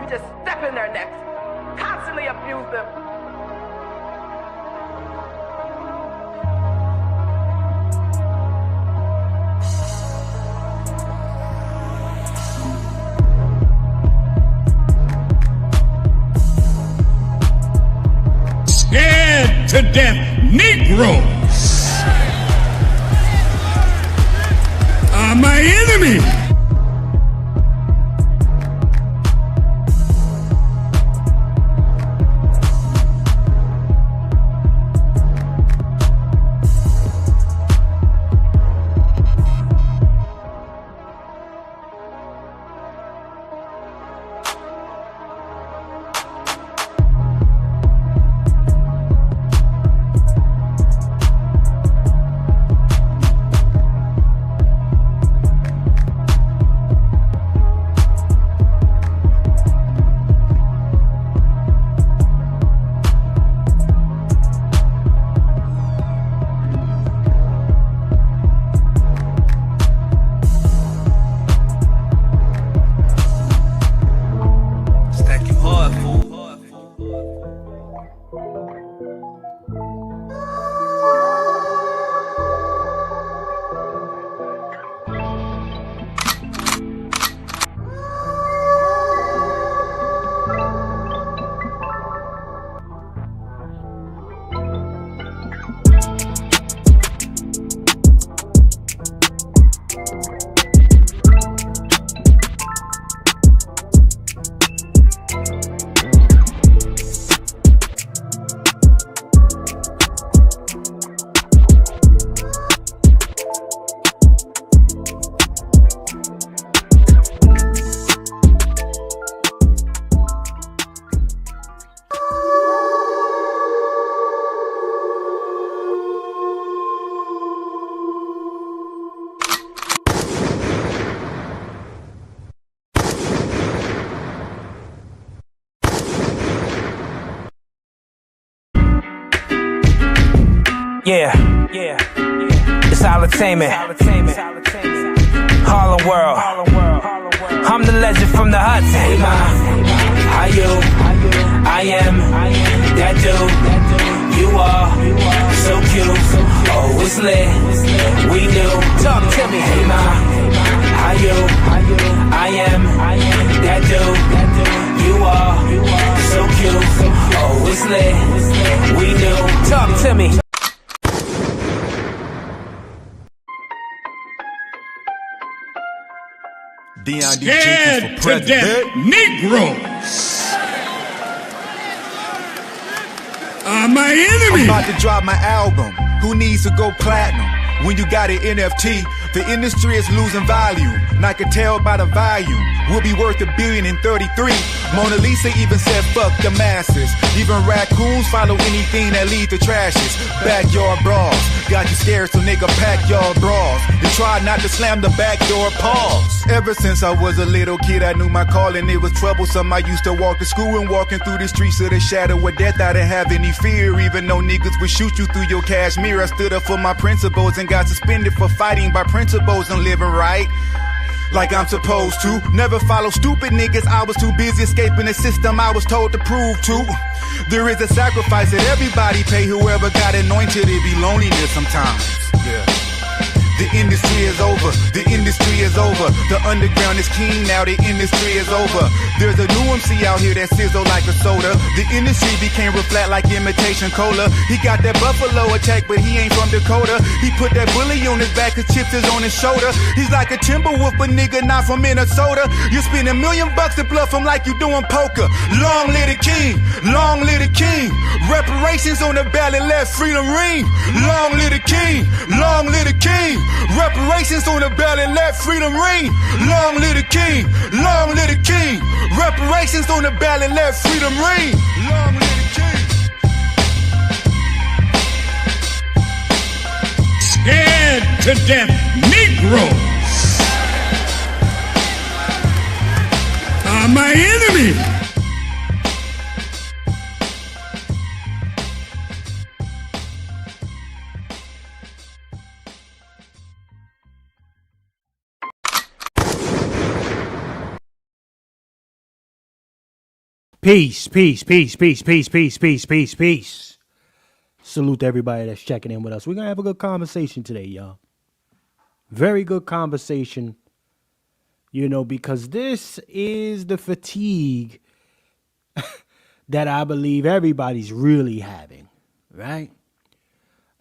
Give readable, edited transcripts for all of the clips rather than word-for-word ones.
we just step in their necks, constantly abuse them. Scared to death Negroes are my enemy. Yeah, it's salutations. Harlem World. I'm the legend from the Hudson. Hey ma, how you? I am that dude. You are so cute. Oh, it's lit. We knew. Talk to me. Hey ma, how you? I am that dude. You are so cute. Oh, it's lit. We knew. Talk to me. Scared to death Negroes are my enemy. I'm about to drop my album. Who needs to go platinum? When you got an NFT, the industry is losing value. And I can tell by the volume. We'll be worth $1 billion in 33. Mona Lisa even said fuck the masses. Even raccoons follow anything that lead to trashes. Backyard brawls got you scared, so nigga pack your bras and try not to slam the back door. Pause. Ever since I was a little kid, I knew my calling. It was troublesome. I used to walk to school, and walking through the streets of the shadow of death, I didn't have any fear. Even though niggas would shoot you through your cashmere, I stood up for my principles and got suspended for fighting by principles and living right like I'm supposed to. Never follow stupid niggas, I was too busy escaping the system I was told to prove to. There is a sacrifice that everybody pay. Whoever got anointed, it be loneliness sometimes. Yeah. The industry is over, the industry is over. The underground is king now, the industry is over. There's a new MC out here that sizzle like a soda. The industry became real flat like imitation cola. He got that buffalo attack, but he ain't from Dakota. He put that bully on his back, cause chips is on his shoulder. He's like a Timberwolf, but nigga not from Minnesota. You spend $1 million to bluff him like you doing poker. Long live the king, long live the king. Reparations on the ballot, let freedom ring. Long live the king, long live the king. Reparations on the ballot, let freedom ring. Long live the king, long live the king. Reparations on the ballot, let freedom ring. Long live the king. Scared to death Negroes are my enemy. Peace, peace, peace, peace, peace, peace, peace, peace, peace. Salute to everybody that's checking in with us. We're going to have a good conversation today, y'all. Very good conversation, because this is the fatigue that I believe everybody's really having, right?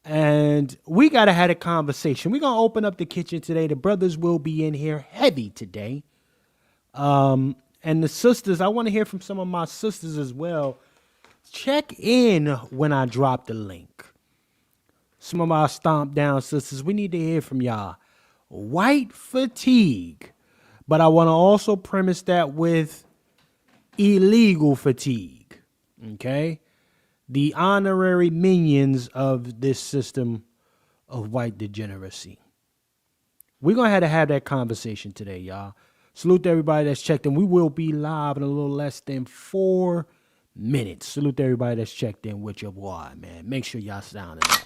And we got to have a conversation. We're going to open up the kitchen today. The brothers will be in here heavy today. And the sisters, I want to hear from some of my sisters as well. Check in when I drop the link. Some of our stomp down sisters, we need to hear from y'all. White fatigue. But I want to also premise that with illegal fatigue. Okay? The honorary minions of this system of white degeneracy. We're going to have that conversation today, y'all. Salute to everybody that's checked in. We will be live in a little less than 4 minutes. Salute to everybody that's checked in with your boy, man. Make sure y'all sound it off.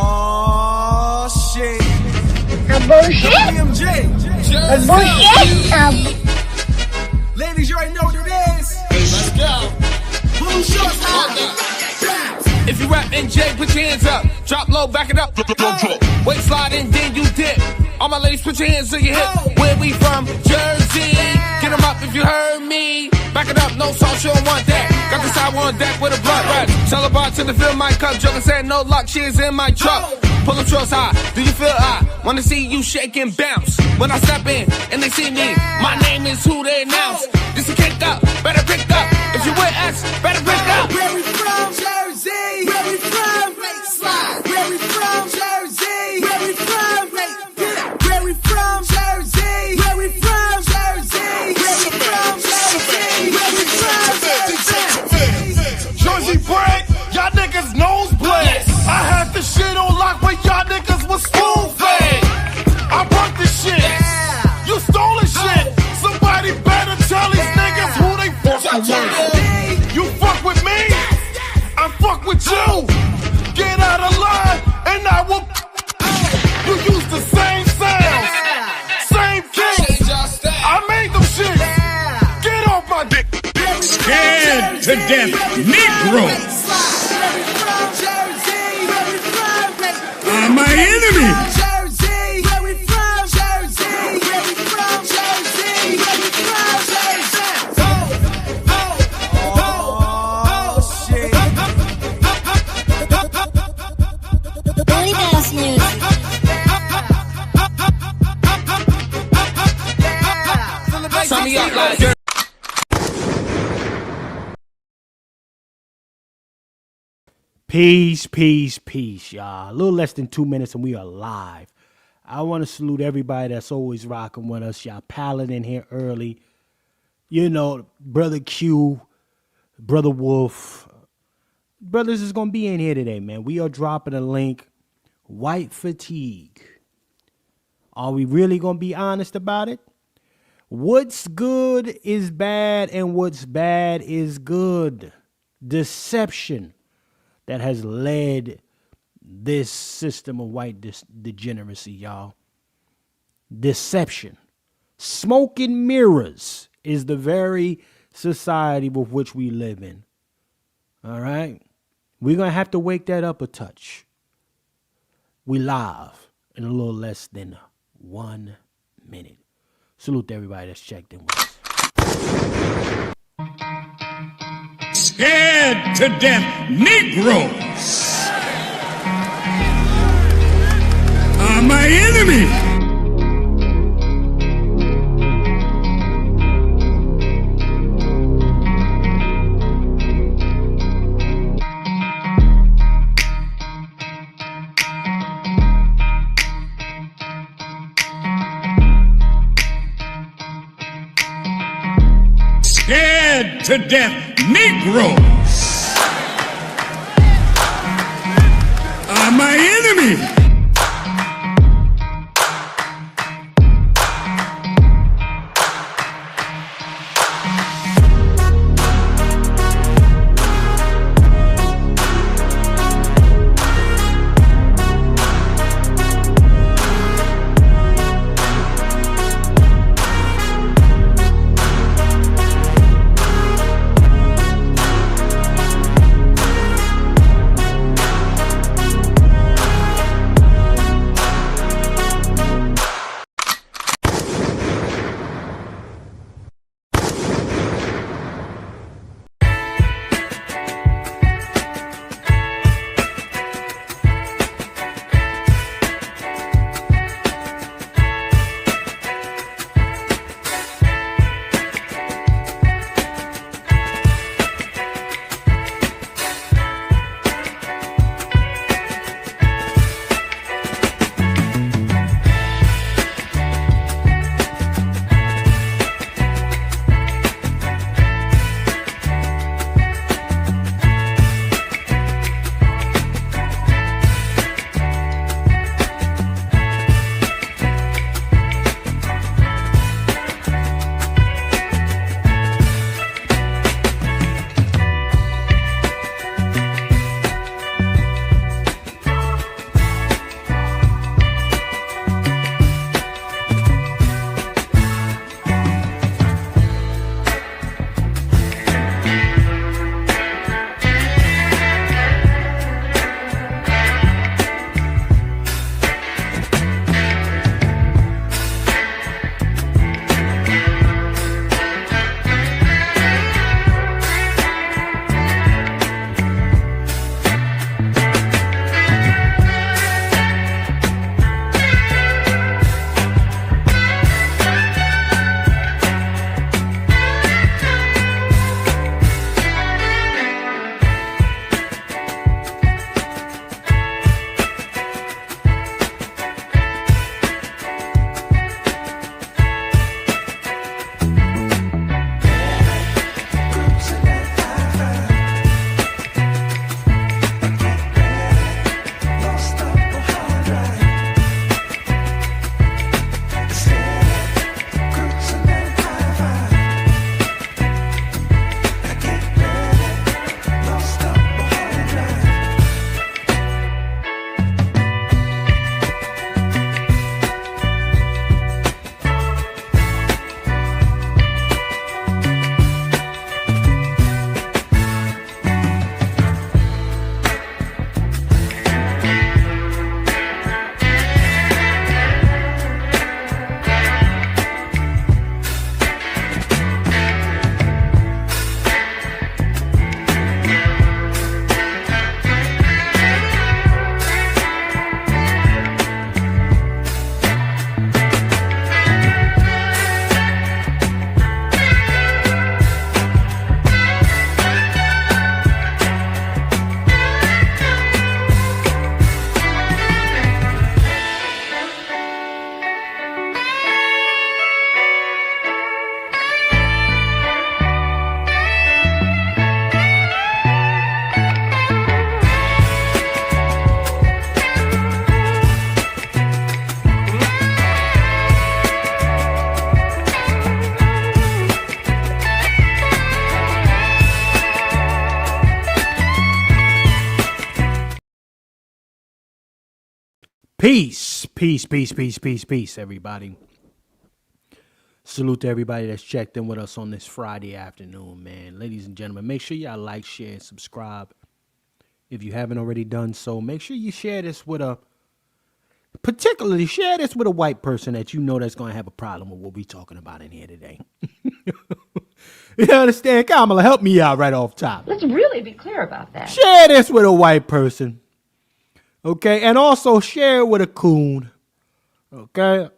Oh, shit. A bullshit? BMJ. A bullshit? Ladies, you already know what it is. Let's go. Blue shorts high. If you rap NJ, put your hands up. Drop low, back it up. Wait, slide in, then you dip. All my ladies, put your hands to your hip. Where we from? Jersey. Get them up if you heard me. Back it up, no sauce, you don't want that. Got the side on deck with a blunt rush. Tell a bartender to fill my cup. Joker said no luck, she is in my truck. Pull them shorts high, do you feel high? Wanna see you shake and bounce. When I step in and they see me, my name is who they announce. This a kick up, better pick up. If you with us, better pick up. Where we from? Jersey. Where we from? Make slide. Where we from? Jersey. Where we from? Make dip. Where we from? Jersey. Where we from? Jersey. Where we from? Jersey. Where we from? Jersey. Jersey break, y'all niggas nosebleed. I had the shit on lock when y'all niggas was spoon fed. I brought this shit. You stole the shit. Somebody better tell these niggas who they fuck with. You fuck with me, I fuck with you. Get out of line and I will. You use the same sound, same kicks. I made them shit. Get off my dick. Scared to death Negro are my enemy. Jersey, where we from? Jersey, where we from? Jersey, where we from? Jersey. Oh, shit. Really fast music. Turn me up like Peace, peace, peace, y'all. A little less than 2 minutes and we are live. I want to salute everybody that's always rocking with us. Y'all pallet in here early. Brother Q, Brother Wolf. Brothers is going to be in here today, man. We are dropping a link. White fatigue. Are we really going to be honest about it? What's good is bad and what's bad is good. Deception that has led this system of white degeneracy, y'all. Deception. Smoke and mirrors is the very society with which we live in. All right? We're going to have to wake that up a touch. We live in a little less than 1 minute. Salute to everybody that's checked in with us. Scared to death Negroes are my enemy. Scared to death Negroes are my enemy. Peace, peace, peace, peace, peace, peace, everybody. Salute to everybody that's checked in with us on this Friday afternoon, man. Ladies and gentlemen, make sure y'all like, share, and subscribe. If you haven't already done so, make sure you share this with particularly share this with a white person that you know that's going to have a problem with what we're talking about in here today. You understand? Kamala, help me out right off top. Let's really be clear about that. Share this with a white person. Okay? And also share it with a coon. Okay?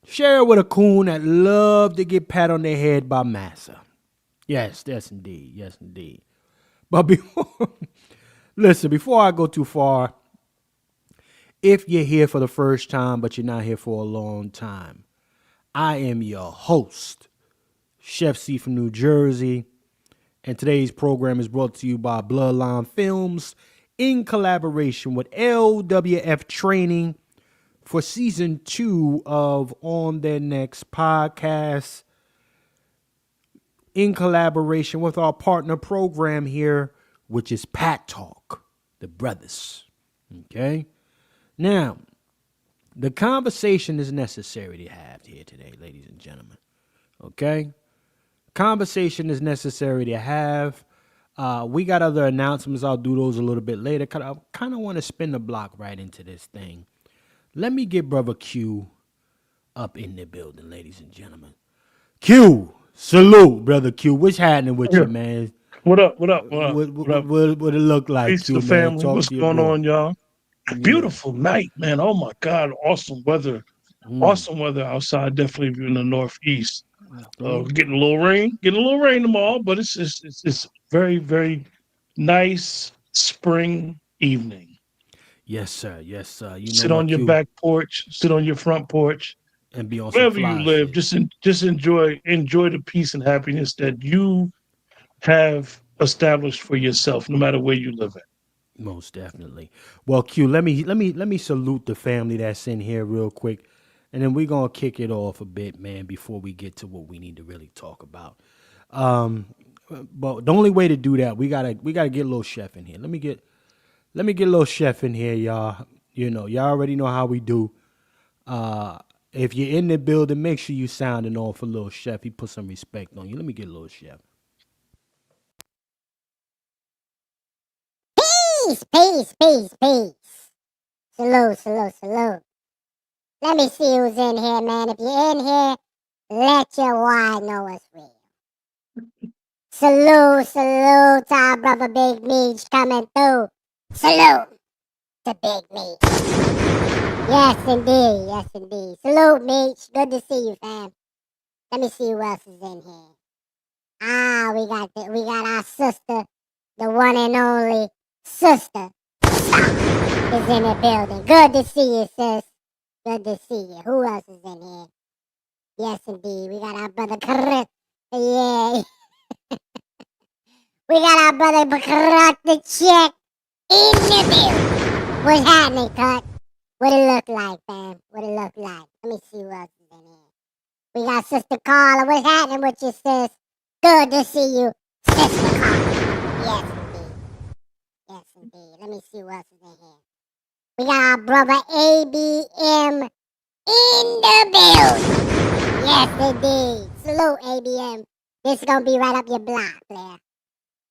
Share it with a coon that love to get pat on their head by massa. Yes, yes, indeed. Yes, indeed. But before I go too far, if you're here for the first time, but you're not here for a long time, I am your host, Chef C from New Jersey, and today's program is brought to you by Bloodline Films in collaboration with LWF Training for season 2 of On Their Next podcast, in collaboration with our partner program here, which is Pat Talk, the brothers. Okay? Now, the conversation is necessary to have here today, ladies and gentlemen. Okay? Conversation is necessary to have. We got other announcements. I'll do those a little bit later. I kind of want to spin the block right into this thing. Let me get Brother Q up in the building, ladies and gentlemen. Q, salute, Brother Q. What's happening with you, man? What up? What up? What it look like? Peace Q, to the family. man. What's going on, y'all? Beautiful night, man. Oh my God, awesome weather. Awesome weather outside. Definitely if you're in the Northeast. Getting a little rain tomorrow, but it's very, very nice spring evening. Yes, sir. Yes, sir. You sit on your back porch, sit on your front porch, and be on wherever you live. Shit. Just enjoy the peace and happiness that you have established for yourself, no matter where you live at. Most definitely. Well, Q, let me salute the family that's in here real quick, and then we're gonna kick it off a bit, man, before we get to what we need to really talk about. But the only way to do that, we gotta get a little chef in here. Let me get a little chef in here, y'all. You know, y'all already know how we do. If you're in the building, make sure you sounding off a little chef. He put some respect on you. Let me get a little chef. Peace, peace, peace, peace. Salute, salute, salute. Let me see who's in here, man. If you're in here, let your why know it's real. Salute, salute to our brother Big Meech coming through. Salute to Big Meech. Yes, indeed. Yes, indeed. Salute, Meech. Good to see you, fam. Let me see who else is in here. We got our sister, the one and only sister is in the building. Good to see you, sis. Good to see you. Who else is in here? Yes, indeed. We got our brother Chris. Yeah. We got our brother Bakrat the Check in the building. What's happening, Cut? What it look like, fam? What it look like? Let me see who else is in here. We got Sister Carla. What's happening with you, sis? Good to see you, Sister Carla. Yes, indeed. Yes, indeed. Let me see who else is in here. We got our brother ABM in the building. Yes, indeed. Salute, ABM. This is going to be right up your block, player.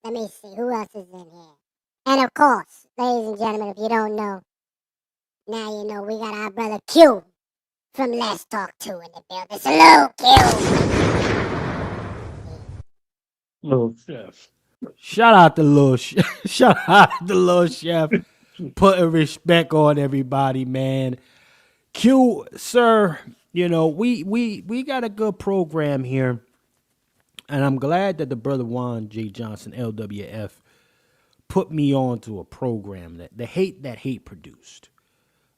Let me see. Who else is in here? And of course, ladies and gentlemen, if you don't know, now you know we got our brother Q from Let's Talk 2 in the building. Salute, Q. Little chef. Shout out to little chef. Putting respect on everybody, man. Q, sir, you know, we got a good program here. And I'm glad that the brother Juan J. Johnson, LWF, put me on to a program that hate produced.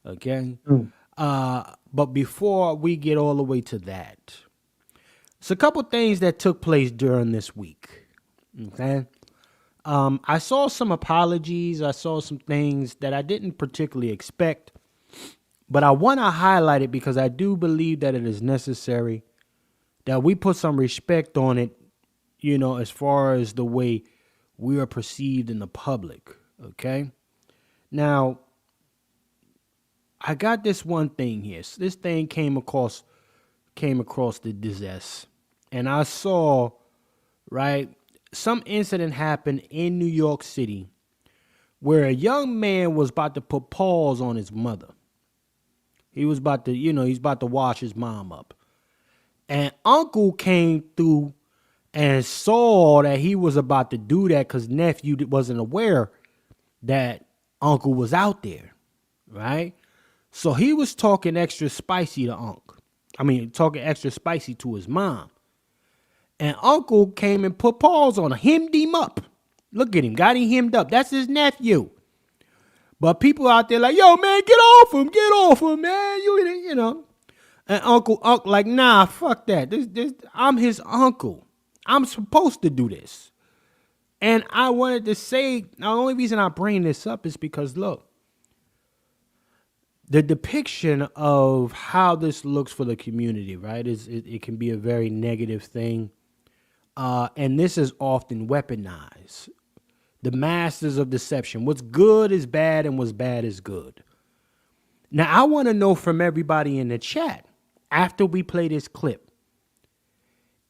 Okay? But before we get all the way to that, it's a couple things that took place during this week. Okay? I saw some apologies. I saw some things that I didn't particularly expect. But I want to highlight it because I do believe that it is necessary that we put some respect on it, you know, as far as the way we are perceived in the public, okay? Now, I got this one thing here. So this thing came across the disaster, and I saw, right, some incident happened in New York City where a young man was about to put paws on his mother. He was about to, he's about to wash his mom up. And uncle came through and saw that he was about to do that because nephew wasn't aware that uncle was out there, right? So he was talking extra spicy to talking extra spicy to his mom. And uncle came and put paws on him, hemmed him up. Look at him, got him hemmed up. That's his nephew. But people out there like, yo, man, get off him, man. You know. And uncle like, nah, fuck that. This I'm his uncle. I'm supposed to do this. And I wanted to say, the only reason I bring this up is because, look, the depiction of how this looks for the community, right, it can be a very negative thing. And this is often weaponized. The masters of deception. What's good is bad and what's bad is good. Now, I want to know from everybody in the chat, after we play this clip,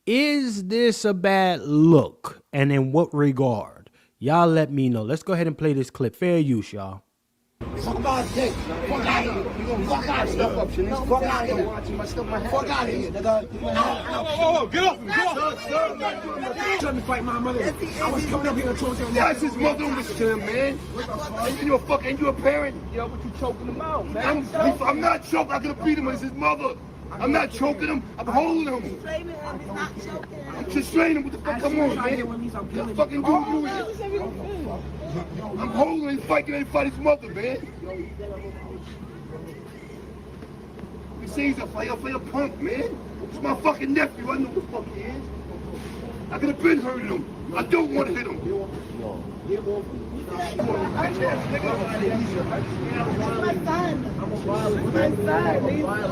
is this a bad look? And in what regard? Y'all let me know. Let's go ahead and play this clip. Fair use, y'all. Fuck out here. Fuck out here. Fuck out here. Fuck out here. Fuck out here, nigga. Oh, get off him. Get off him. Trying to fight my mother. I was coming up here and told you. That's his mother. Don't listen to him, man. And you a parent? Yeah, but you choking him out, man. I'm not choking. I could have beat him. It's his mother. I'm not choking him. I'm holding him. I'm just training. What the fuck? Come on, man. What the fucking do? I'm holding him, fighting and fight his mother, man. He says he's a player punk, man. It's my fucking nephew. I know what the fuck he is. I could have been hurting him. I don't want to hit him.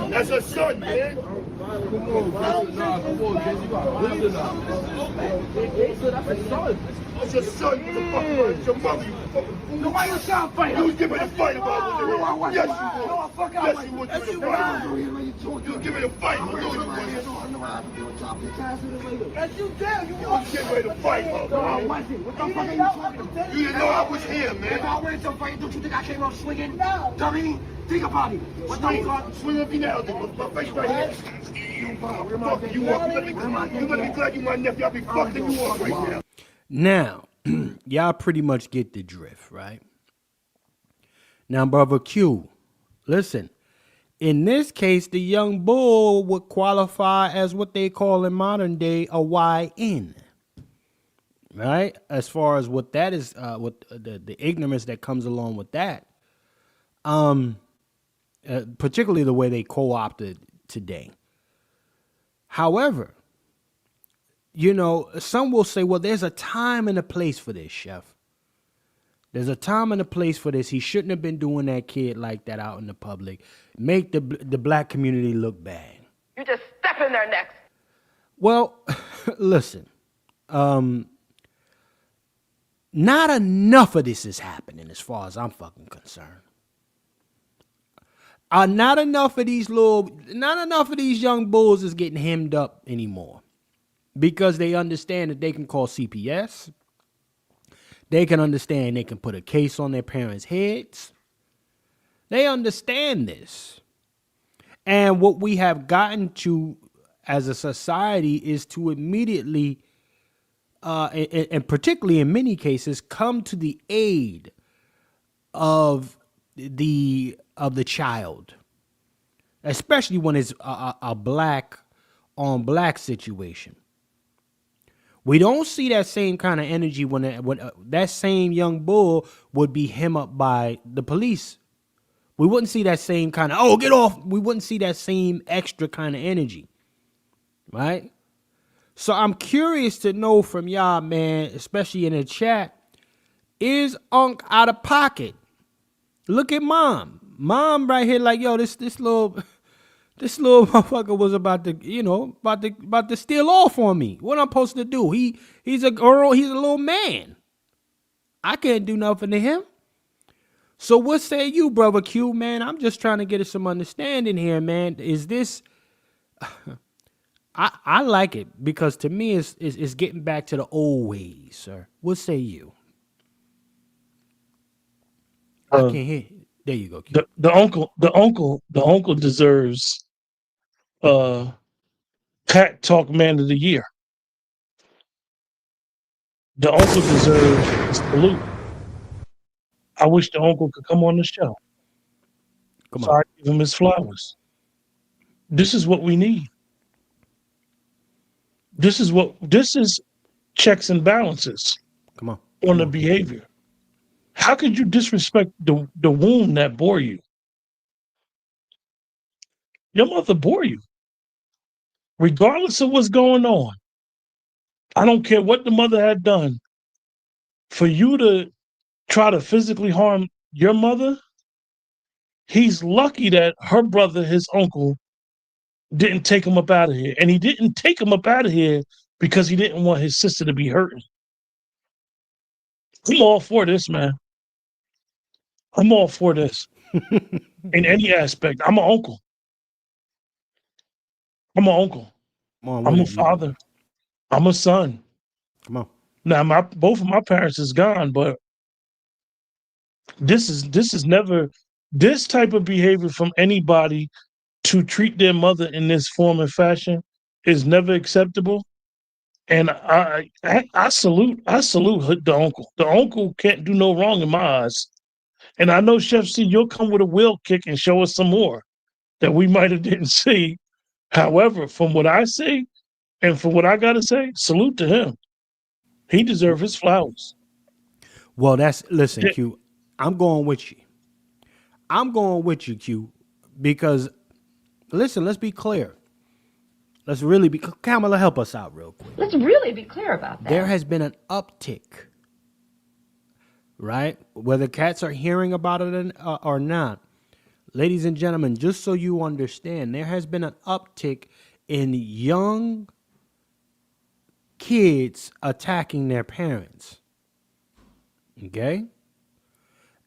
That's her son, man. Come on, That's your son. What the fuck? It's your mother. No, why you trying to fight? You was giving me a fight about it. Yes, you would. Yes, you would. You give me a fight. Yes, you did. You was getting ready to fight, man. What the fuck are you talking about? You didn't know I was here, man. If I went to fight, don't you think I came out swinging? No. Dummy, think about it. What the fuck? Swing up me now. My face right here. Fuck you want. You better be glad you my nephew. I'll be fucking you up right now. Now, y'all pretty much get the drift, right? Now, Brother Q, listen. In this case, the young bull would qualify as what they call in modern day a YN, right? As far as what that is, what the ignorance that comes along with that, particularly the way they co-opted today. However, some will say, well, there's a time and a place for this, Chef. There's a time and a place for this. He shouldn't have been doing that kid like that out in the public. Make the black community look bad. You just step in their necks. Well, listen. Not enough of this is happening as far as I'm fucking concerned. Not enough of these young bulls is getting hemmed up anymore. Because they understand that they can call CPS. They can understand they can put a case on their parents' heads. They understand this. And what we have gotten to as a society is to immediately, and particularly in many cases, come to the aid of the child. Especially when it's a black on black situation. We don't see that same kind of energy when that same young bull would be hemmed up by the police. We wouldn't see that same kind of, oh, get off. We wouldn't see that same extra kind of energy, right? So I'm curious to know from y'all, man, especially in the chat, is Unc out of pocket? Look at Mom. Mom right here like, yo, this little motherfucker was about to steal off on me. What I'm supposed to do? He's a girl. He's a little man. I can't do nothing to him. So what say you, brother Q, man? I'm just trying to get some understanding here, man. Is this I like it because to me it's getting back to the old ways, sir. What say you? I Uh, can't hear. There you go, Q. the uncle deserves uh Pat Talk Man of the Year. The uncle deserves a salute. I wish the uncle could come on the show. Come So on. I give him his flowers. This is what we need. This is checks and balances Come on. on the behavior. How could you disrespect the womb that bore you? Your mother bore you. Regardless of what's going on. I don't care what the mother had done. For you to try to physically harm your mother, he's lucky that her brother, his uncle, didn't take him up out of here. And he didn't take him up out of here because he didn't want his sister to be hurting. I'm all for this, man. I'm all for this. In any aspect. I'm an uncle. I'm an uncle. I'm a father. I'm a son. Come on. Now both of my parents is gone, but this is never this type of behavior from anybody to treat their mother in this form and fashion is never acceptable. And I salute the uncle. The uncle can't do no wrong in my eyes. And I know Chef C, you'll come with a wheel kick and show us some more that we might have didn't see. However, from what I see and from what I gotta say, salute to him. He deserves his flowers. Well, listen, Q. I'm going with you. I'm going with you, Q, because listen, let's be clear. Let's really be Kamala, help us out real quick. Let's really be clear about that. There has been an uptick, right? Whether cats are hearing about it or not. Ladies and gentlemen, just so you understand, there has been an uptick in young kids attacking their parents. Okay?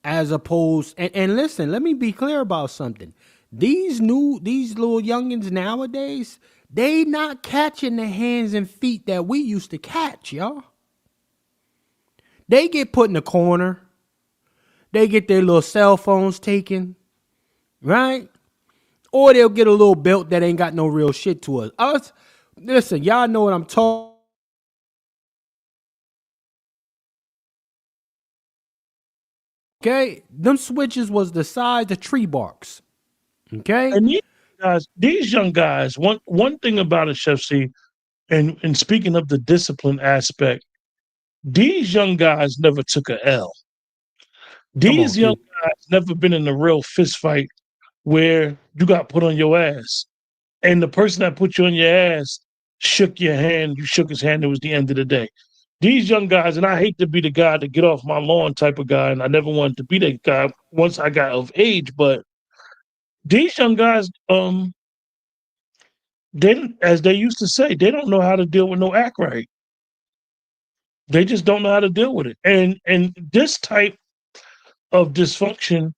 As opposed, and listen, let me be clear about something. These little youngins nowadays, they not catching the hands and feet that we used to catch, y'all. They get put in the corner. They get their little cell phones taken, right? Or they'll get a little belt that ain't got no real shit to us. Listen, y'all know what I'm talking. Okay, them switches was the size of tree barks. Okay, And these young guys, one thing about it, Chef C, and speaking of the discipline aspect, these young guys never took a L. These young guys never been in a real fist fight where you got put on your ass. And the person that put you on your ass shook your hand, you shook his hand, it was the end of the day. These young guys, and I hate to be the guy to get off my lawn type of guy, and I never wanted to be that guy once I got of age, but these young guys, they, as they used to say, they don't know how to deal with no act right. They just don't know how to deal with it. And this type of dysfunction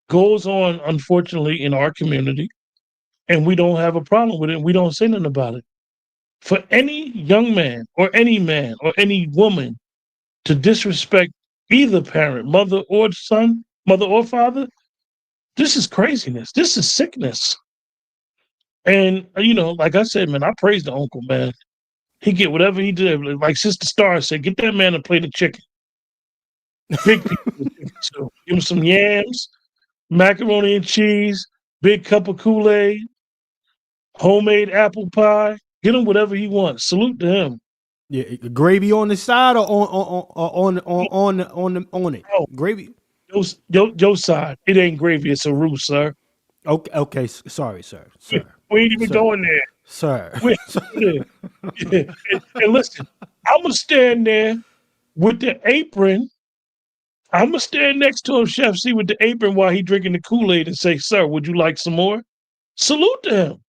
goes on, unfortunately, in our community, and we don't have a problem with it. We don't say nothing about it. For any young man or any woman to disrespect either parent, mother or son, mother or father, this is craziness. This is sickness. And like I said, man, I praise the uncle, man. He get whatever he did. Like Sister Star said, get that man a plate of chicken. Big piece of chicken too. Give him some yams, macaroni and cheese, big cup of Kool-Aid, homemade apple pie. Get him whatever he wants. Salute to him. Yeah, gravy on the side or on it. Oh, Gravy. Your side. It ain't gravy. It's a roux, sir. Okay. Sorry, sir. We ain't even going there. Sir. And listen, I'm gonna stand there with the apron. I'm gonna stand next to him, Chef C, with the apron while he drinking the Kool-Aid and say, "Sir, would you like some more?" Salute to him.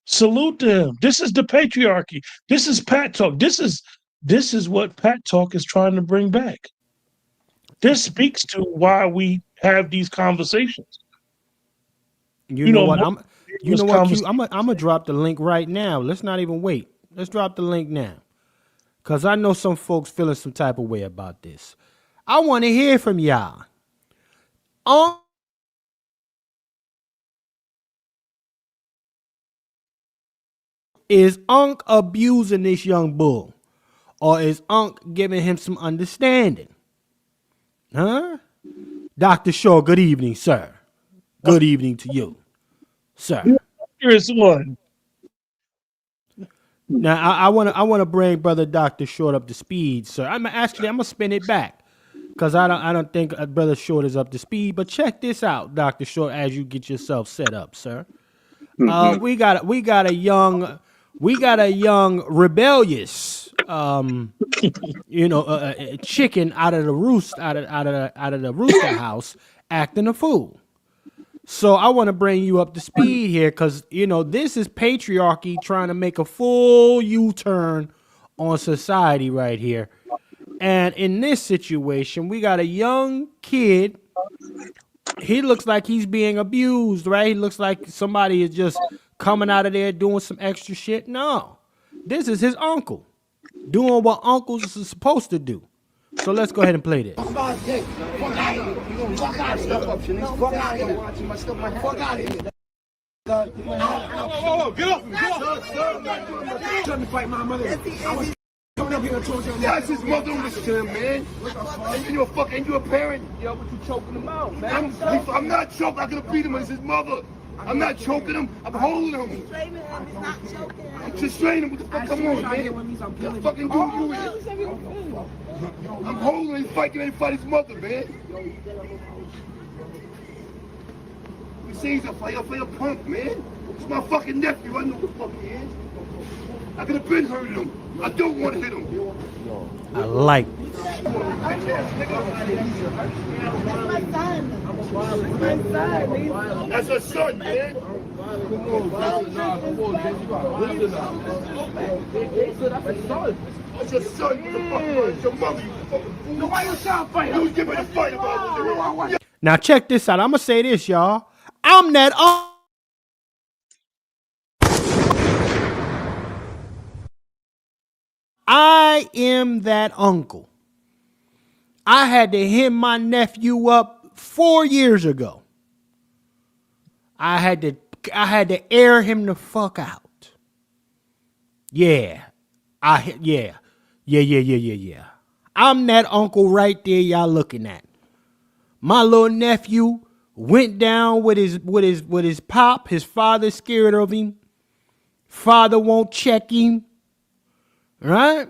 Salute to him. This is the patriarchy. This is Pat Talk. This is what Pat Talk is trying to bring back. this speaks to why we have these conversations. You know what? most You of know these what, Q? conversations- I'm gonna drop the link right now. Let's not even wait. Let's drop the link now, cause I know some folks feeling some type of way about this. I want to hear from y'all. Is Unc abusing this young bull, or is Unc giving him some understanding? Huh? Dr. Shaw, good evening, sir. Good evening to you, sir. Here's one. Now I want to bring brother Dr. Short up to speed, sir. I'm gonna spin it back because I don't think brother Short is up to speed. But check this out, Dr. Short, as you get yourself set up, sir. We got a young rebellious chicken out of the rooster house acting a fool. So I want to bring you up to speed here because, this is patriarchy trying to make a full U-turn on society right here. And in this situation, we got a young kid. He looks like he's being abused, right? He looks like somebody is just coming out of there doing some extra shit. No, this is his uncle doing what uncles are supposed to do. So let's go ahead and play this. Fuck out of here. Fuck out of here. Fuck out of here. Whoa, get off me. Get off. Trying to fight my mother. I was coming up here and told you. That's his mother on this shit, man. And you a parent? Yo, what you choking him out, man? I'm not choking. I'm gonna beat him. It's his mother. I'm not choking him. I'm holding him. He's not choking him. I'm just straining him. What the fuck? Come on, man. What fucking do you is? I'm holding him. He's fighting his mother, man. You see, he's a punk, man. It's my fucking nephew. I know what the fuck he is. I could have been hurting him. I don't want to hit him. I like this. That's her son, man. That's your son. It's your mother. You fucking fool. No, why you trying to fight? Who's giving a fight about it? Now check this out. I'm gonna say this, y'all. I'm that I am that uncle. I had to hit my nephew up 4 years ago. I had to air him the fuck out. Yeah. Yeah. I'm that uncle right there y'all looking at. My little nephew went down with his pop. His father's scared of him. Father won't check him. Right?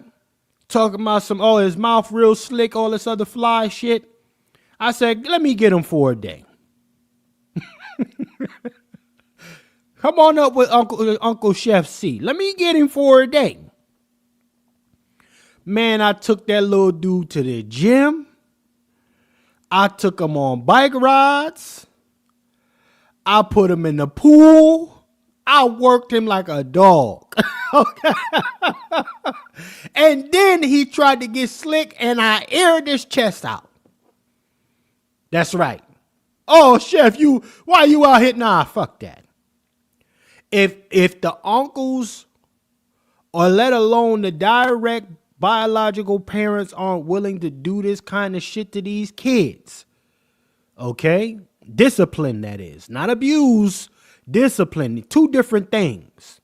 Talking about his mouth real slick, all this other fly shit. I said, let me get him for a day. Come on up with Uncle Chef C. Let me get him for a day. Man, I took that little dude to the gym. I took him on bike rides. I put him in the pool. I worked him like a dog. Okay. And then he tried to get slick and I aired his chest out. That's right. Oh, Chef, why you out here? Nah, fuck that. If the uncles or let alone the direct biological parents aren't willing to do this kind of shit to these kids, okay? Discipline, that is. Not abuse, discipline. Two different things.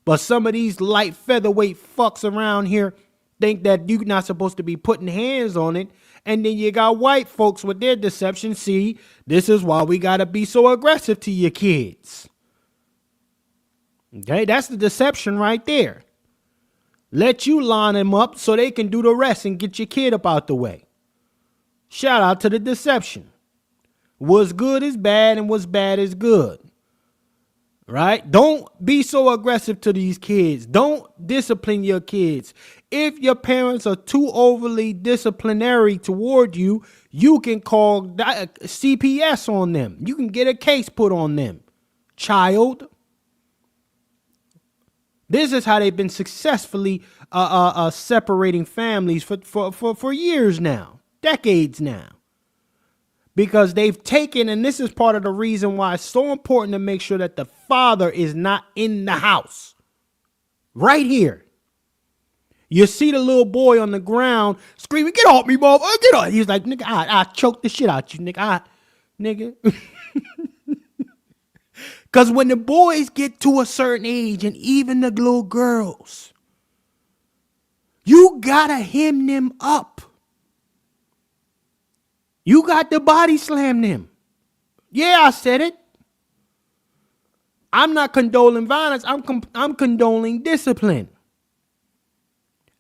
But some of these light featherweight fucks around here think that you're not supposed to be putting hands on it. And then you got white folks with their deception. See, this is why we got to be so aggressive to your kids. Okay, that's the deception right there. Let you line them up so they can do the rest and get your kid up out the way. Shout out to the deception. What's good is bad and what's bad is good. Right? Don't be so aggressive to these kids. Don't discipline your kids. If your parents are too overly disciplinary toward you, you can call CPS on them. You can get a case put on them. Child. This is how they've been successfully separating families for years now. decades now. Because they've taken, and this is part of the reason why it's so important to make sure that the father is not in the house. Right here. You see the little boy on the ground screaming, "Get off me, mom! Get off!" He's like, "Nigga, I choke the shit out you, nigga. Nigga." Because when the boys get to a certain age, and even the little girls, you gotta hem them up. You got to body slam them. Yeah, I said it. I'm not condoning violence. I'm condoning discipline.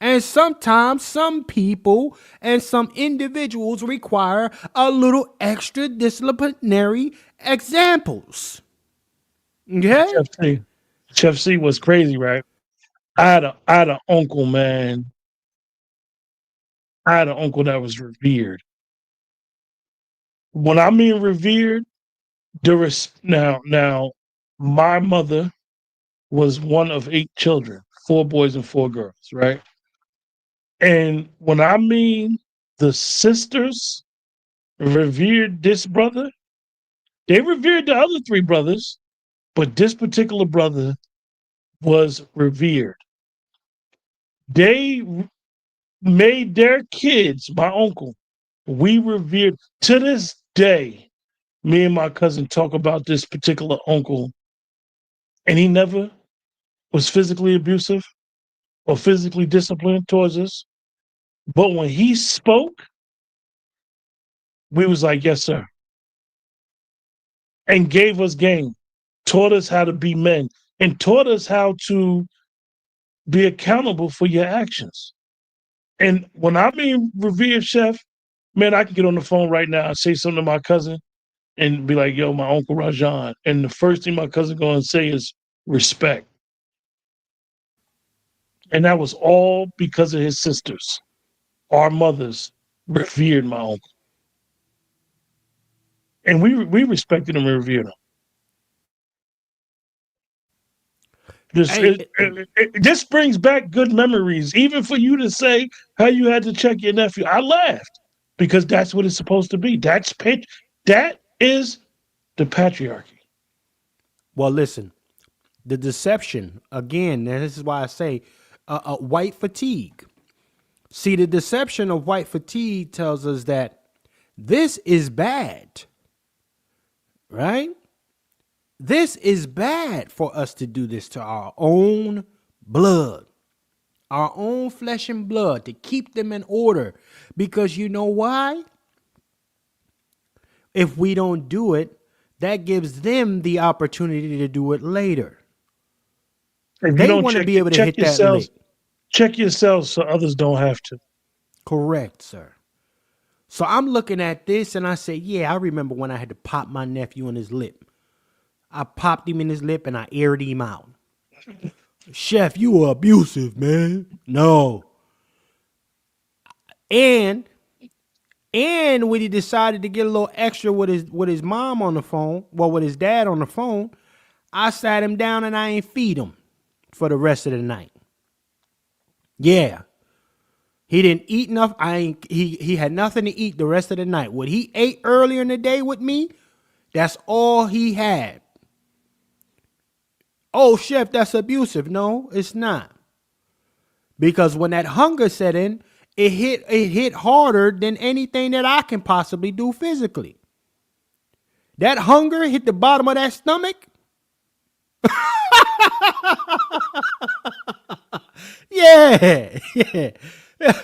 And sometimes some people and some individuals require a little extra disciplinary examples. Okay? Chef C was crazy, right? I had an uncle, man. I had an uncle that was revered. When I mean revered, now my mother was one of 8 children, 4 boys and 4 girls, right? And when I mean the sisters revered this brother, they revered the other 3 brothers, but this particular brother was revered. They made their kids, my uncle, we revered. To this day, me and my cousin talk about this particular uncle, and he never was physically abusive or physically disciplined towards us. But when he spoke, we was like, "Yes, sir." And gave us game, taught us how to be men, and taught us how to be accountable for your actions. And when I mean revered, Chef, man, I can get on the phone right now and say something to my cousin and be like, "Yo, my Uncle Rajan." And the first thing my cousin going to say is respect. And that was all because of his sisters. Our mothers revered my uncle. And we respected him and revered him. This brings back good memories, even for you to say how you had to check your nephew. I laughed because that's what it's supposed to be. That is the patriarchy. Well, listen, the deception, again, and this is why I say white fatigue. See, the deception of white fatigue tells us that this is bad, right? This is bad for us to do this to our own blood, our own flesh and blood, to keep them in order. Because you know why? If we don't do it, that gives them the opportunity to do it later. They want to be able to hit that lick. Check yourselves so others don't have to. Correct, sir. So I'm looking at this and I say, yeah, I remember when I had to pop my nephew in his lip. I popped him in his lip and I aired him out. Chef, you were abusive, man. No. And when he decided to get a little extra with his mom on the phone, well, with his dad on the phone, I sat him down and I ain't feed him for the rest of the night. Yeah. He didn't eat enough. He had nothing to eat the rest of the night. What he ate earlier in the day with me, that's all he had. Oh, Chef, that's abusive. No, it's not. Because when that hunger set in, it hit harder than anything that I can possibly do physically. That hunger hit the bottom of that stomach. Yeah.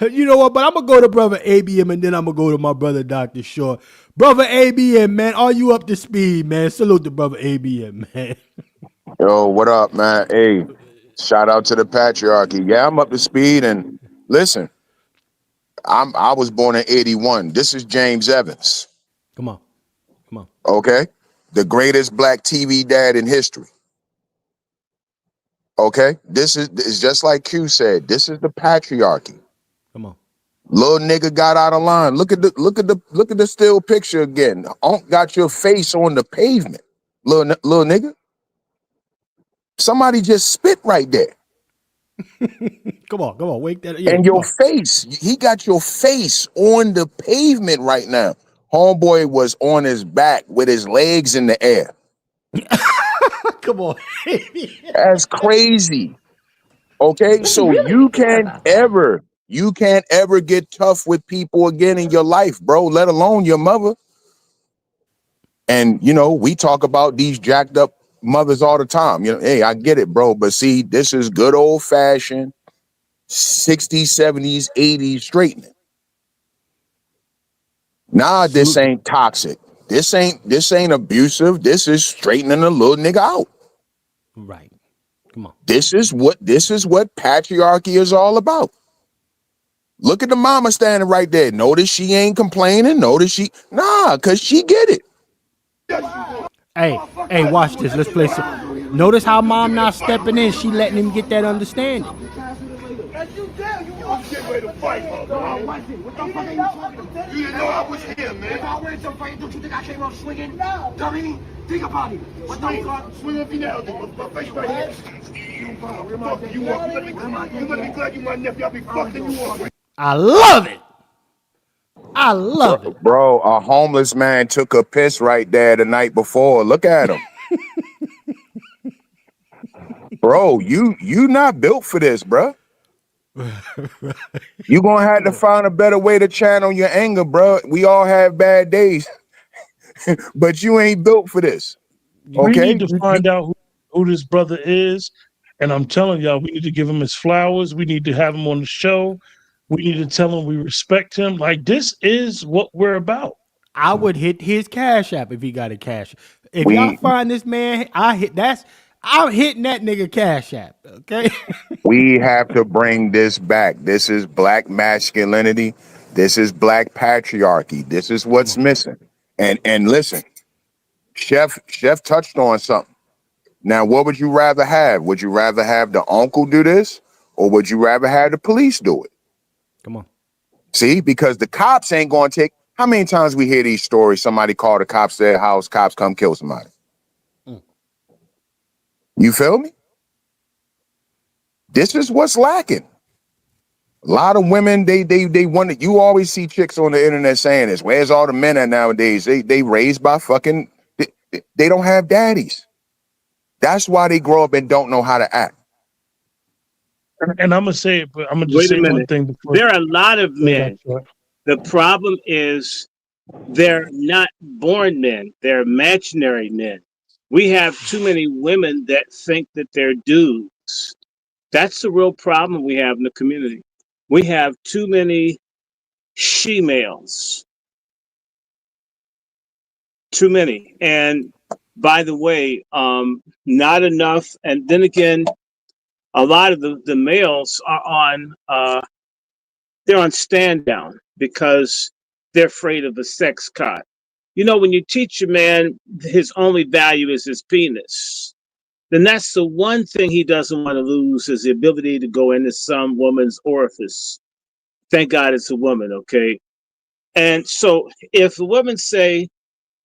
You know what? But I'm going to go to brother ABM and then I'm going to go to my brother Dr. Shaw. Brother ABM, man, are you up to speed, man? Salute to brother ABM, man. Yo, what up, man? Hey, shout out to the patriarchy. Yeah, I'm up to speed. And listen, I was born in 81. This is James Evans. Come on. Okay? The greatest black TV dad in history. Okay? This is just like Q said. This is the patriarchy. Come on. Little nigga got out of line. Look at the still picture again. Unc got your face on the pavement. Little nigga. Somebody just spit right there. Come on, wake that. Yeah, And come your on. face, he got your face on the pavement right now. Homeboy was on his back with his legs in the air. Come on. That's crazy. Okay, But you so really care about that. you can't ever get tough with people again in your life, bro, let alone your mother. And we talk about these jacked up mothers all the time. Hey, I get it, bro, but see, this is good old fashioned 60s, 70s, 80s straightening. Nah, this ain't toxic. This ain't abusive. This is straightening a little nigga out. Right. Come on. This is what patriarchy is all about. Look at the mama standing right there. Notice she ain't complaining. Cause she get it. Hey, watch this. Let's play some. Notice how mom not stepping in. She letting him get that understanding. Get ready to fight, bro. What the fuck are you talking about? You didn't know I was here, man. If I went to fight, don't you think I came out swinging? No. Dummy, think about it. What the fuck? Swing if you now, my face right here. You let me glad you my nephew. I'll be fucking you up. I love it. I love it. Bro, a homeless man took a piss right there the night before. Look at him. Bro, you not built for this, bro. You gonna have to find a better way to channel your anger, bro. We all have bad days, but you ain't built for this. Okay, we need to find out who this brother is, and I'm telling y'all, we need to give him his flowers. We need to have him on the show. We need to tell him we respect him. Like, this is what we're about. I would hit his Cash App if he got a cash. If y'all find this man, I'm hitting that nigga Cash App. Okay. We have to bring this back. This is black masculinity. This is black patriarchy. This is what's missing. And listen, Chef touched on something. Now, what would you rather have? Would you rather have the uncle do this, or would you rather have the police do it? Come on. See, because the cops ain't going to take. How many times we hear these stories? Somebody called the cops to their house, cops come kill somebody. You feel me? This is what's lacking. A lot of women, they want. You always see chicks on the internet saying this. Where's all the men at nowadays? They raised by fucking. They don't have daddies. That's why they grow up and don't know how to act. And I'm gonna say it, but I'm gonna just say one thing before. There are a lot of men. The problem is they're not born men. They're imaginary men. We have too many women that think that they're dudes. That's the real problem we have in the community. We have too many she-males. Too many. And by the way, not enough. And then again, a lot of the males are on stand down because they're afraid of the sex cot. You know, when you teach a man his only value is his penis, then that's the one thing he doesn't want to lose, is the ability to go into some woman's orifice. Thank God it's a woman, okay? And so if a woman say,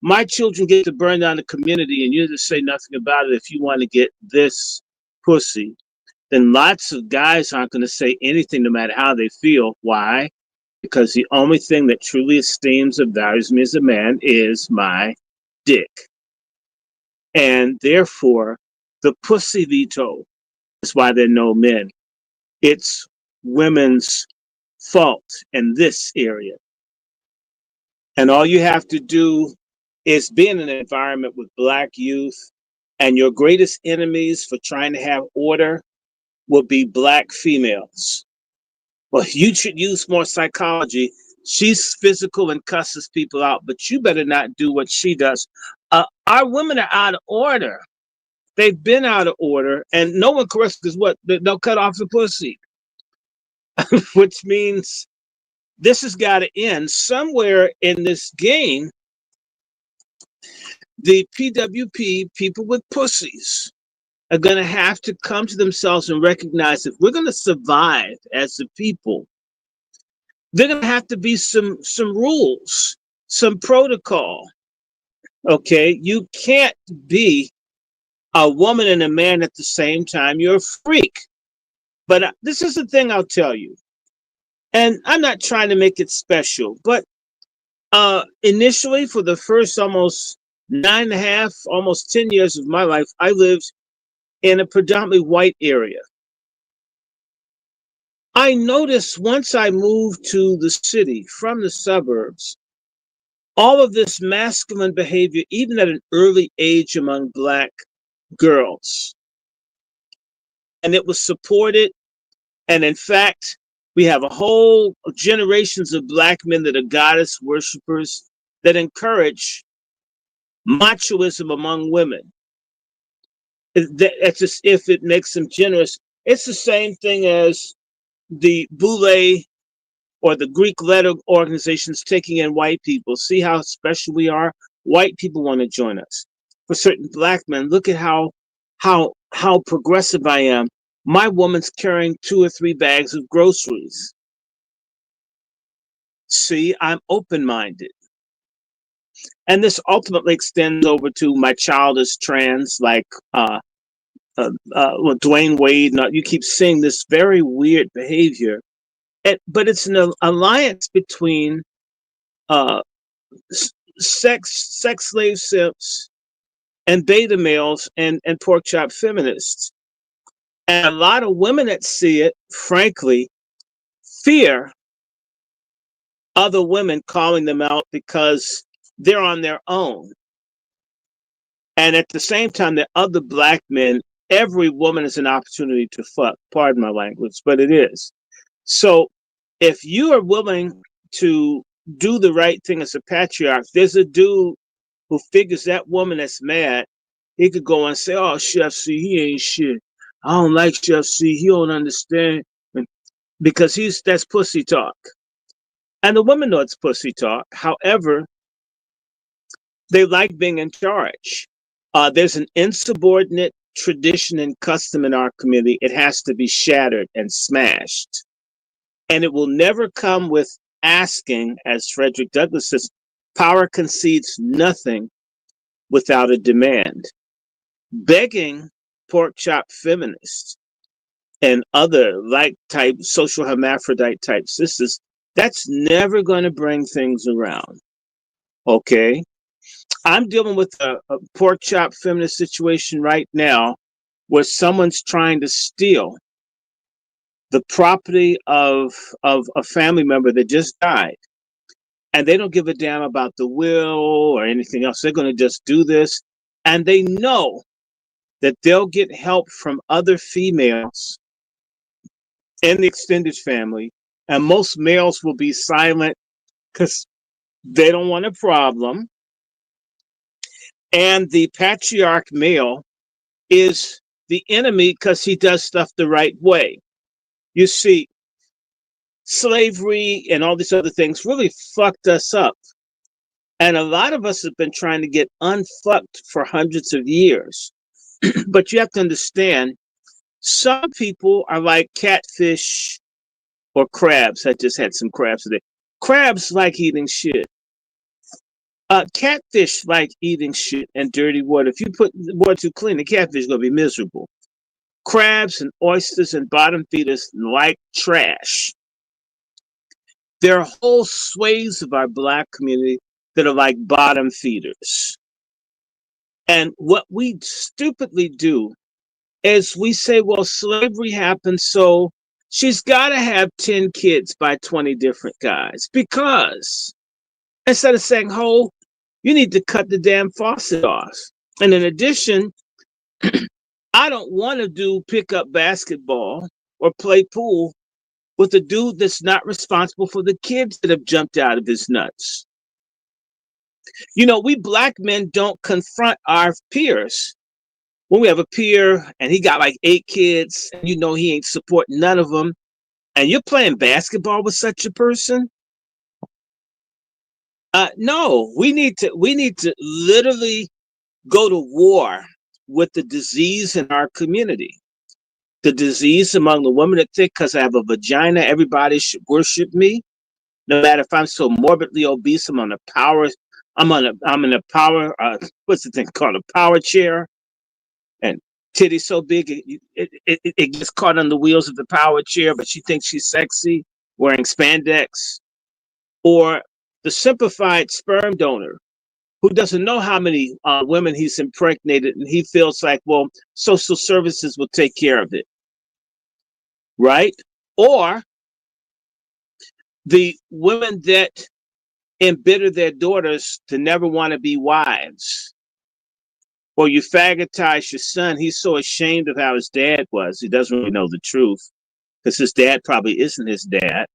my children get to burn down the community and you just say nothing about it if you want to get this pussy, then lots of guys aren't going to say anything no matter how they feel. Why? Because the only thing that truly esteems and values me as a man is my dick. And therefore, the pussy veto is why there are no men. It's women's fault in this area. And all you have to do is be in an environment with Black youth, and your greatest enemies for trying to have order will be Black females. Well, you should use more psychology. She's physical and cusses people out, but you better not do what she does. Our women are out of order. They've been out of order, and no one corrects, because what? They'll cut off the pussy, which means this has got to end somewhere in this game. The PWP, people with pussies, are going to have to come to themselves and recognize if we're going to survive as a people, they're going to have to be some rules, some protocol. Okay, you can't be a woman and a man at the same time. You're a freak. But this is the thing I'll tell you, and I'm not trying to make it special, but initially, for the first almost 9.5, almost 10 years of my life, I lived in a predominantly white area. I noticed once I moved to the city from the suburbs, all of this masculine behavior, even at an early age among Black girls. And it was supported. And in fact, we have a whole generations of Black men that are goddess worshipers that encourage machoism among women. It's just if it makes them generous. It's the same thing as the Boule or the Greek letter organizations taking in white people. See how special we are? White people want to join us. For certain Black men, look at how progressive I am. My woman's carrying 2 or 3 bags of groceries. See, I'm open-minded. And this ultimately extends over to my child is trans, like Dwayne Wade. You keep seeing this very weird behavior. But it's an alliance between sex slave simps and beta males and pork chop feminists. And a lot of women that see it, frankly, fear other women calling them out because they're on their own. And at the same time, the other Black men, every woman is an opportunity to fuck. Pardon my language, but it is. So if you are willing to do the right thing as a patriarch, there's a dude who figures that woman that's mad, he could go and say, oh, Chef C, he ain't shit. I don't like Chef C, he don't understand. Because that's pussy talk. And the women know it's pussy talk. However, they like being in charge. There's an insubordinate tradition and custom in our community. It has to be shattered and smashed. And it will never come with asking, as Frederick Douglass says, power concedes nothing without a demand. Begging pork chop feminists and other like type social hermaphrodite type sisters, that's never going to bring things around. Okay? I'm dealing with a pork chop feminist situation right now where someone's trying to steal the property of a family member that just died. And they don't give a damn about the will or anything else. They're going to just do this. And they know that they'll get help from other females in the extended family. And most males will be silent because they don't want a problem. And the patriarch male is the enemy because he does stuff the right way. You see, slavery and all these other things really fucked us up. And a lot of us have been trying to get unfucked for hundreds of years. But you have to understand, some people are like catfish or crabs. I just had some crabs today. Crabs like eating shit. Catfish like eating shit and dirty water. If you put the water too clean, the catfish is going to be miserable. Crabs and oysters and bottom feeders like trash. There are whole swathes of our Black community that are like bottom feeders. And what we stupidly do is we say, well, slavery happened, so she's got to have 10 kids by 20 different guys. Because instead of saying, oh, you need to cut the damn faucet off. And in addition, I don't want to do pickup basketball or play pool with a dude that's not responsible for the kids that have jumped out of his nuts. You know, we Black men don't confront our peers. When we have a peer and he got like 8 kids, and you know he ain't supporting none of them, and you're playing basketball with such a person, no, we need to literally go to war with the disease in our community. The disease among the women that think because I have a vagina, everybody should worship me. No matter if I'm so morbidly obese, I'm in a power, what's the thing called, a power chair. And Titty so big it gets caught on the wheels of the power chair, but she thinks she's sexy wearing spandex. Or the simplified sperm donor who doesn't know how many women he's impregnated, and he feels like, well, social services will take care of it, right? Or the women that embitter their daughters to never want to be wives. Or you fagotize your son. He's so ashamed of how his dad was. He doesn't really know the truth because his dad probably isn't his dad.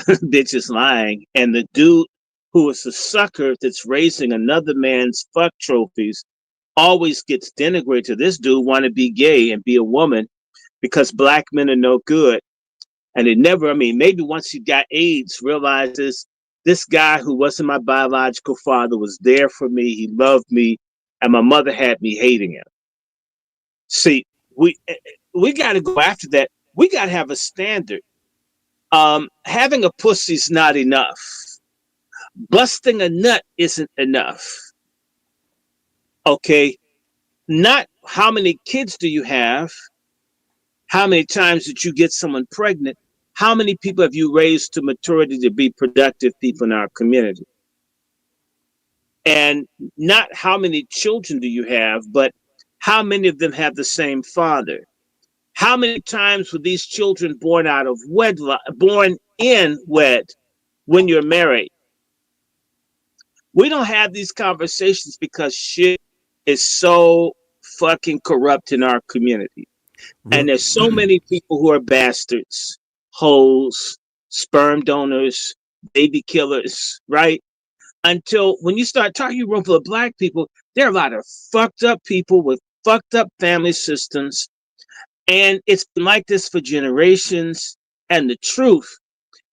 Bitch is lying. And the dude who is a sucker that's raising another man's fuck trophies always gets denigrated to this dude want to be gay and be a woman because black men are no good. And it never, I mean, maybe once he got AIDS, realizes this guy who wasn't my biological father was there for me. He loved me. And my mother had me hating him. See, we got to go after that. We got to have a standard. Having a pussy's not enough. Busting a nut isn't enough. Okay, not how many kids do you have? How many times did you get someone pregnant? How many people have you raised to maturity to be productive people in our community? And not how many children do you have, but how many of them have the same father? How many times were these children born out of wedlock, born in wed when you're married? We don't have these conversations because shit is so fucking corrupt in our community. And there's so many people who are bastards, hoes, sperm donors, baby killers, right? Until when you start talking a room full of black people, there are a lot of fucked up people with fucked up family systems. And it's been like this for generations. And the truth,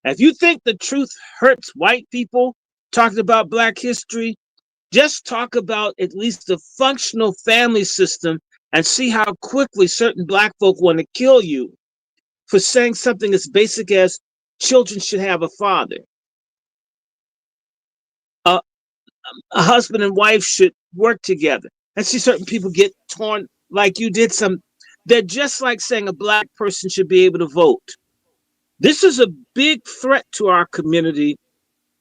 if you think the truth hurts white people talking about black history, just talk about at least the functional family system and see how quickly certain black folk want to kill you for saying something as basic as children should have a father. A husband and wife should work together. And see certain people get torn like you did some. They're just like saying a black person should be able to vote. This is a big threat to our community.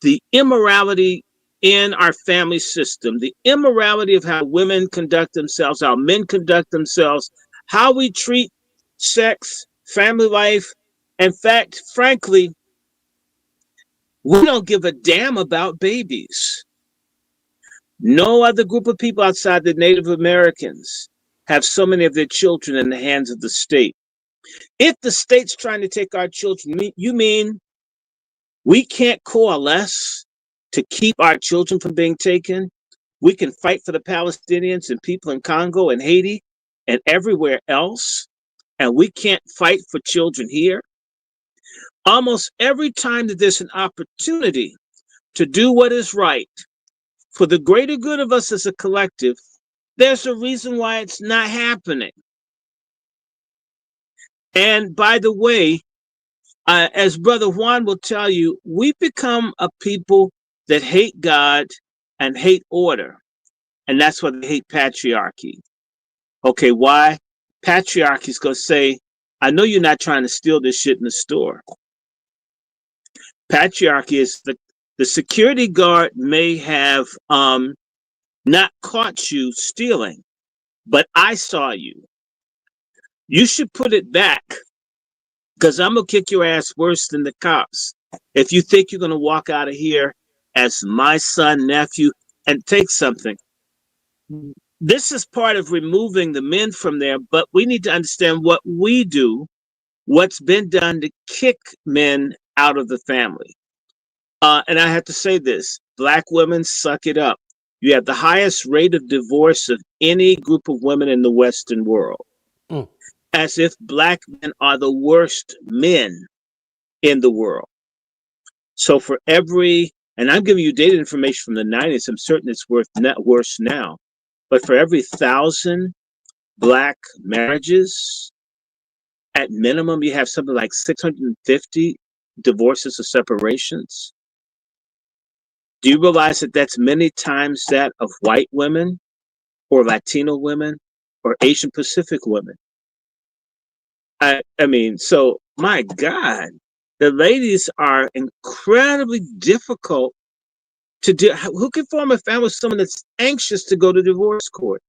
The immorality in our family system, the immorality of how women conduct themselves, how men conduct themselves, how we treat sex, family life. In fact, frankly, we don't give a damn about babies. No other group of people outside the Native Americans have so many of their children in the hands of the state. If the state's trying to take our children, you mean we can't coalesce to keep our children from being taken? We can fight for the Palestinians and people in Congo and Haiti and everywhere else, and we can't fight for children here? Almost every time that there's an opportunity to do what is right for the greater good of us as a collective, there's a reason why it's not happening. And by the way, as Brother Juan will tell you, we become a people that hate God and hate order. And that's why they hate patriarchy. Okay, why? Patriarchy's going to say, I know you're not trying to steal this shit in the store. Patriarchy is the security guard may have not caught you stealing, but I saw you. You should put it back, because I'm going to kick your ass worse than the cops if you think you're going to walk out of here as my son, nephew, and take something. This is part of removing the men from there, but we need to understand what we do, what's been done to kick men out of the family. And I have to say this, black women, suck it up. You have the highest rate of divorce of any group of women in the Western world. As if black men are the worst men in the world. So for every, and I'm giving you data information from the 90s, I'm certain it's worse now, but for every 1,000 black marriages, at minimum, you have something like 650 divorces or separations. Do you realize that that's many times that of white women or Latino women or Asian Pacific women. I mean, so my God, the ladies are incredibly difficult to do. Who can form a family with someone that's anxious to go to divorce court?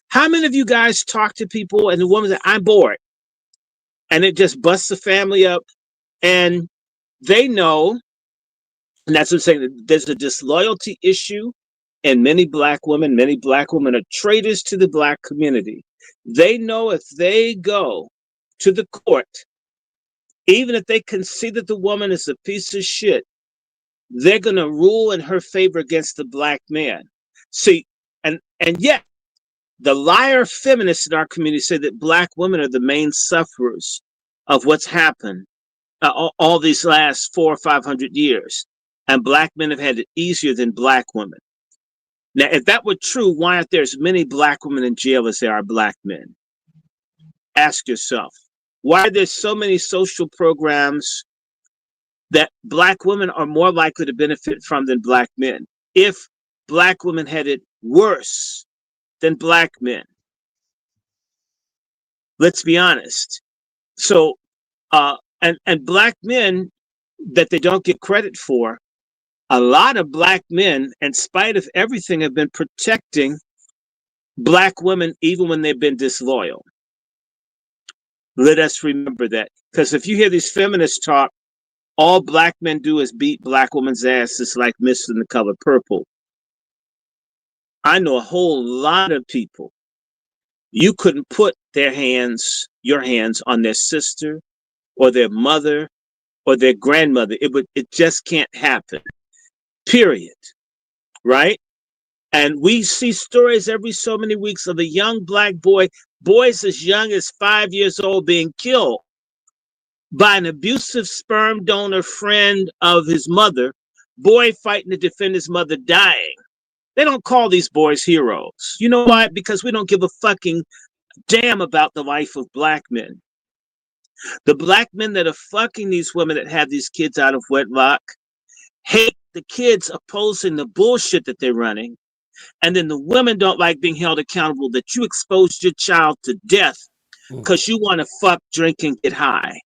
How many of you guys talk to people and the woman says, I'm bored, and it just busts the family up, and they know, and that's what I'm saying, that there's a disloyalty issue, and many black women are traitors to the black community. They know if they go to the court, even if they can see that the woman is a piece of shit, they're going to rule in her favor against the black man. See, and yet the liar feminists in our community say that black women are the main sufferers of what's happened all these last 400 or 500 years, and black men have had it easier than black women. Now, if that were true, why aren't there as many black women in jail as there are black men? Ask yourself. Why are there so many social programs that black women are more likely to benefit from than black men? If black women had it worse than black men, let's be honest. So, and black men that they don't get credit for, a lot of black men, in spite of everything, have been protecting black women even when they've been disloyal. Let us remember that. Because if you hear these feminists talk, all black men do is beat black women's asses like Mist in the Color Purple. I know a whole lot of people. You couldn't put your hands on their sister or their mother or their grandmother. It just can't happen. Period. Right? And we see stories every so many weeks of a young black boy, boys as young as 5 years old, being killed by an abusive sperm donor friend of his mother, boy fighting to defend his mother dying. They don't call these boys heroes. You know why? Because we don't give a fucking damn about the life of black men. The black men that are fucking these women that have these kids out of wedlock hate the kids opposing the bullshit that they're running. And then the women don't like being held accountable that you exposed your child to death because you want to fuck, drink, and get high.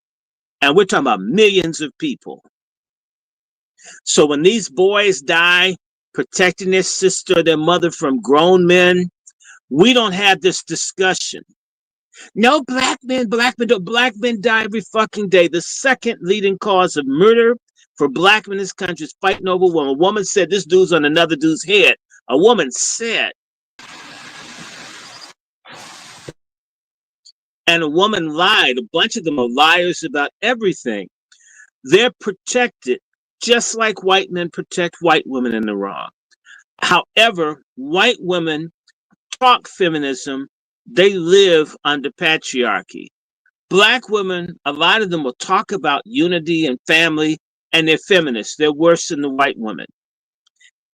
And we're talking about millions of people. So when these boys die protecting their sister, their mother from grown men, we don't have this discussion. No, black men die every fucking day. The second leading cause of murder for black men in this country is fighting over a woman. A woman said this dude's on another dude's head. A woman said. And a woman lied. A bunch of them are liars about everything. They're protected just like white men protect white women in the wrong. However, white women talk feminism. They live under patriarchy. Black women, a lot of them will talk about unity and family, and they're feminists. They're worse than the white women.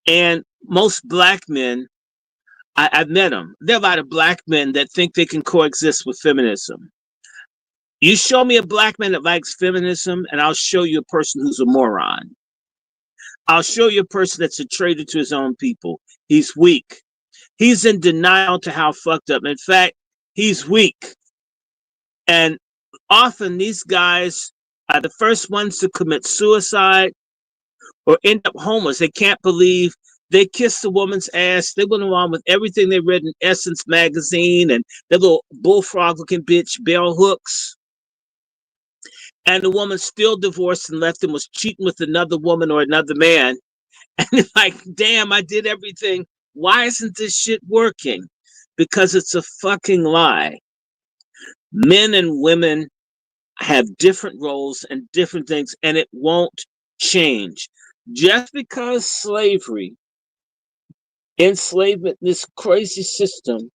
And most black men, I've met them. There are a lot of black men that think they can coexist with feminism. You show me a black man that likes feminism, and I'll show you a person who's a moron. I'll show you a person that's a traitor to his own people. He's weak. He's in denial to how fucked up. In fact, he's weak. And often these guys are the first ones to commit suicide or end up homeless. They can't believe they kissed a woman's ass. They went along with everything they read in Essence magazine and their little bullfrog looking bitch, bell hooks. And the woman still divorced and left him, was cheating with another woman or another man. And it's like, damn, I did everything. Why isn't this shit working? Because it's a fucking lie. Men and women have different roles and different things, and it won't change. Just because slavery, enslavement, this crazy system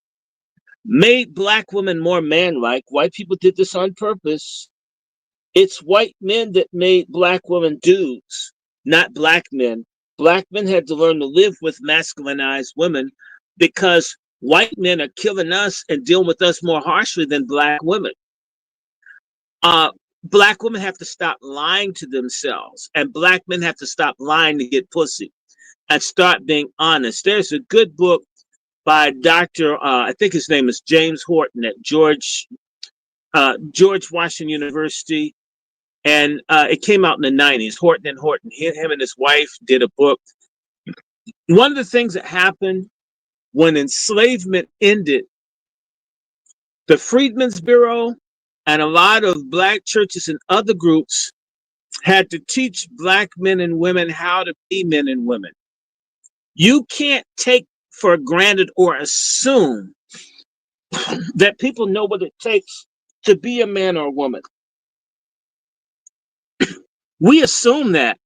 made black women more man-like, white people did this on purpose. It's white men that made black women dudes, not black men. Black men had to learn to live with masculinized women because white men are killing us and dealing with us more harshly than black women. Black women have to stop lying to themselves, and black men have to stop lying to get pussy and start being honest. There's a good book by Dr. I think his name is James Horton at George Washington University, and it came out in the 90s. Horton and Horton, him and his wife did a book. One of the things that happened when enslavement ended, the Freedmen's Bureau and a lot of black churches and other groups had to teach black men and women how to be men and women. You can't take for granted or assume that people know what it takes to be a man or a woman. We assume that.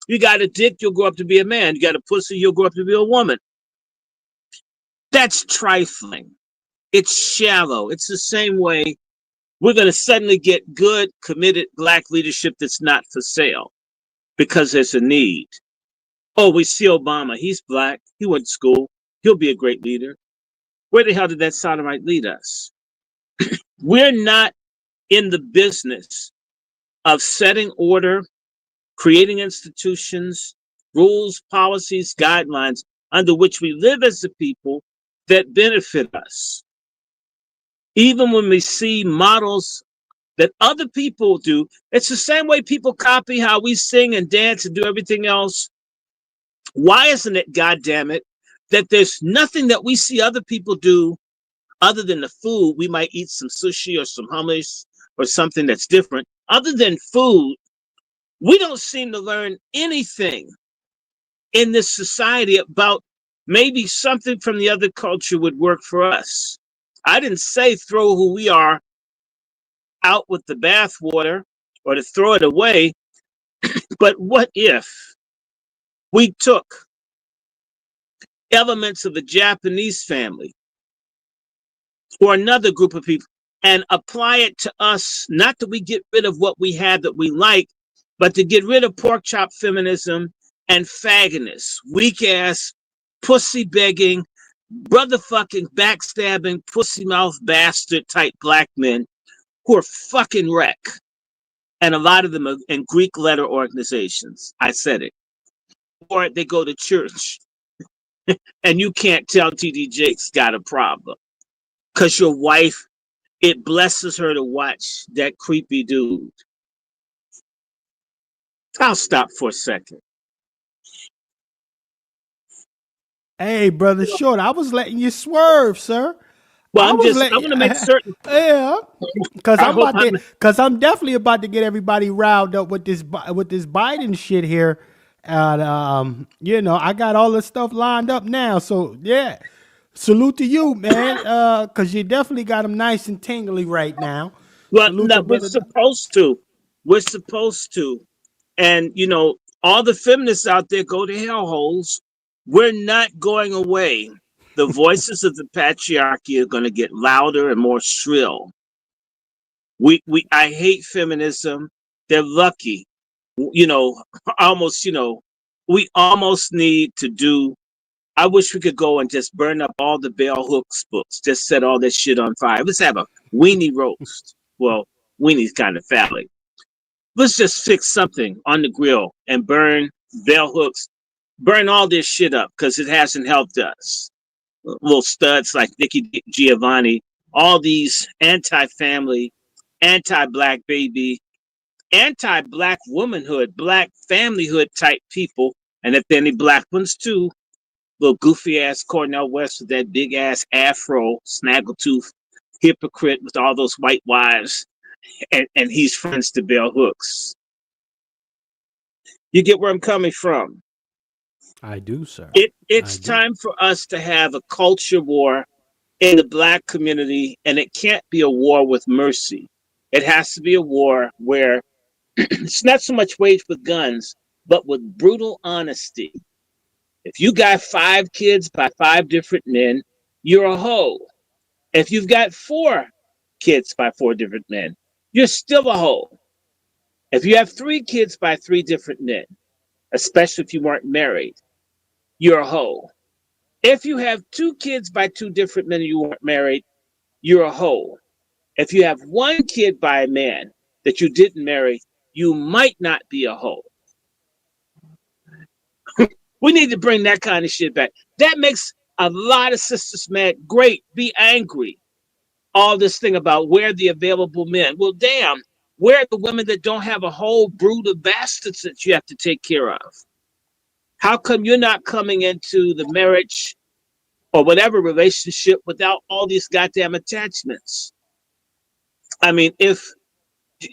You got a dick, you'll grow up to be a man. You got a pussy, you'll grow up to be a woman. That's trifling. It's shallow. It's the same way we're going to suddenly get good, committed black leadership that's not for sale because there's a need. Oh, we see Obama. He's black. He went to school. He'll be a great leader. Where the hell did that sodomite lead us? We're not in the business of setting order, creating institutions, rules, policies, guidelines under which we live as a people that benefit us. Even when we see models that other people do, it's the same way people copy how we sing and dance and do everything else. Why isn't it, goddammit, that there's nothing that we see other people do other than the food? We might eat some sushi or some hummus or something that's different. Other than food, we don't seem to learn anything in this society about maybe something from the other culture would work for us. I didn't say throw who we are out with the bathwater or to throw it away, but what if we took elements of a Japanese family or another group of people and apply it to us, not that we get rid of what we have that we like, but to get rid of pork chop feminism and faggotiness, weak ass, pussy begging, brother fucking, backstabbing, pussy mouth bastard type black men who are fucking wreck. And a lot of them are in Greek letter organizations. I said it. Or they go to church and you can't tell TD Jakes got a problem because your wife, it blesses her to watch that creepy dude. I'll stop for a second. Hey, brother Short, I was letting you swerve, sir. Well, I want to make certain. Yeah, because I'm definitely about to get everybody riled up with this Biden shit here. And I got all this stuff lined up now. So yeah, salute to you, man. Because you definitely got them nice and tingly right now. Well, no, we're supposed to. We're supposed to. And all the feminists out there go to hellholes. We're not going away. The voices of the patriarchy are going to get louder and more shrill. I hate feminism. They're lucky. We almost need to do. I wish we could go and just burn up all the Bell Hooks books. Just set all this shit on fire. Let's have a weenie roast. Well, weenie's kind of phallic. Let's just fix something on the grill and burn Bell Hooks. Burn all this shit up because it hasn't helped us. Little studs like Nikki Giovanni, all these anti-family, anti-black baby, anti-black womanhood, black familyhood type people, and if there are any black ones too, little goofy ass Cornell West with that big ass afro, snaggletooth, hypocrite with all those white wives, and he's friends to Bell Hooks. You get where I'm coming from? I do, sir. It's time for us to have a culture war in the black community, and it can't be a war with mercy. It has to be a war where it's not so much waged with guns, but with brutal honesty. If you got 5 kids by 5 different men, you're a hoe. If you've got 4 kids by 4 different men, you're still a hoe. If you have 3 kids by 3 different men, especially if you weren't married, you're a hoe. If you have 2 kids by 2 different men and you weren't married, you're a hoe. If you have 1 kid by a man that you didn't marry, you might not be a hoe. We need to bring that kind of shit back. That makes A lot of sisters mad. Great, be angry. All this thing about where the available men. Well, damn, where are the women that don't have a whole brood of bastards that you have to take care of? How come you're not coming into the marriage or whatever relationship without all these goddamn attachments? I mean, if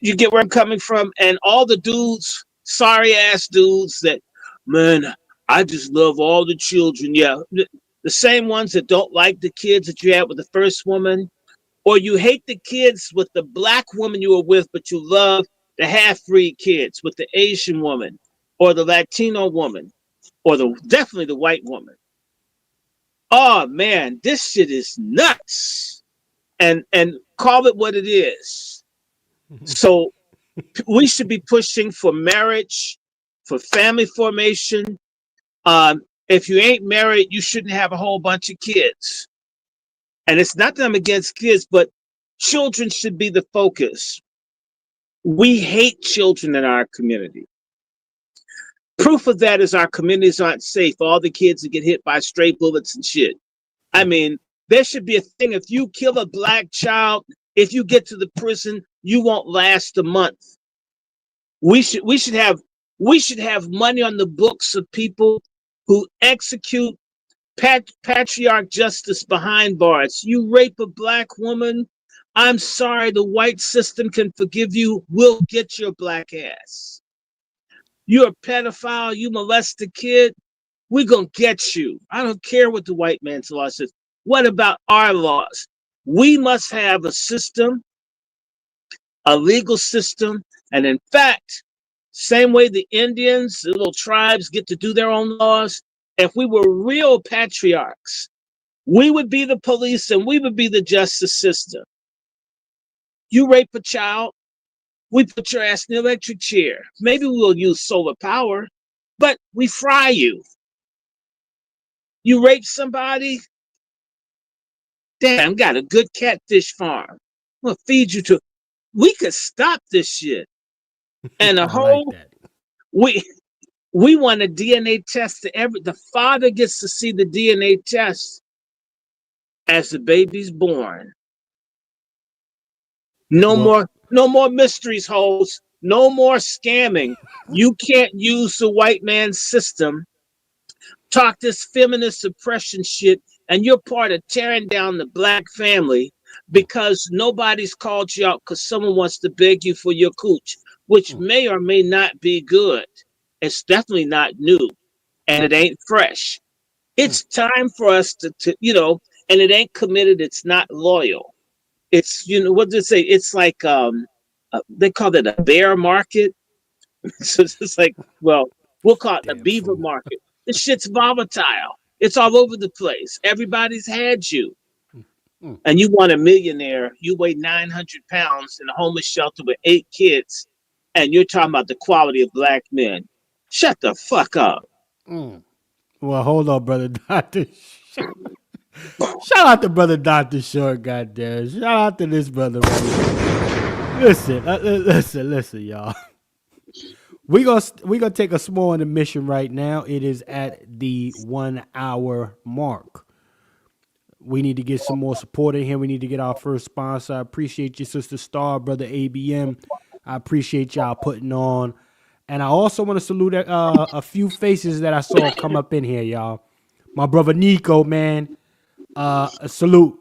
you get where I'm coming from, and all the dudes, sorry ass dudes that, man, I just love all the children. Yeah, the same ones that don't like the kids that you had with the first woman, or you hate the kids with the black woman you were with, but you love the half-breed kids with the Asian woman, or the Latino woman, or the definitely the white woman. Oh man, this shit is nuts. And call it what it is. So we should be pushing for marriage, for family formation. If you ain't married, you shouldn't have a whole bunch of kids. And it's not that I'm against kids, but children should be the focus. We hate children in our community. Proof of that is our communities aren't safe. All the kids that get hit by stray bullets and shit. I mean, there should be a thing. If you kill a black child, if you get to the prison, you won't last a month. We should have money on the books of people who execute patriarch justice behind bars. You rape a black woman, I'm sorry, the white system can forgive you. We'll get your black ass. You're a pedophile, you molest a kid, we're gonna get you. I don't care what the white man's law says. What about our laws? We must have a system, a legal system, and in fact, same way the Indians, the little tribes get to do their own laws, if we were real patriarchs, we would be the police and we would be the justice system. You rape a child, we put your ass in the electric chair. Maybe we'll use solar power, but we fry you. You rape somebody, damn, got a good catfish farm. We'll feed you to. We could stop this shit. And a whole, we want a DNA test to the father gets to see the DNA test as the baby's born. No more mysteries, hoes. No more scamming. You can't use the white man's system, talk this feminist oppression shit, and you're part of tearing down the black family because nobody's called you out because someone wants to beg you for your cooch, which may or may not be good. It's definitely not new, and it ain't fresh. It's time for us to and it ain't committed. It's not loyal. It's, what do they say? It's like, they call it a bear market. So it's like, well, we'll call it a beaver market. This shit's volatile. It's all over the place. Everybody's had you. And you want a millionaire. You weigh 900 pounds in a homeless shelter with 8 kids. And you're talking about the quality of black men. Shut the fuck up. Well, hold on, brother Dr. Shout out to brother Dr. Short, goddamn. Shout out to this brother right here. Listen, y'all. We gonna take a small intermission right now. It is at the 1 hour mark. We need to get some more support in here. We need to get our first sponsor. I appreciate you, Sister Star, brother ABM. I appreciate y'all putting on. And I also want to salute a few faces that I saw come up in here, y'all. My brother Nico, man. A salute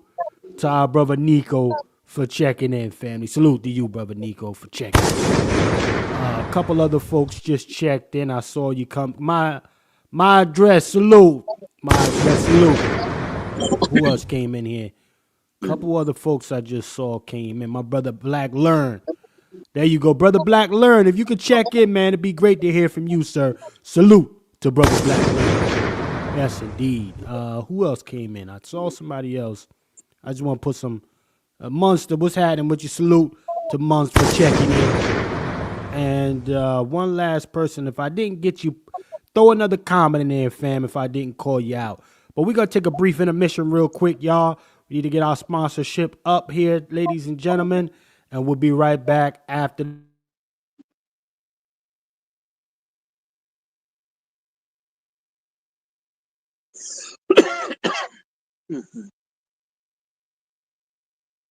to our brother Nico for checking in, family. Salute to you, brother Nico, for checking in. A couple other folks just checked in. I saw you come. My address, salute. My address, salute. Who else came in here? A couple other folks I just saw came in. My brother Black Learn. There you go, brother Black Learn. If you could check in, man, it'd be great to hear from you, sir. Salute to brother Black Learn. Yes, indeed. Who else came in? I saw somebody else. I just want to put some Monster. What's happening with you? Salute to Monster for checking in. And one last person. If I didn't get you, throw another comment in there, fam, if I didn't call you out. But we're going to take a brief intermission real quick, y'all. We need to get our sponsorship up here, ladies and gentlemen. And we'll be right back after.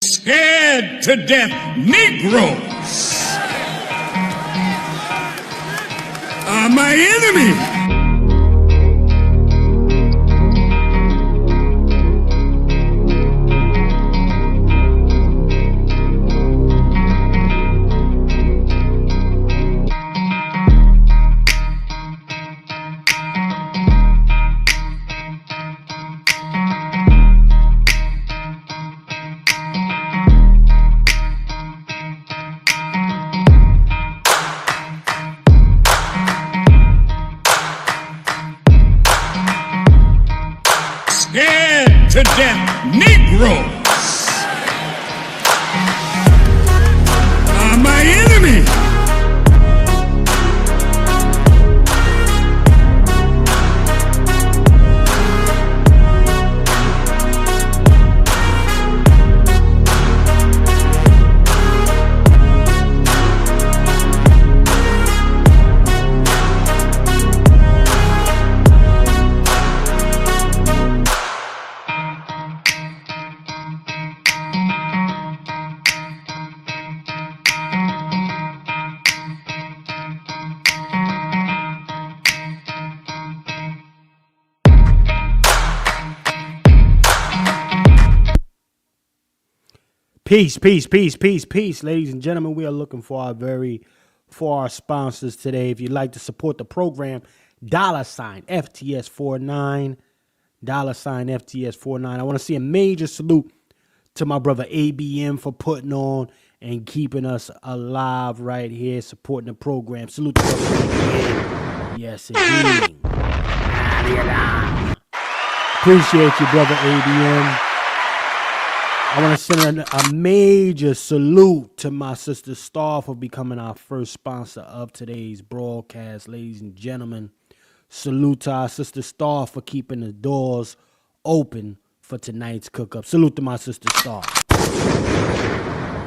Scared to death Negroes are my enemy. Scared to death Negroes are my enemy. Peace, peace, peace, peace, peace. Ladies and gentlemen, we are looking for our sponsors today. If you'd like to support the program, $FTS49, $FTS49. I want to see a major salute to my brother ABM for putting on and keeping us alive right here, supporting the program. Salute to brother ABM. Yes, indeed. Appreciate you, brother ABM. I want to send a major salute to my sister Star for becoming our first sponsor of today's broadcast. Ladies and gentlemen, salute to our sister Star for keeping the doors open for tonight's cook-up. Salute to my sister Star.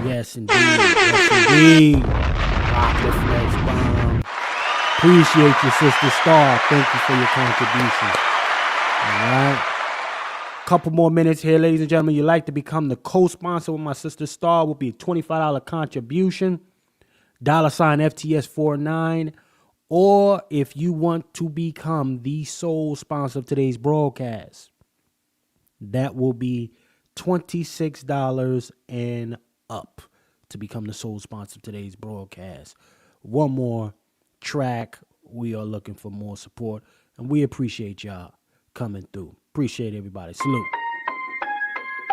Yes, indeed. Yes, indeed. Rock the flex bomb. Appreciate you, sister Star. Thank you for your contribution. All right. Couple more minutes here, ladies and gentlemen. You'd like to become the co-sponsor with my sister Star, will be a $25 contribution, $FTS49, or if you want to become the sole sponsor of today's broadcast, that will be $26 and up to become the sole sponsor of today's broadcast. One more track. We are looking for more support, and we appreciate y'all coming through. Appreciate everybody. Salute.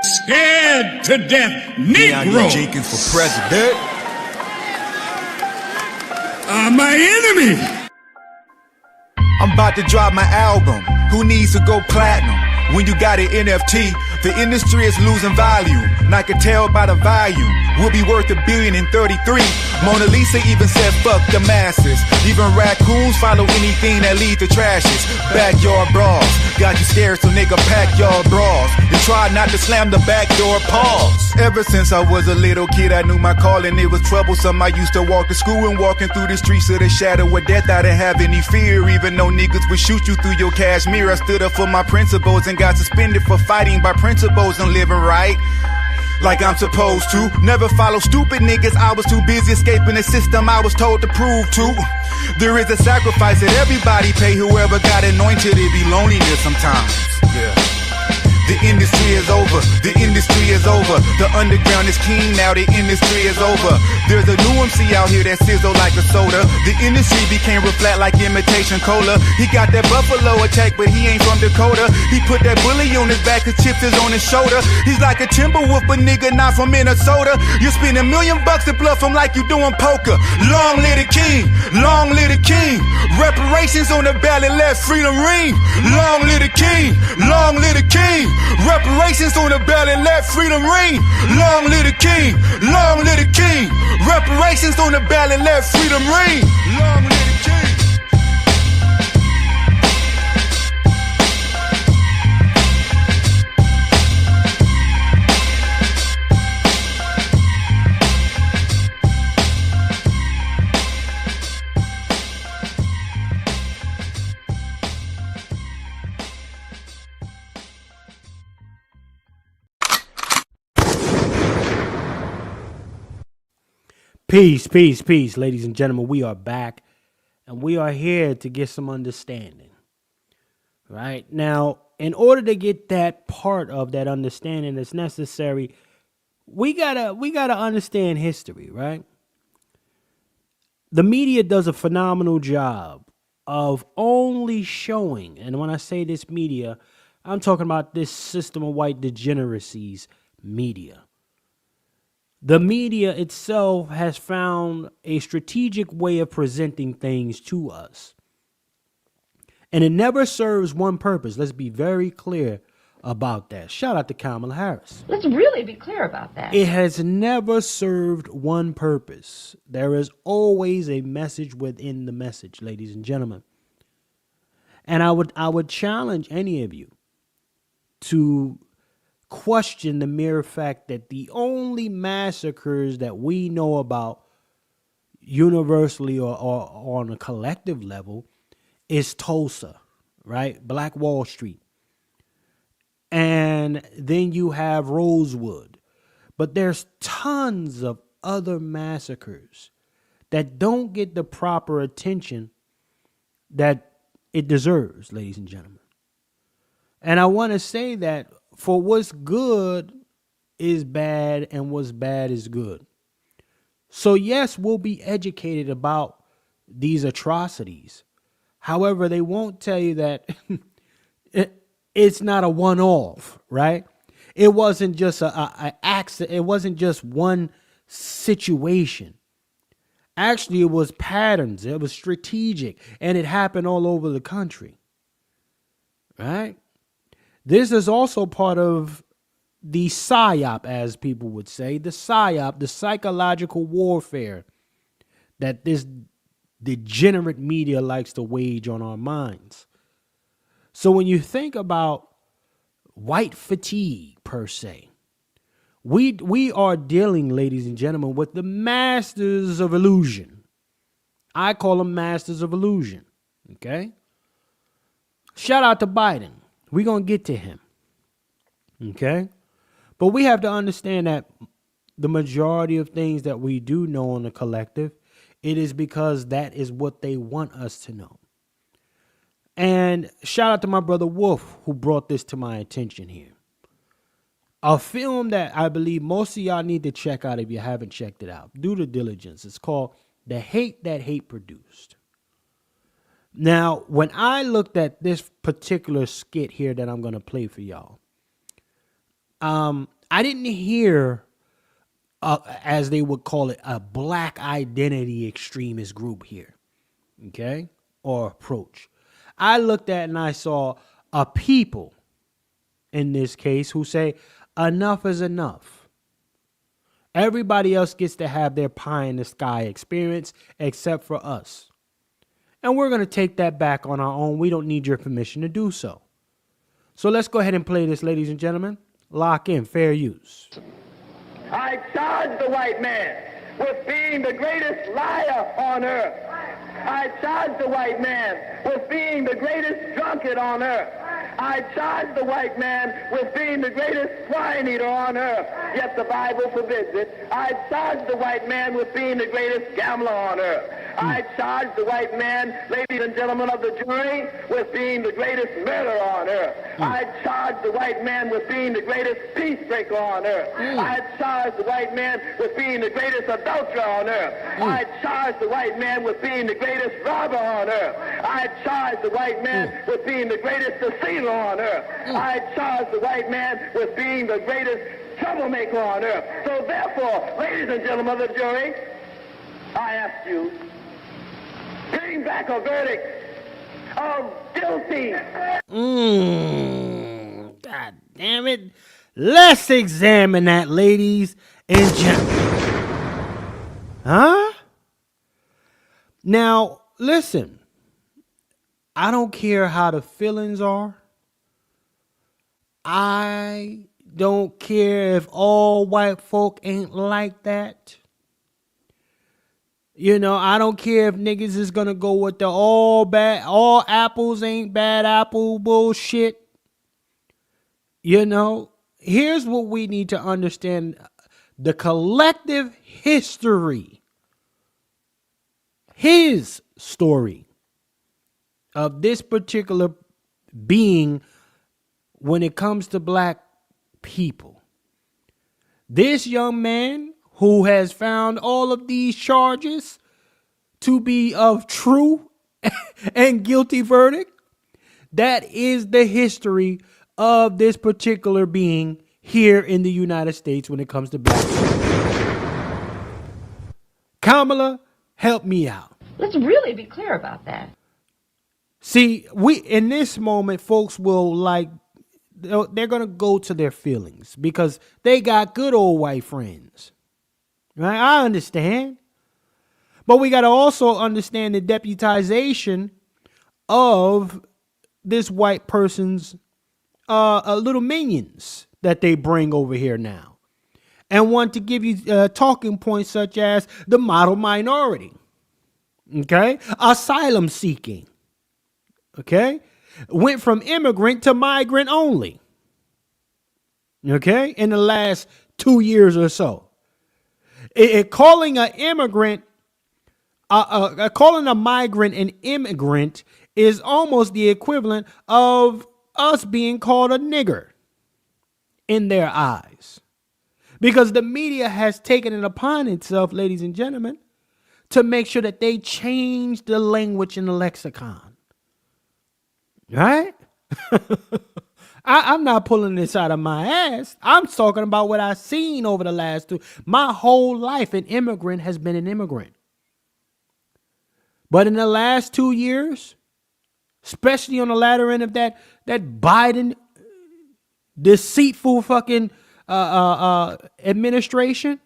Scared to death Negro Jenkins for president are my enemy. I'm about to drop my album. Who needs to go platinum? When you got an NFT, the industry is losing value. And I can tell by the volume. We'll be worth $1 billion in 33. Mona Lisa even said fuck the masses. Even raccoons follow anything that leads to trashes. Backyard brawls. Got you scared, so nigga pack your bras. And try not to slam the back door pause. Ever since I was a little kid, I knew my calling. It was troublesome. I used to walk to school and walking through the streets of the shadow of death. I didn't have any fear, even though niggas would shoot you through your cashmere. I stood up for my principles and got suspended for fighting by principles and living right like I'm supposed to. Never follow stupid niggas. I was too busy escaping the system I was told to prove to. There is a sacrifice that everybody pay. Whoever got anointed, it be loneliness sometimes. Yeah. The industry is over, the industry is over. The underground is king now, the industry is over. There's a new MC out here that sizzle like a soda. The industry became flat like imitation cola. He got that buffalo attack, but he ain't from Dakota. He put that bully on his back, his chips is on his shoulder. He's like a Timberwolf, but nigga not from Minnesota. You spend $1 million to bluff him like you doing poker. Long live the king, long live the king. Reparations on the ballot, let freedom ring. Long live the king, long live the king. Reparations on the ballot, let freedom ring. Long live the king, long live the king. Reparations on the ballot, let freedom ring. Long live the king. Peace, peace, peace, ladies and gentlemen. We are back, and we are here to get some understanding. Right now, in order to get that part of that understanding that's necessary, we gotta understand history, right? The media does a phenomenal job of only showing, and when I say this media, I'm talking about this system of white degeneracies media. The media itself has found a strategic way of presenting things to us. And it never serves one purpose. Let's be very clear about that. Shout out to Kamala Harris. Let's really be clear about that. It has never served one purpose. There is always a message within the message, ladies and gentlemen. And I would challenge any of you to question the mere fact that the only massacres that we know about universally or on a collective level is Tulsa, right? Black Wall Street. And then you have Rosewood. But there's tons of other massacres that don't get the proper attention that it deserves, ladies and gentlemen. And I want to say that for what's good is bad and what's bad is good. So yes, we'll be educated about these atrocities. However, they won't tell you that it's not a one-off, right? It wasn't just an accident. It wasn't just one situation. Actually, it was patterns. It was strategic, and it happened all over the country, right? This is also part of the PSYOP, as people would say, the PSYOP, the psychological warfare that this degenerate media likes to wage on our minds. So when you think about white fatigue, per se, we are dealing, ladies and gentlemen, with the masters of illusion. I call them masters of illusion, okay? Shout out to Biden. We're going to get to him, okay? But we have to understand that the majority of things that we do know on the collective, it is because that is what they want us to know. And shout out to my brother Wolf, who brought this to my attention here. A film that I believe most of y'all need to check out if you haven't checked it out. Do the diligence. It's called The Hate That Hate Produced. Now, when I looked at this particular skit here that I'm going to play for y'all, I didn't hear, as they would call it, a black identity extremist group here, okay, or approach. I looked at and I saw a people, in this case, who say, enough is enough. Everybody else gets to have their pie in the sky experience except for us. And we're going to take that back on our own. We don't need your permission to do so. So let's go ahead and play this, ladies and gentlemen. Lock in, fair use. I charge the white man with being the greatest liar on earth. I charge the white man with being the greatest drunkard on earth. I charge the white man with being the greatest swine eater on earth, yet the Bible forbids it. I charge the white man with being the greatest gambler on earth. I charge the white man, ladies and gentlemen of the jury, with being the greatest murderer on earth. I charge the white man with being the greatest peacebreaker on earth. I charge the white man with being the greatest adulterer on earth. I charge the white man with being the greatest robber on earth. I charge the white man with being the greatest deceiver on earth. I charge the white man with being the greatest troublemaker on earth. So therefore, ladies and gentlemen of the jury, I ask you, bring back a verdict of guilty. God damn it. Let's examine that, ladies and gentlemen. Huh? Now, listen. I don't care how the feelings are. I don't care if all white folk ain't like that. You know, I don't care if niggas is gonna go with the all apples ain't bad apple bullshit. You know, here's what we need to understand. The collective history his story of this particular being when it comes to black people. This young man who has found all of these charges to be of true and guilty verdict, that is the history of this particular being here in the United States when it comes to black people. Kamala, help me out. Let's really be clear about that. See, we in this moment, folks will they're going to go to their feelings because they got good old white friends. Right? I understand. But we got to also understand the deputization of this white person's little minions that they bring over here now. And want to give you talking points such as the model minority. Okay? Asylum seeking. Okay? Went from immigrant to migrant only. Okay? In the last 2 years or so. Calling an immigrant, calling a migrant an immigrant is almost the equivalent of us being called a nigger in their eyes. Because the media has taken it upon itself, ladies and gentlemen, to make sure that they change the language in the lexicon. Right? I'm not pulling this out of my ass. I'm talking about what I've seen over the last my whole life, an immigrant has been an immigrant. But in the last 2 years, especially on the latter end of that Biden deceitful fucking administration,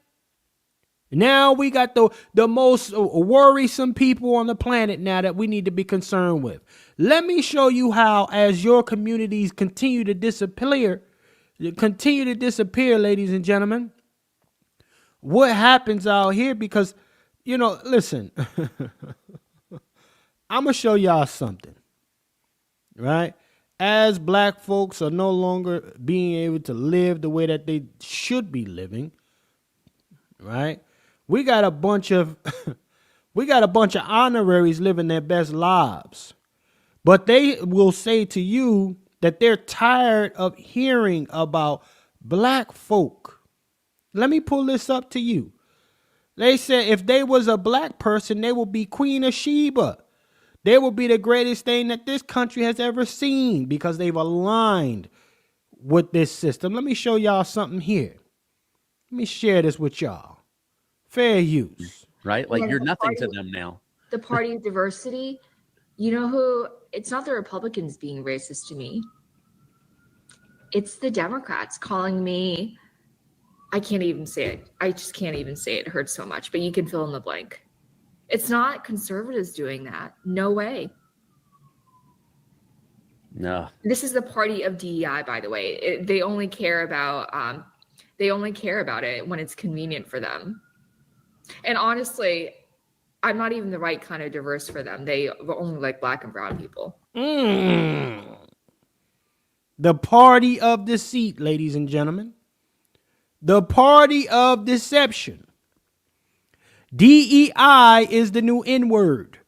now we got the most worrisome people on the planet now that we need to be concerned with. Let me show you how, as your communities continue to disappear, ladies and gentlemen, what happens out here. Because, listen, I'm going to show y'all something, right? As black folks are no longer being able to live the way that they should be living, right? We got a bunch of honoraries living their best lives. But they will say to you that they're tired of hearing about black folk. Let me pull this up to you. They said if they was a black person, they would be Queen of Sheba. They will be the greatest thing that this country has ever seen because they've aligned with this system. Let me show y'all something here. Let me share this with y'all. Fair use. Right? Like you're nothing to them now. The party of diversity, you know who? It's not the Republicans being racist to me. It's the Democrats calling me. I can't even say it. I just can't even say it. It hurts so much, but you can fill in the blank. It's not conservatives doing that. No way. No. This is the party of DEI, by the way. They only care about it when it's convenient for them. And honestly, I'm not even the right kind of diverse for them. They only like black and brown people. The party of deceit, ladies and gentlemen. The party of deception. DEI is the new N-word.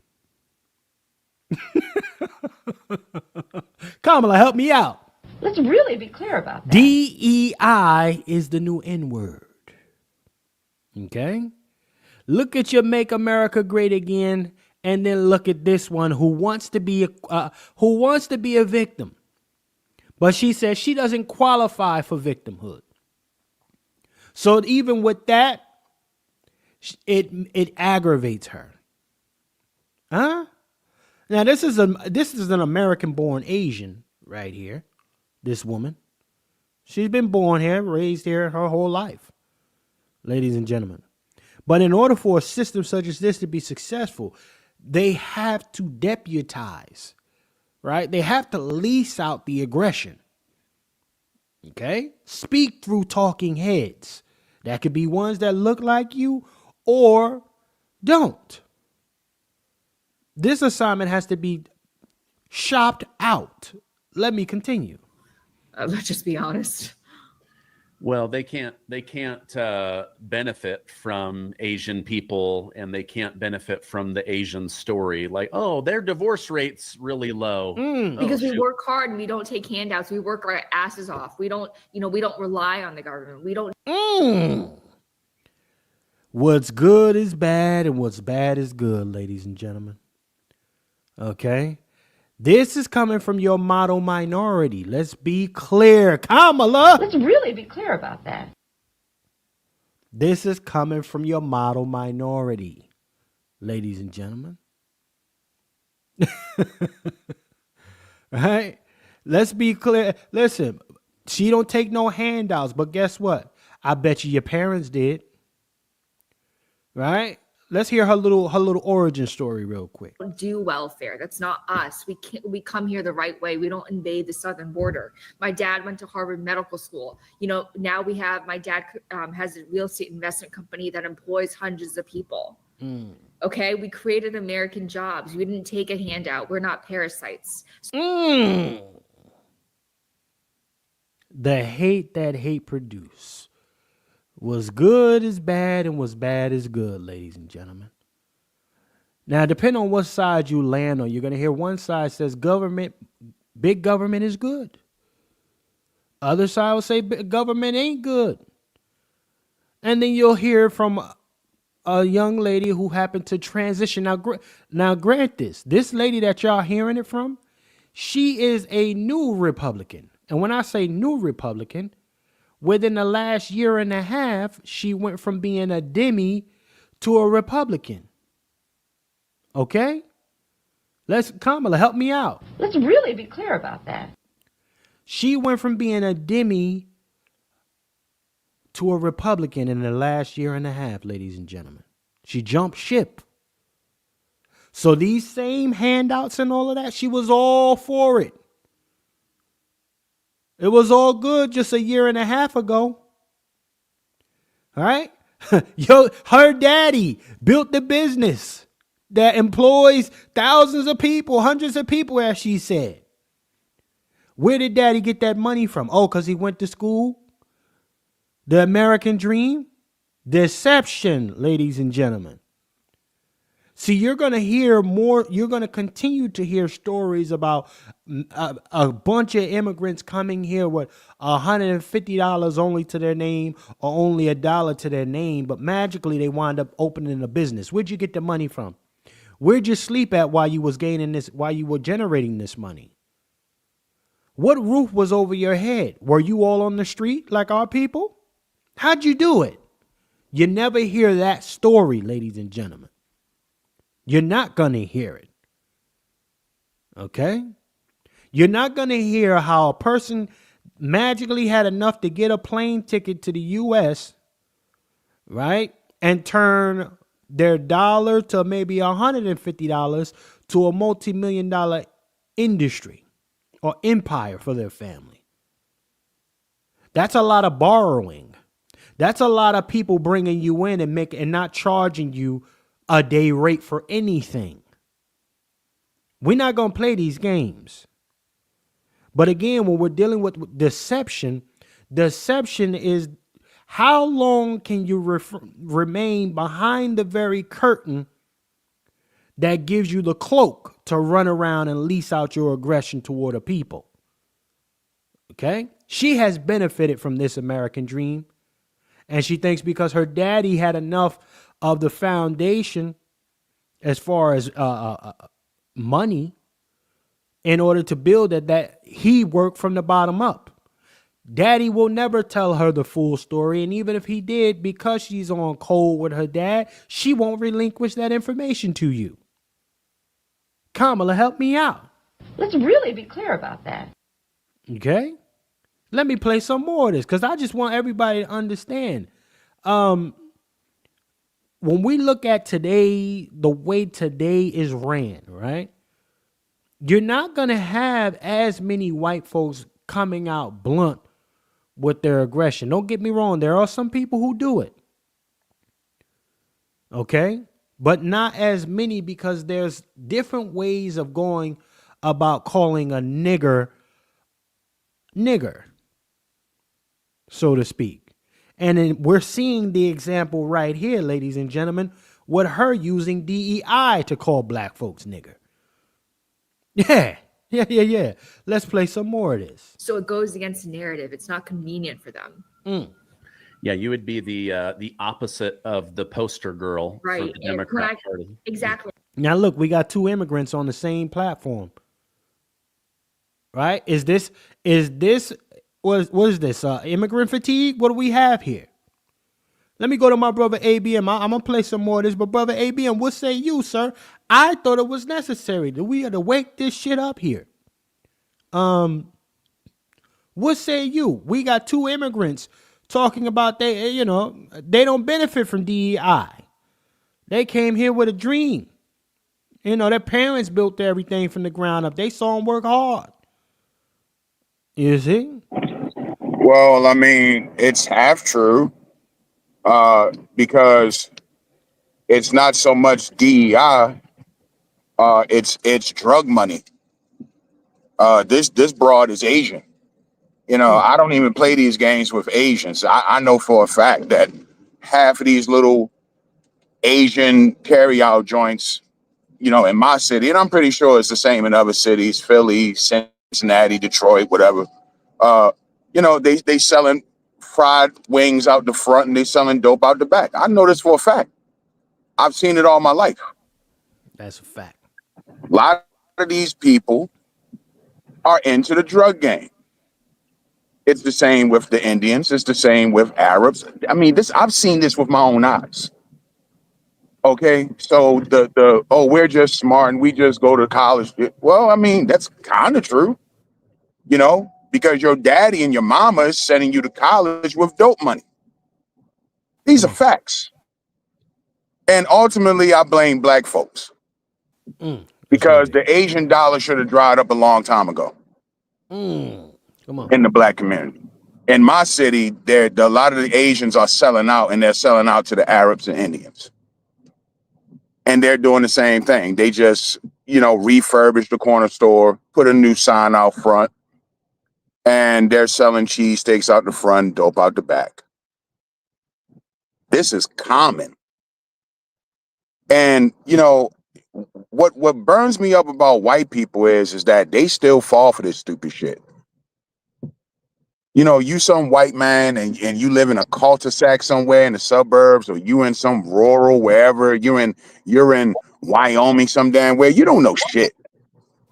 Kamala, help me out. Let's really be clear about that. DEI is the new N-word. Okay? Look at your Make America Great Again, and then look at this one who wants to be a victim. But she says she doesn't qualify for victimhood. So even with that, it aggravates her. Huh? Now this is an American-born Asian right here. This woman. She's been born here, raised here her whole life. Ladies and gentlemen. But in order for a system such as this to be successful, they have to deputize, right? They have to lease out the aggression. Okay? Speak through talking heads. That could be ones that look like you or don't. This assignment has to be shopped out. Let me continue. Let's just be honest. Well, they can't benefit from Asian people, and they can't benefit from the Asian story. Like, oh, their divorce rate's really low. Because we work hard and we don't take handouts. We work our asses off. We don't rely on the government. We don't. What's good is bad, and what's bad is good, ladies and gentlemen. Okay? This is coming from your model minority. Let's be clear. Kamala! Let's really be clear about that. This is coming from your model minority, ladies and gentlemen. Right? Let's be clear. Listen, she don't take no handouts, but guess what? I bet you your parents did. Right? Let's hear her little origin story real quick. Do welfare. That's not us. We come here the right way. We don't invade the southern border. My dad went to Harvard Medical School. Now my dad has a real estate investment company that employs hundreds of people. Okay, we created American jobs. We didn't take a handout. We're not parasites. The hate that hate produce. Was good is bad, and was bad is good, ladies and gentlemen. Now, depending on what side you land on, you're going to hear one side says big government is good. Other side will say big government ain't good. And then you'll hear from a young lady who happened to transition. Now grant this lady that y'all hearing it from, she is a new Republican. And when I say new Republican, within the last year and a half, she went from being a Demi to a Republican. Okay? Kamala, help me out. Let's really be clear about that. She went from being a Demi to a Republican in the last year and a half, ladies and gentlemen. She jumped ship. So these same handouts and all of that, she was all for it. It was all good just a year and a half ago. All right? Her daddy built the business that employs thousands of people, hundreds of people, as she said. Where did daddy get that money from? Oh, because he went to school? The American dream? Deception, ladies and gentlemen. See, you're going to hear more. You're going to continue to hear stories about a bunch of immigrants coming here with $150 only to their name or only $1 to their name, but magically they wind up opening a business. Where'd you get the money from? Where'd you sleep at while you was gaining this, while you were generating this money? What roof was over your head? Were you all on the street like our people? How'd you do it? You never hear that story, ladies and gentlemen. You're not going to hear it. Okay? You're not going to hear how a person magically had enough to get a plane ticket to the U.S., right? And turn their dollar to maybe $150 to a multi-million-dollar industry or empire for their family. That's a lot of borrowing. That's a lot of people bringing you in and not charging you a day rate for anything. We're not going to play these games. But again, when we're dealing with deception is how long can you remain behind the very curtain that gives you the cloak to run around and lease out your aggression toward a people? Okay? She has benefited from this American dream. And she thinks because her daddy had enough of the foundation as far as money in order to build it, that he worked from the bottom up. Daddy will never tell her the full story. And even if he did, because she's on cold with her dad, she won't relinquish that information to you. Kamala, help me out. Let's really be clear about that. Okay? Let me play some more of this because I just want everybody to understand. When we look at today, the way today is ran, right? You're not going to have as many white folks coming out blunt with their aggression. Don't get me wrong. There are some people who do it. Okay? But not as many because there's different ways of going about calling a nigger. so to speak. And then we're seeing the example right here, ladies and gentlemen, with her using DEI to call black folks nigger. Yeah. Let's play some more of this. So it goes against the narrative. It's not convenient for them. Yeah, you would be the opposite of the poster girl for Right. the Democrat Party. Exactly. Now look, we got two immigrants on the same platform. Right? Is this what is this? Immigrant fatigue? What do we have here? Let me go to my brother ABM. I'm gonna play some more of this, but brother ABM, what say you, sir? I thought it was necessary that we had to wake this shit up here. What say you? We got two immigrants talking about they don't benefit from DEI. They came here with a dream. Their parents built everything from the ground up. They saw them work hard. You see? Well, I mean, it's half true, because it's not so much DEI, it's drug money. This broad is Asian. I don't even play these games with Asians. I know for a fact that half of these little Asian carry-out joints, in my city, and I'm pretty sure it's the same in other cities, Philly, Cincinnati, Detroit, whatever. They selling fried wings out the front and they selling dope out the back. I know this for a fact. I've seen it all my life. That's a fact. A lot of these people are into the drug game. It's the same with the Indians. It's the same with Arabs. I mean, I've seen this with my own eyes. Okay, so we're just smart and we just go to college. Well, I mean, that's kind of true, because your daddy and your mama is sending you to college with dope money. These are facts. And ultimately, I blame black folks because the Asian dollar should have dried up a long time ago. Come on. In the black community. In my city, a lot of the Asians are selling out, and they're selling out to the Arabs and Indians. And they're doing the same thing. They just, refurbish the corner store, put a new sign out front, and they're selling cheesesteaks out the front, dope out the back. This is common. And, what burns me up about white people is that they still fall for this stupid shit. You some white man and you live in a cul-de-sac somewhere in the suburbs, or you in some rural wherever, you're in Wyoming some damn where, you don't know shit.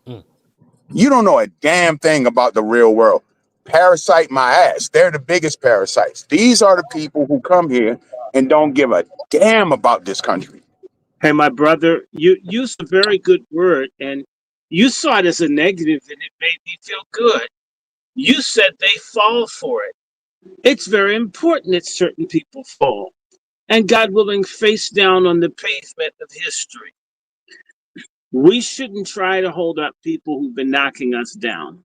You don't know a damn thing about the real world. Parasite my ass. They're the biggest parasites. These are the people who come here and don't give a damn about this country. Hey, my brother, you used a very good word, and you saw it as a negative, and it made me feel good. You said they fall for it. It's very important that certain people fall, and God willing, face down on the pavement of history. We shouldn't try to hold up people who've been knocking us down.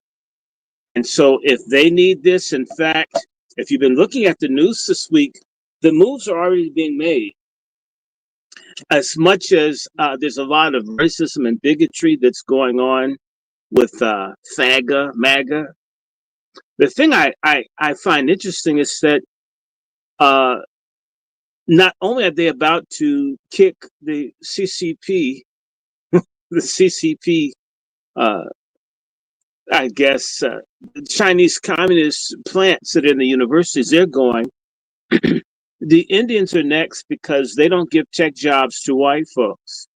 And so if they need this, in fact, if you've been looking at the news this week, the moves are already being made. As much as there's a lot of racism and bigotry that's going on with MAGA, the thing I find interesting is that not only are they about to kick the CCP, I guess, the Chinese communist plants that are in the universities, they're going. The Indians are next because they don't give tech jobs to white folks.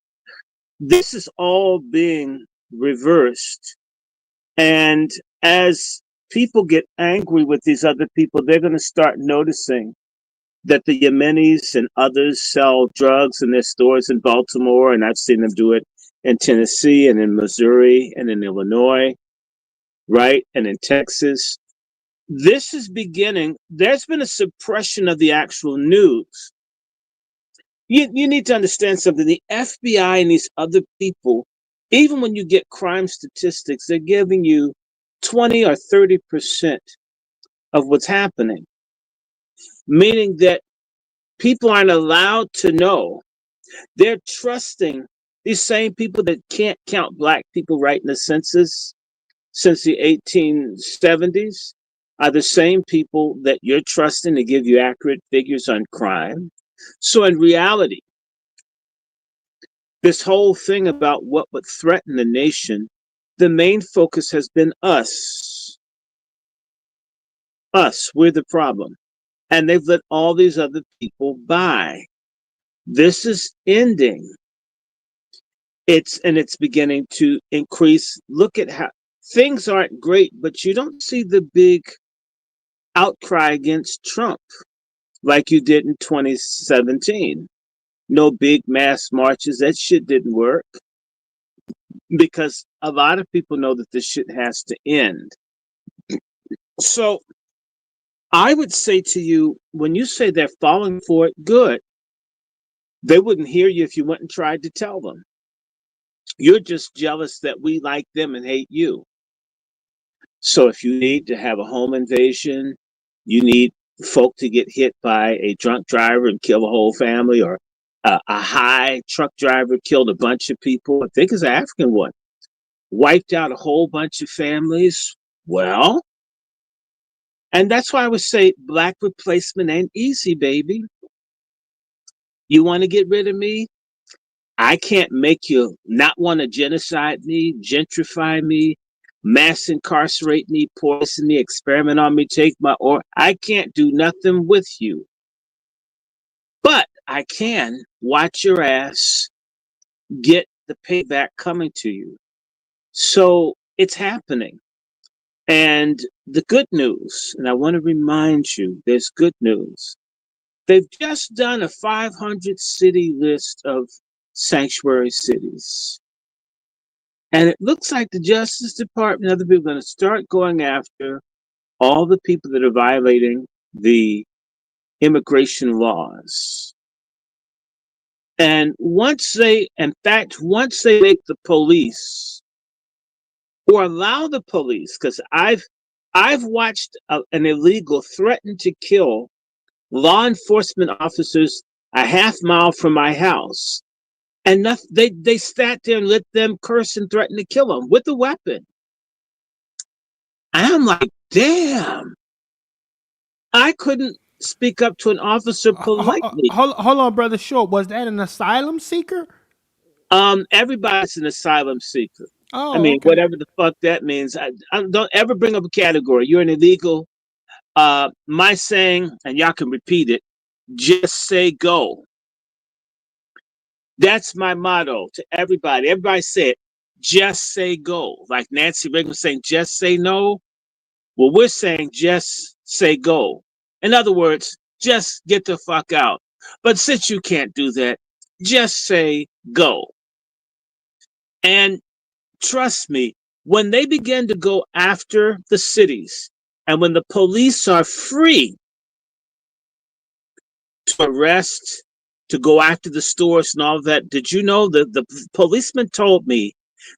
This is all being reversed. And as people get angry with these other people, they're going to start noticing that the Yemenis and others sell drugs in their stores in Baltimore, and I've seen them do it in Tennessee and in Missouri and in Illinois, right? And in Texas. This is beginning. There's been a suppression of the actual news. You need to understand something. The FBI and these other people, even when you get crime statistics, they're giving you 20 or 30% of what's happening, meaning that people aren't allowed to know. They're trusting these same people that can't count black people right in the census since the 1870s. are the same people that you're trusting to give you accurate figures on crime. So in reality, this whole thing about what would threaten the nation, the main focus has been us. Us, we're the problem. And they've let all these other people by. This is ending. It's beginning to increase. Look at how things aren't great, but you don't see the big outcry against Trump like you did in 2017. No big mass marches. That shit didn't work because a lot of people know that this shit has to end. So I would say to you, when you say they're falling for it, good. They wouldn't hear you if you went and tried to tell them. You're just jealous that we like them and hate you. So if you need to have a home invasion, you need folk to get hit by a drunk driver and kill a whole family, or a high truck driver killed a bunch of people. I think it's an African one. Wiped out a whole bunch of families. Well, and that's why I would say black replacement ain't easy, baby. You want to get rid of me? I can't make you not want to genocide me, gentrify me, mass incarcerate me, poison me, experiment on me, take my or I can't do nothing with you. But I can watch your ass get the payback coming to you. So it's happening. And the good news, and I want to remind you, there's good news. They've just done a 500 city list of sanctuary cities. And it looks like the Justice Department and other people are going to start going after all the people that are violating the immigration laws. And once they make the police, or allow the police, because I've watched an illegal threaten to kill law enforcement officers a half mile from my house. And they sat there and let them curse and threaten to kill him with a weapon. I'm like, damn. I couldn't speak up to an officer politely. Hold on, brother Short. Was that an asylum seeker? Everybody's an asylum seeker. Oh, I mean, okay. whatever the fuck that means. I don't ever bring up a category. You're an illegal. My saying, and y'all can repeat it, just say go. That's my motto to everybody. Everybody say it, just say go. Like Nancy Reagan was saying, just say no. Well, we're saying just say go. In other words, just get the fuck out. But since you can't do that, just say go. And trust me, when they begin to go after the cities, and when the police are free to arrest, to go after the stores and all of that, did you know that the policeman told me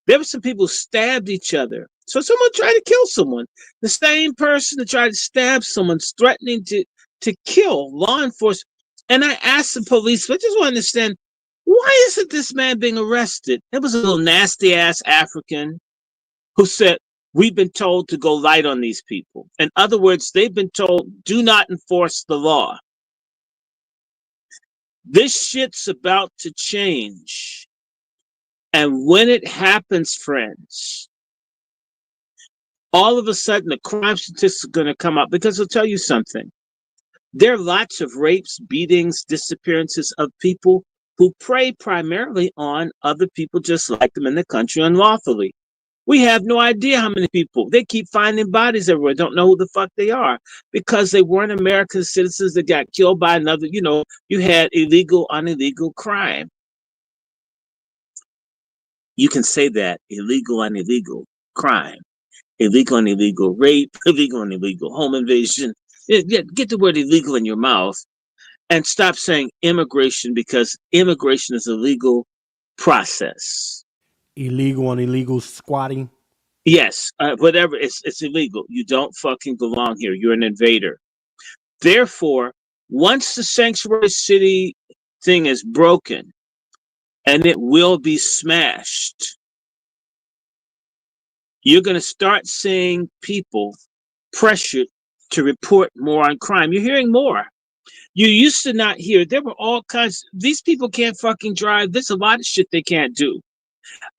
there were some people who stabbed each other? So someone tried to kill someone. The same person that tried to stab someone's threatening to kill law enforcement. And I asked the police, I just want to understand, why isn't this man being arrested? It was a little nasty ass African who said, we've been told to go light on these people. In other words, they've been told, do not enforce the law. This shit's about to change. And when it happens, friends, all of a sudden the crime statistics are going to come up, because I'll tell you something. There are lots of rapes, beatings, disappearances of people who prey primarily on other people just like them in the country unlawfully. We have no idea how many people. They keep finding bodies everywhere, don't know who the fuck they are, because they weren't American citizens that got killed by another. You know, you had illegal on illegal crime. You can say that, illegal on illegal crime, illegal on illegal rape, illegal on illegal home invasion. Get the word illegal in your mouth and stop saying immigration, because immigration is a legal process. Illegal on illegal squatting. Yes, whatever. It's illegal. You don't fucking belong here. You're an invader. Therefore, once the sanctuary city thing is broken, and it will be smashed, you're going to start seeing people pressured to report more on crime. You're hearing more. You used to not hear. There were all kinds. These people can't fucking drive. There's a lot of shit they can't do.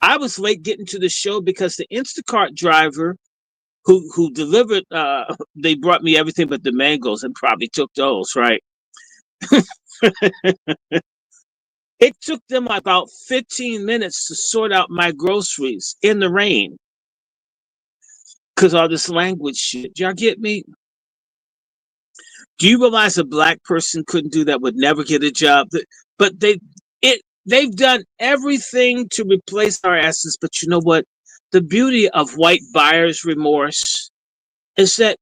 I was late getting to the show because the Instacart driver who delivered, they brought me everything but the mangoes and probably took those, right? It took them about 15 minutes to sort out my groceries in the rain because all this language shit. Y'all get me? Do you realize a black person couldn't do that, would never get a job? But they've done everything to replace our asses. But you know what? The beauty of white buyer's remorse is that,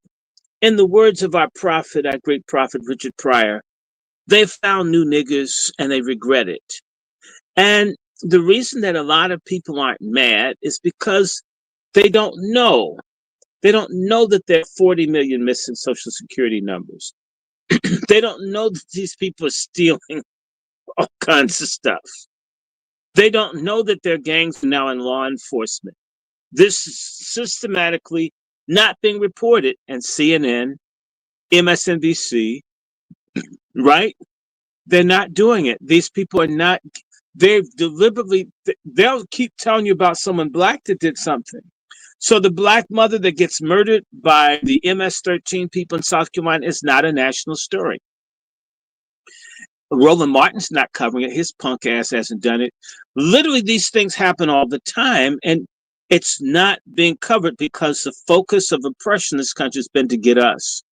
in the words of our prophet, our great prophet Richard Pryor, they found new niggas and they regret it. And the reason that a lot of people aren't mad is because they don't know. They don't know that there are 40 million missing Social Security numbers. They don't know that these people are stealing all kinds of stuff. They don't know that their gangs are now in law enforcement. This is systematically not being reported. And CNN, MSNBC, right? They're not doing it. These people are not, they've deliberately, they'll keep telling you about someone black that did something. So the black mother that gets murdered by the MS-13 people in South Carolina is not a national story. Roland Martin's not covering it. His punk ass hasn't done it. Literally, these things happen all the time, and it's not being covered because the focus of oppression in this country has been to get us.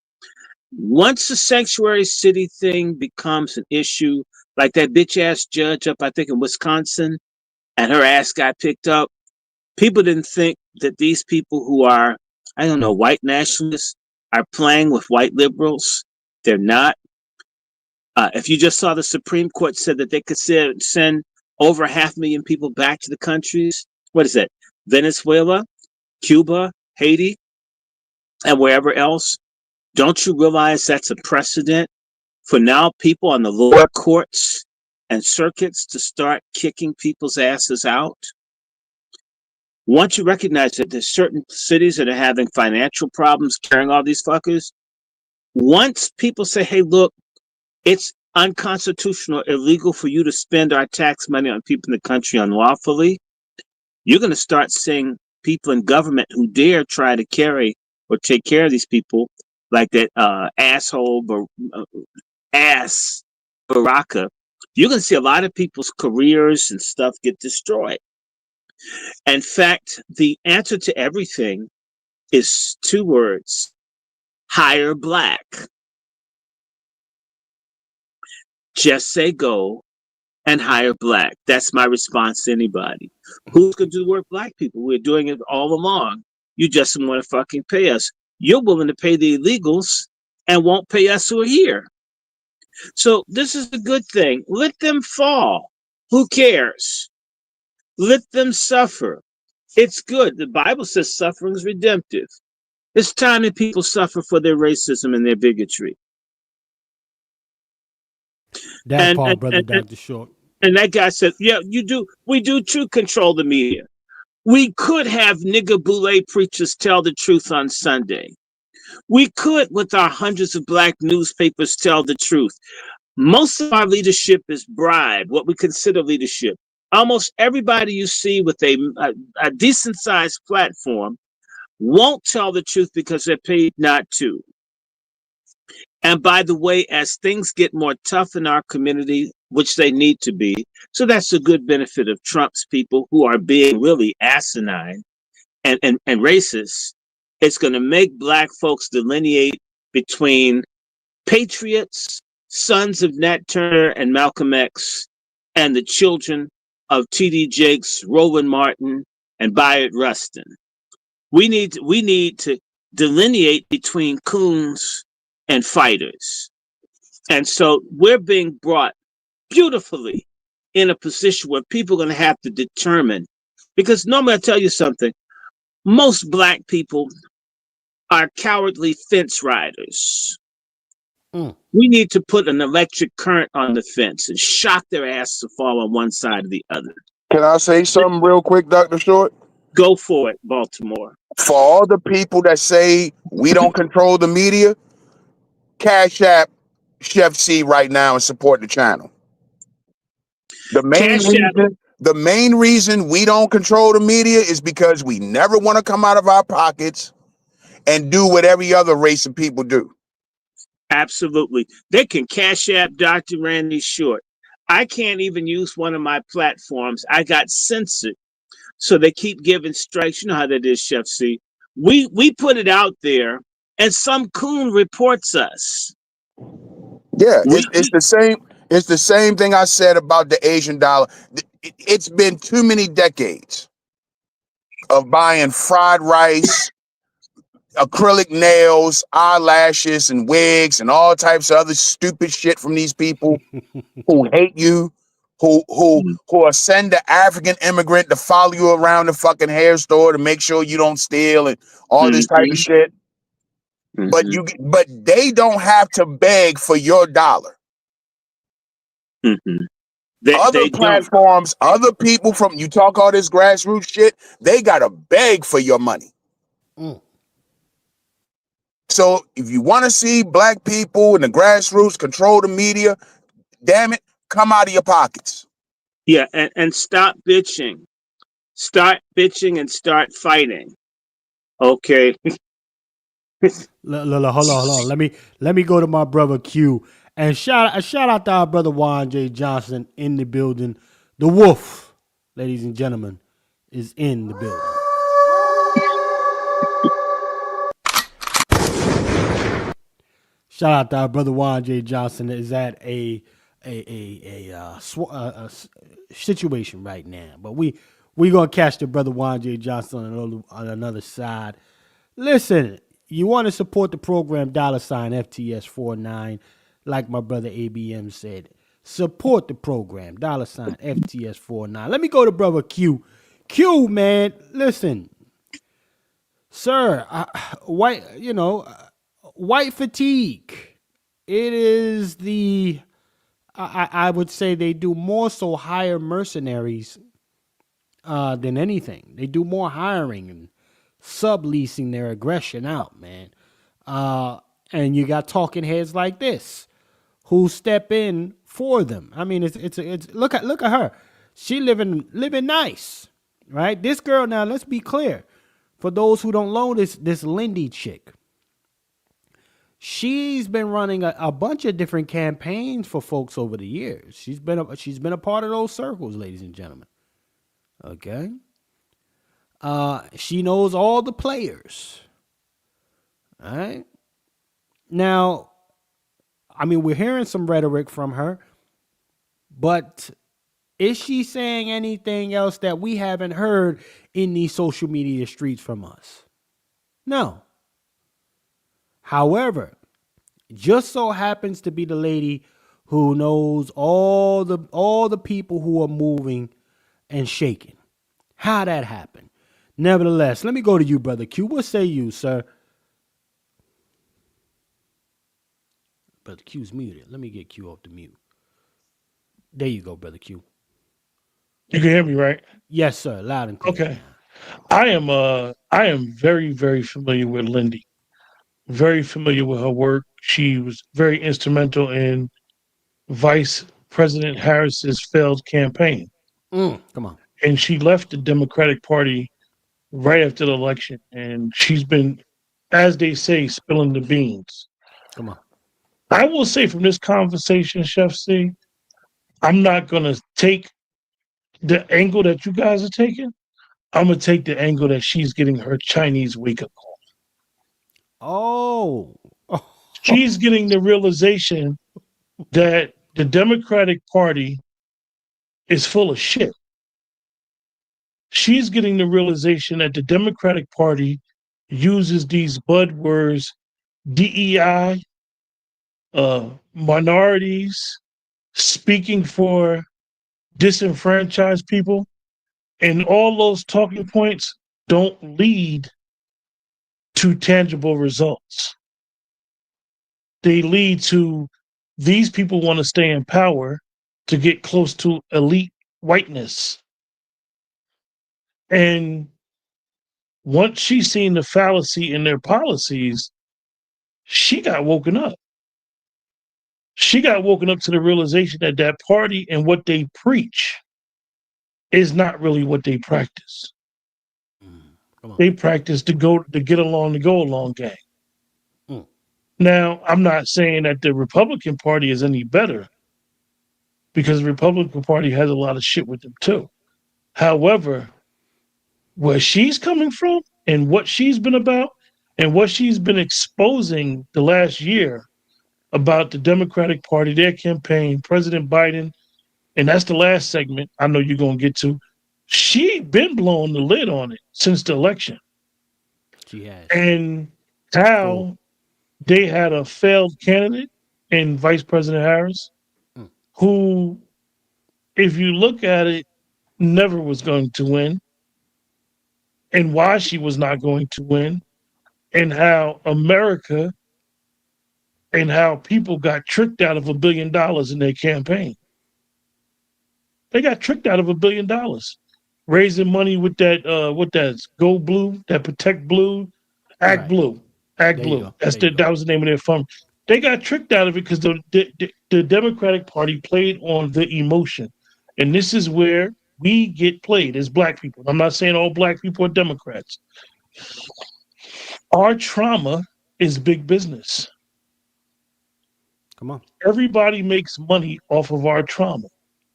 Once the sanctuary city thing becomes an issue, like that bitch-ass judge up, I think, in Wisconsin, and her ass got picked up, people didn't think that these people who are, I don't know, white nationalists are playing with white liberals. They're not. If you just saw the Supreme Court said that they could send over 500,000 people back to the countries, what is that? Venezuela, Cuba, Haiti, and wherever else. Don't you realize that's a precedent for now people on the lower courts and circuits to start kicking people's asses out? Once you recognize that there's certain cities that are having financial problems carrying all these fuckers, once people say, hey, look, it's unconstitutional, illegal for you to spend our tax money on people in the country unlawfully, you're going to start seeing people in government who dare try to carry or take care of these people, like that ass Baraka. You're going to see a lot of people's careers and stuff get destroyed. In fact, the answer to everything is 2 words: hire black. Just say go and hire black. That's my response to anybody. Who's going to do the work? Black people. We're doing it all along. You just don't want to fucking pay us. You're willing to pay the illegals and won't pay us who are here. So this is a good thing. Let them fall. Who cares? Let them suffer. It's good. The Bible says suffering is redemptive. It's time that people suffer for their racism and their bigotry. That part, brother Dr. Short. And that guy said, yeah, we do too control the media. We could have nigger boule preachers tell the truth on Sunday. We could, with our hundreds of black newspapers, tell the truth. Most of our leadership is bribed, what we consider leadership. Almost everybody you see with a decent-sized platform won't tell the truth because they're paid not to. And by the way, as things get more tough in our community, which they need to be, so that's a good benefit of Trump's people who are being really asinine and racist, it's going to make black folks delineate between patriots, sons of Nat Turner and Malcolm X, and the children of T.D. Jakes, Roland Martin, and Bayard Rustin. We need to delineate between coons and fighters. And so we're being brought beautifully in a position where people are going to have to determine, because normally I tell you something, most black people are cowardly fence riders. We need to put an electric current on the fence and shock their ass to fall on one side or the other. Can I say something real quick, Dr. Short? Go for it, Baltimore. For all the people that say we don't control the media, Cash App Chef C right now and support the channel. Cash App. The main reason we don't control the media is because we never want to come out of our pockets and do what every other race of people do. Absolutely. They can Cash App Dr. Randy Short. I can't even use one of my platforms. I got censored. So they keep giving strikes. You know how that is, Chef C. We put it out there and some coon reports us. Yeah, it's the same. It's the same thing I said about the Asian dollar. It's been too many decades of buying fried rice, acrylic nails, eyelashes, and wigs, and all types of other stupid shit from these people who hate you, who are send the African immigrant to follow you around the fucking hair store to make sure you don't steal and all this type of shit. But they don't have to beg for your dollar. Other platforms, other people from you talk all this grassroots shit, they gotta beg for your money. So if you want to see black people in the grassroots control the media, damn it, come out of your pockets. Yeah, and stop bitching. Start bitching and start fighting. Okay. Hold on. Let me go to my brother Q and shout out to our brother Juan J. Johnson in the building. The Wolf, ladies and gentlemen, is in the building. Shout out to our brother Juan J. Johnson is at a situation right now, but we gonna catch the brother Juan J. Johnson on another side. Listen, you want to support the program, $FTS49, like my brother ABM said. Support the program, $FTS49. Let me go to brother Q. Q, man, listen, sir, white fatigue. It is I would say they do more so hire mercenaries than anything. They do more hiring and subleasing their aggression out, man. And you got talking heads like this who step in for them. I mean, it's look at her. She living nice, right? This girl, now let's be clear. For those who don't know this Lindy chick, she's been running a bunch of different campaigns for folks over the years. She's been a part of those circles, ladies and gentlemen. Okay. She knows all the players. All right. Now, I mean, we're hearing some rhetoric from her, but is she saying anything else that we haven't heard in these social media streets from us? No. However, just so happens to be the lady who knows all the people who are moving and shaking. How that happened. Nevertheless, let me go to you, brother Q. What say you, sir? Brother Q's muted. Let me get Q off the mute. There you go, brother Q. You can hear me, right? Yes, sir. Loud and clear. Okay. I am very, very familiar with Lindy. Very familiar with her work. She was very instrumental in Vice President Harris's failed campaign. Come on. And she left the Democratic Party right after the election. And she's been, as they say, spilling the beans. Come on. I will say from this conversation, Chef C, I'm not going to take the angle that you guys are taking. I'm going to take the angle that she's getting her Chinese wake-up call. Oh. She's getting the realization that the Democratic Party is full of shit. She's getting the realization that the Democratic Party uses these buzzwords, DEI, minorities, speaking for disenfranchised people, and all those talking points don't lead to tangible results. They lead to these people want to stay in power to get close to elite whiteness. And once she's seen the fallacy in their policies, she got woken up. She got woken up to the realization that that party and what they preach is not really what they practice. They practice to get along, to go along gang. Now, I'm not saying that the Republican Party is any better, because the Republican Party has a lot of shit with them too. However, where she's coming from and what she's been about and what she's been exposing the last year about the Democratic Party, their campaign, President Biden, and that's the last segment I know you're going to get to. She been blowing the lid on it since the election. She has. And how they had a failed candidate in Vice President Harris, who, if you look at it, never was going to win, and why she was not going to win, and how America and how people got tricked out of $1 billion in their campaign. They got tricked out of $1 billion, raising money with that Go Blue, that Protect Blue, Act Blue. That was the name of their fund. They got tricked out of it because the Democratic Party played on the emotion. And this is where we get played as black people. I'm not saying all black people are Democrats. Our trauma is big business. Come on. Everybody makes money off of our trauma.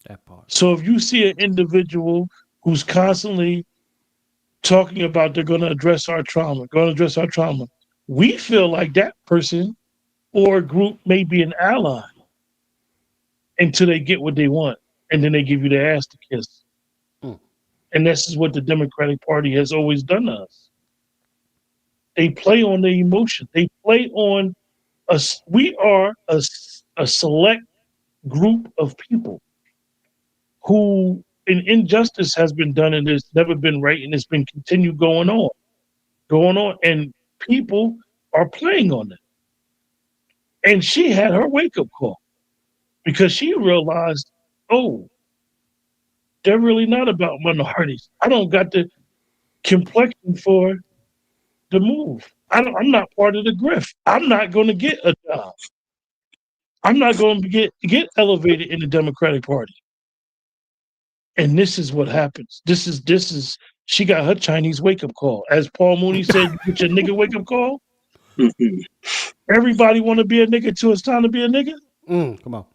That part. So if you see an individual who's constantly talking about they're going to address our trauma, we feel like that person or group may be an ally until they get what they want, and then they give you their ass to kiss. And this is what the Democratic Party has always done to us. They play on the emotion. They play on us. We are a select group of people who an injustice has been done and it's never been right, and it's been continued going on, and people are playing on it. And she had her wake-up call because she realized, oh, they're really not about minorities. I don't got the complexion for the move. I'm not part of the grift. I'm not going to get a job. I'm not going to get elevated in the Democratic Party. And this is what happens. This is she got her Chinese wake-up call. As Paul Mooney said, you get your nigga wake-up call. Everybody want to be a nigga till it's time to be a nigga. Come on.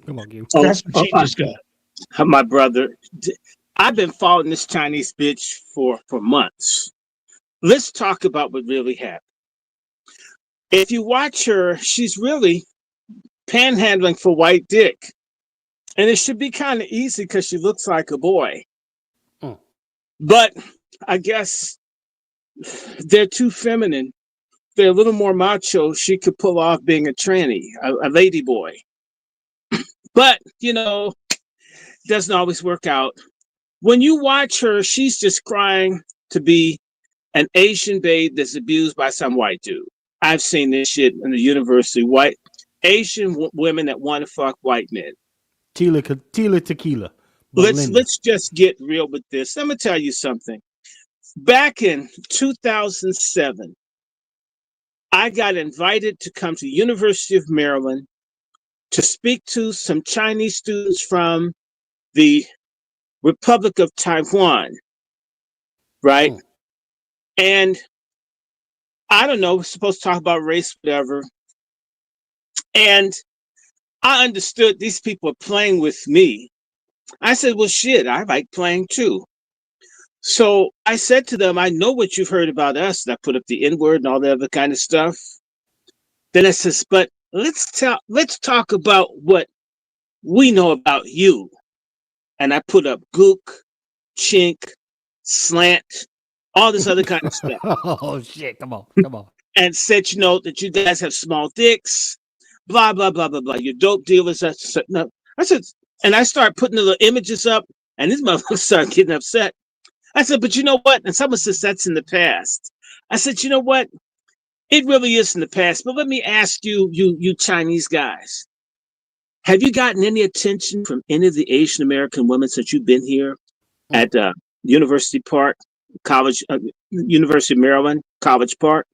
Come on, Gil. That's what she just got. My brother, I've been following this Chinese bitch for months. Let's talk about what really happened. If you watch her, she's really panhandling for white dick. And it should be kind of easy because she looks like a boy. But I guess they're too feminine. They're a little more macho. She could pull off being a tranny, a lady boy. But, doesn't always work out. When you watch her, she's just crying to be an Asian babe that's abused by some white dude. I've seen this shit in the university. White Asian women that want to fuck white men. Tila Tequila. Let's just get real with this. Let me tell you something. Back in 2007, I got invited to come to University of Maryland to speak to some Chinese students from the Republic of Taiwan, right? And I don't know, we're supposed to talk about race, whatever. And I understood these people are playing with me. I said, well, shit, I like playing too. So I said to them, I know what you've heard about us. And I put up the N-word and all the other kind of stuff. Then I says, but let's talk about what we know about you. And I put up gook, chink, slant, all this other kind of stuff. Oh, shit. Come on. And said, that you guys have small dicks, blah, blah, blah, blah, blah. You're dope dealers. I said, and I start putting the little images up, and these motherfuckers start getting upset. I said, but you know what? And someone says that's in the past. I said, you know what? It really is in the past. But let me ask you Chinese guys, have you gotten any attention from any of the Asian American women since you've been here at University Park, University of Maryland, College Park?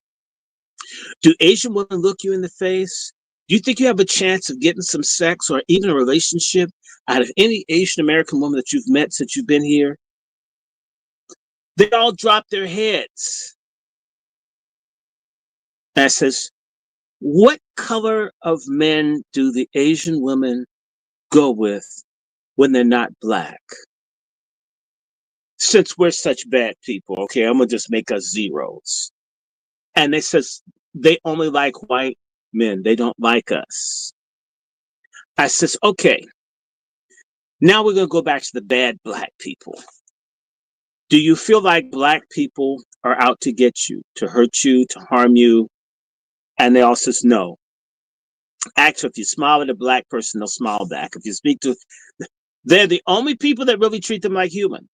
Do Asian women look you in the face Do you think you have a chance of getting some sex or even a relationship out of any Asian American woman that you've met since you've been here? They all drop their heads. And I says, what color of men do the Asian women go with when they're not black? Since we're such bad people, okay, I'm gonna just make us zeros. And they says they only like white men. They don't like us. I says, okay, now we're gonna go back to the bad black people. Do you feel like black people are out to get you, to hurt you, to harm you? And they all says no. Actually, if you smile at a black person, they'll smile back. If you speak to, they're the only people that really treat them like humans.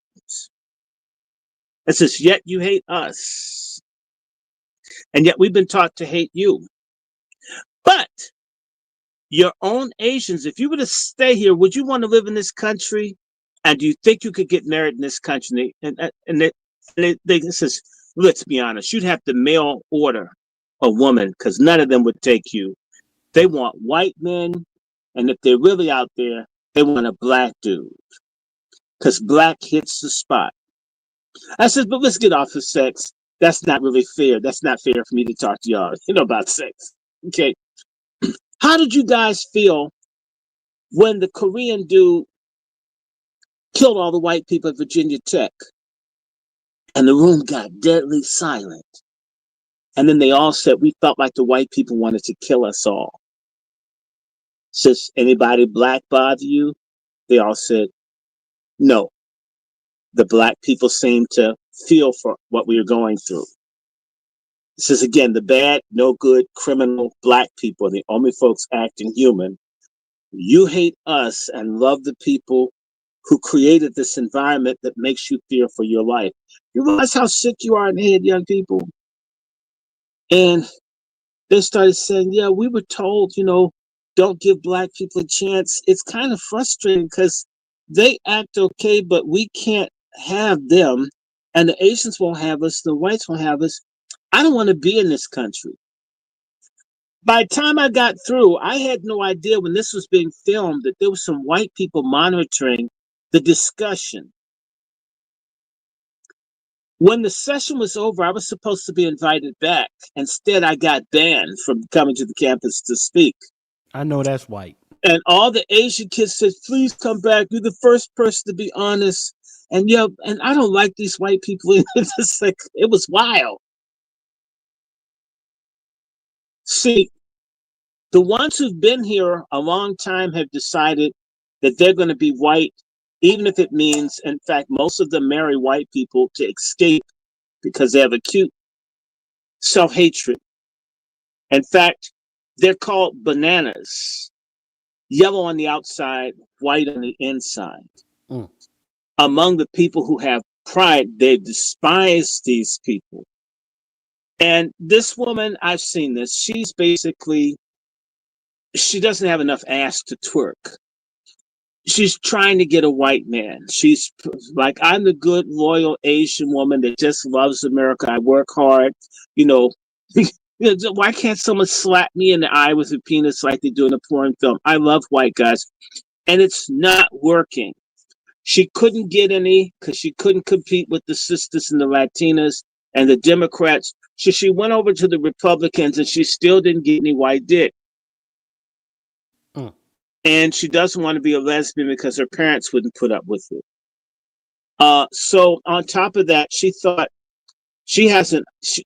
It says, yet you hate us. And yet we've been taught to hate you. But your own Asians, if you were to stay here, would you want to live in this country? And do you think you could get married in this country? And they says, let's be honest, you'd have to mail order a woman because none of them would take you. They want white men. And if they're really out there, they want a black dude because black hits the spot. I said, but let's get off of sex. That's not really fair. That's not fair for me to talk to y'all, about sex. Okay. How did you guys feel when the Korean dude killed all the white people at Virginia Tech and the room got deadly silent? And then they all said, we felt like the white people wanted to kill us all. Says, anybody black bother you? They all said, no. The black people seemed to feel for what we were going through. This is, again, the bad, no good, criminal black people, the only folks acting human. You hate us and love the people who created this environment that makes you fear for your life. You realize how sick you are in the head, young people? And they started saying, yeah, we were told, don't give black people a chance. It's kind of frustrating because they act okay, but we can't have them. And the Asians won't have us. The whites won't have us. I don't want to be in this country. By the time I got through, I had no idea when this was being filmed that there was some white people monitoring the discussion. When the session was over, I was supposed to be invited back. Instead, I got banned from coming to the campus to speak. I know that's white. And all the Asian kids said, please come back. You're the first person to be honest. And and I don't like these white people. It's like, it was wild. See, the ones who've been here a long time have decided that they're going to be white, even if it means, in fact, most of them marry white people to escape because they have acute self-hatred. In fact, they're called bananas, yellow on the outside, white on the inside. Mm. Among the people who have pride, they despise these people. And this woman, I've seen this, she doesn't have enough ass to twerk. She's trying to get a white man. She's like, I'm the good, loyal Asian woman that just loves America. I work hard. Why can't someone slap me in the eye with a penis like they do in a porn film? I love white guys. And it's not working. She couldn't get any because she couldn't compete with the sisters and the Latinas and the Democrats. So she went over to the Republicans and she still didn't get any white dick. And she doesn't want to be a lesbian because her parents wouldn't put up with it. So on top of that, she thought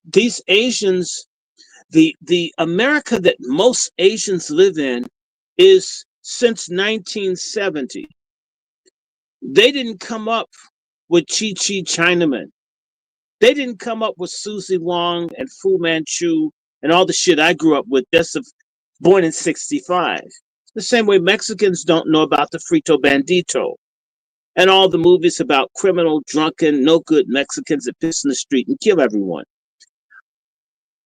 these Asians, the America that most Asians live in is since 1970. They didn't come up with Chi Chi Chinaman. They didn't come up with Susie Wong and Fu Manchu and all the shit I grew up with. Born in 65. The same way Mexicans don't know about the Frito Bandito and all the movies about criminal, drunken, no good Mexicans that piss in the street and kill everyone.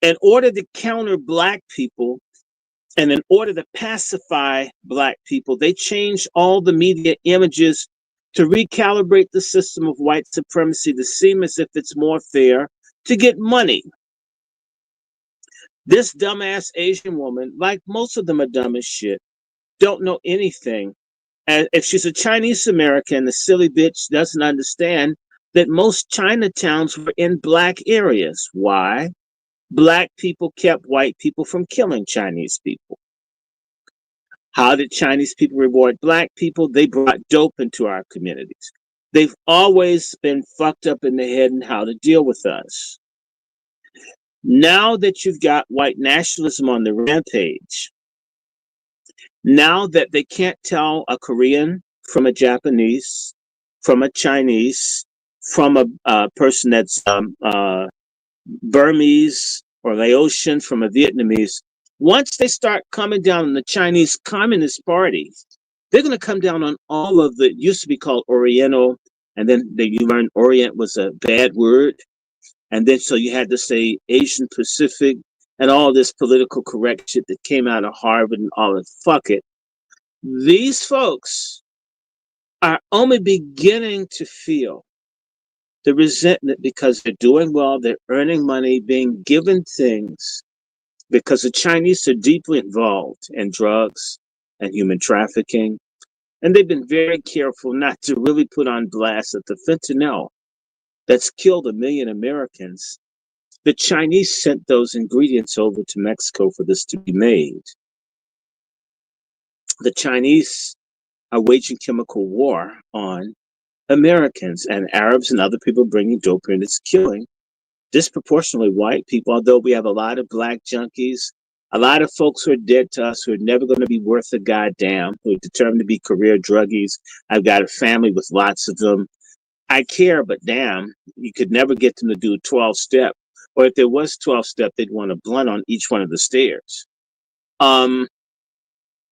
In order to counter black people and in order to pacify black people, they changed all the media images to recalibrate the system of white supremacy to seem as if it's more fair to get money. This dumbass Asian woman, like most of them are dumb as shit, don't know anything. And if she's a Chinese American, the silly bitch doesn't understand that most Chinatowns were in black areas. Why? Black people kept white people from killing Chinese people. How did Chinese people reward black people? They brought dope into our communities. They've always been fucked up in the head in how to deal with us. Now that you've got white nationalism on the rampage, now that they can't tell a Korean from a Japanese, from a Chinese, from a person that's Burmese or Laotian, from a Vietnamese, once they start coming down on the Chinese Communist Party, they're going to come down on all of the, it used to be called Oriental, and then you learn Orient was a bad word. And then so you had to say Asian Pacific and all this political correct shit that came out of Harvard and all that. Fuck it. These folks are only beginning to feel the resentment because they're doing well, they're earning money, being given things, because the Chinese are deeply involved in drugs and human trafficking. And they've been very careful not to really put on blast that the fentanyl that's killed 1 million Americans, the Chinese sent those ingredients over to Mexico for this to be made. The Chinese are waging chemical war on Americans, and Arabs and other people bringing dope in. It's killing disproportionately white people, although we have a lot of black junkies, a lot of folks who are dead to us who are never going to be worth a goddamn, who are determined to be career druggies. I've got a family with lots of them. I care, but damn, you could never get them to do 12-step. Or if there was 12-step, they'd want a blunt on each one of the stairs.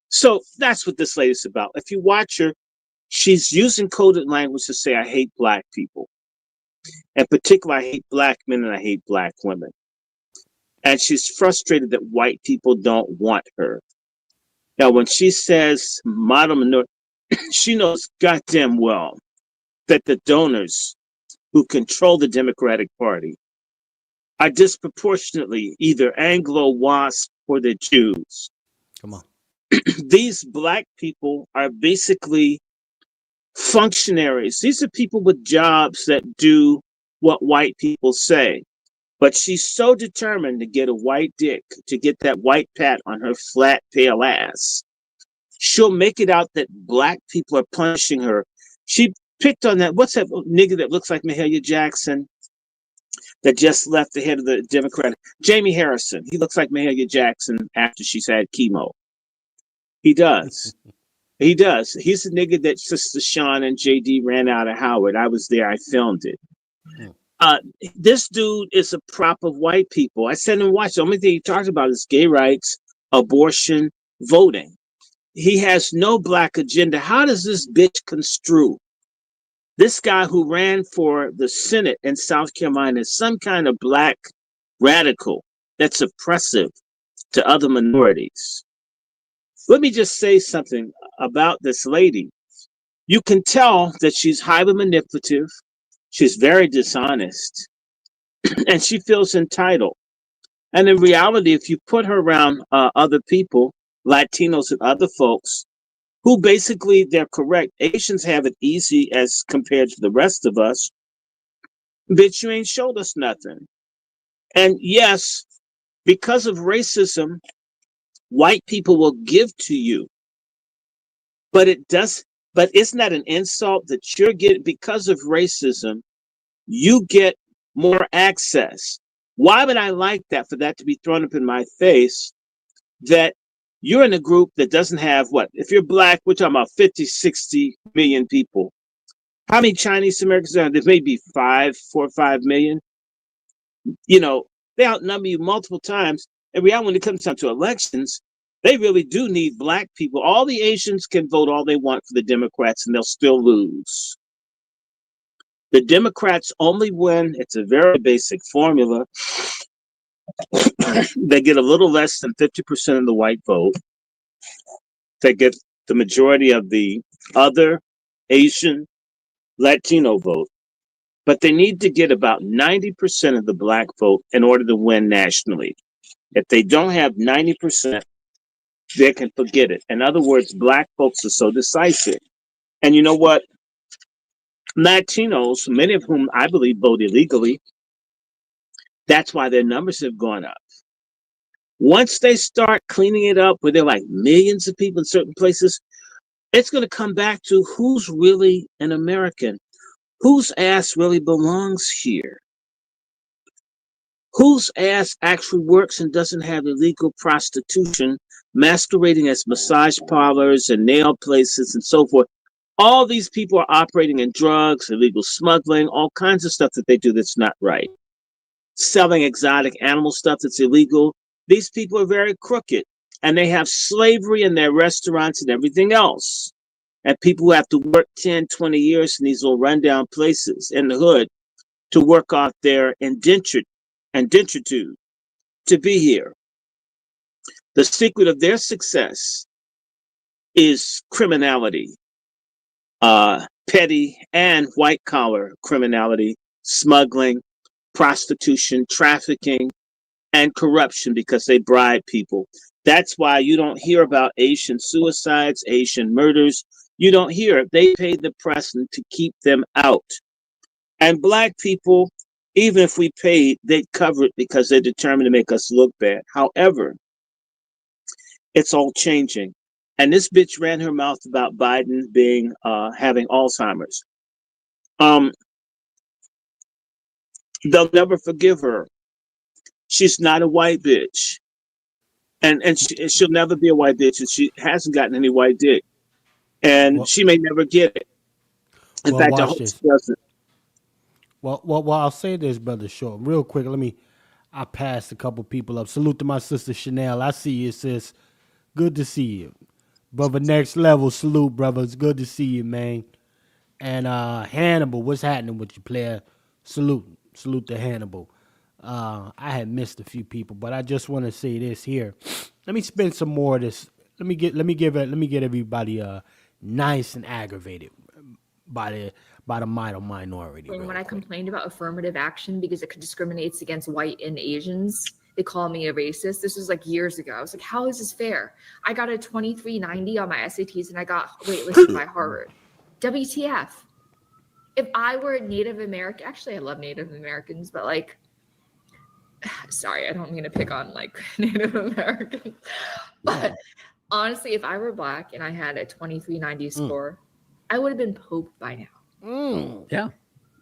So that's what this lady's about. If you watch her, she's using coded language to say, I hate black people. In particular, I hate black men and I hate black women. And she's frustrated that white people don't want her. Now, when she says model minority, she knows goddamn well that the donors who control the Democratic Party are disproportionately either Anglo-WASP or the Jews. Come on. These black people are basically functionaries. These are people with jobs that do what white people say. But she's so determined to get a white dick, to get that white pat on her flat, pale ass. She'll make it out that black people are punishing her. She picked on that. What's that nigga that looks like Mahalia Jackson that just left the head of the Democrat? Jamie Harrison. He looks like Mahalia Jackson after she's had chemo. He does. He does. He's the nigga that Sister Sean and JD ran out of Howard. I was there. I filmed it. This dude is a prop of white people. I said and watch. The only thing he talks about is gay rights, abortion, voting. He has no black agenda. How does this bitch construe this guy who ran for the Senate in South Carolina as some kind of black radical that's oppressive to other minorities? Let me just say something about this lady. You can tell that she's highly manipulative. She's very dishonest. And she feels entitled. And in reality, if you put her around other people, Latinos and other folks, who basically, they're correct. Asians have it easy as compared to the rest of us. Bitch, you ain't showed us nothing. And yes, because of racism, white people will give to you. But it's not an insult that you're getting because of racism. You get more access. Why would I like that, for that to be thrown up in my face, that you're in a group that doesn't have what? If you're black, we're talking about 50, 60 million people. How many Chinese Americans are there? There may be 4 or 5 million. You know, they outnumber you multiple times. And reality, when it comes down to elections, they really do need black people. All the Asians can vote all they want for the Democrats and they'll still lose. The Democrats only win. It's a very basic formula. They get a little less than 50% of the white vote. They get the majority of the other Asian, Latino vote. But they need to get about 90% of the black vote in order to win nationally. If they don't have 90%, they can forget it. In other words, black folks are so decisive. And you know what? Latinos, many of whom I believe vote illegally, that's why their numbers have gone up. Once they start cleaning it up, where there are like millions of people in certain places, it's going to come back to who's really an American, whose ass really belongs here, whose ass actually works and doesn't have illegal prostitution masquerading as massage parlors and nail places and so forth. All these people are operating in drugs, illegal smuggling, all kinds of stuff that they do that's not right. Selling exotic animal stuff that's illegal. These people are very crooked, and they have slavery in their restaurants and everything else. And people who have to work 10, 20 years in these little rundown places in the hood to work off their indentured to be here. The secret of their success is criminality, petty and white collar criminality, smuggling, prostitution, trafficking, and corruption, because they bribe people. That's why you don't hear about Asian suicides, Asian murders. You don't hear it. They pay the press to keep them out. And black people, even if we paid, they'd cover it because they're determined to make us look bad. However, it's all changing. And this bitch ran her mouth about Biden being having Alzheimer's. They'll never forgive her. She's not a white bitch. And she'll never be a white bitch, and she hasn't gotten any white dick. And she may never get it. In fact, I hope she doesn't. Well, I'll say this, Brother Short, real quick. I passed a couple people up. Salute to my sister Chanel. I see you, sis. Good to see you. Brother Next Level, salute, brother. It's good to see you, man. And Hannibal, what's happening with you, player? Salute to Hannibal. I had missed a few people, but I just want to say this here. Let me spend some more of this. Let me get everybody nice and aggravated by the minority. When I complained about affirmative action because it discriminates against white and Asians, they call me a racist. This was like years ago. I was like, how is this fair? I got a 2390 on my SATs and I got waitlisted by Harvard. WTF? If I were Native American, actually I love Native Americans, but like, sorry, I don't mean to pick on like Native Americans, but honestly, if I were black and I had a 2390 score, I would have been Pope by now. Yeah.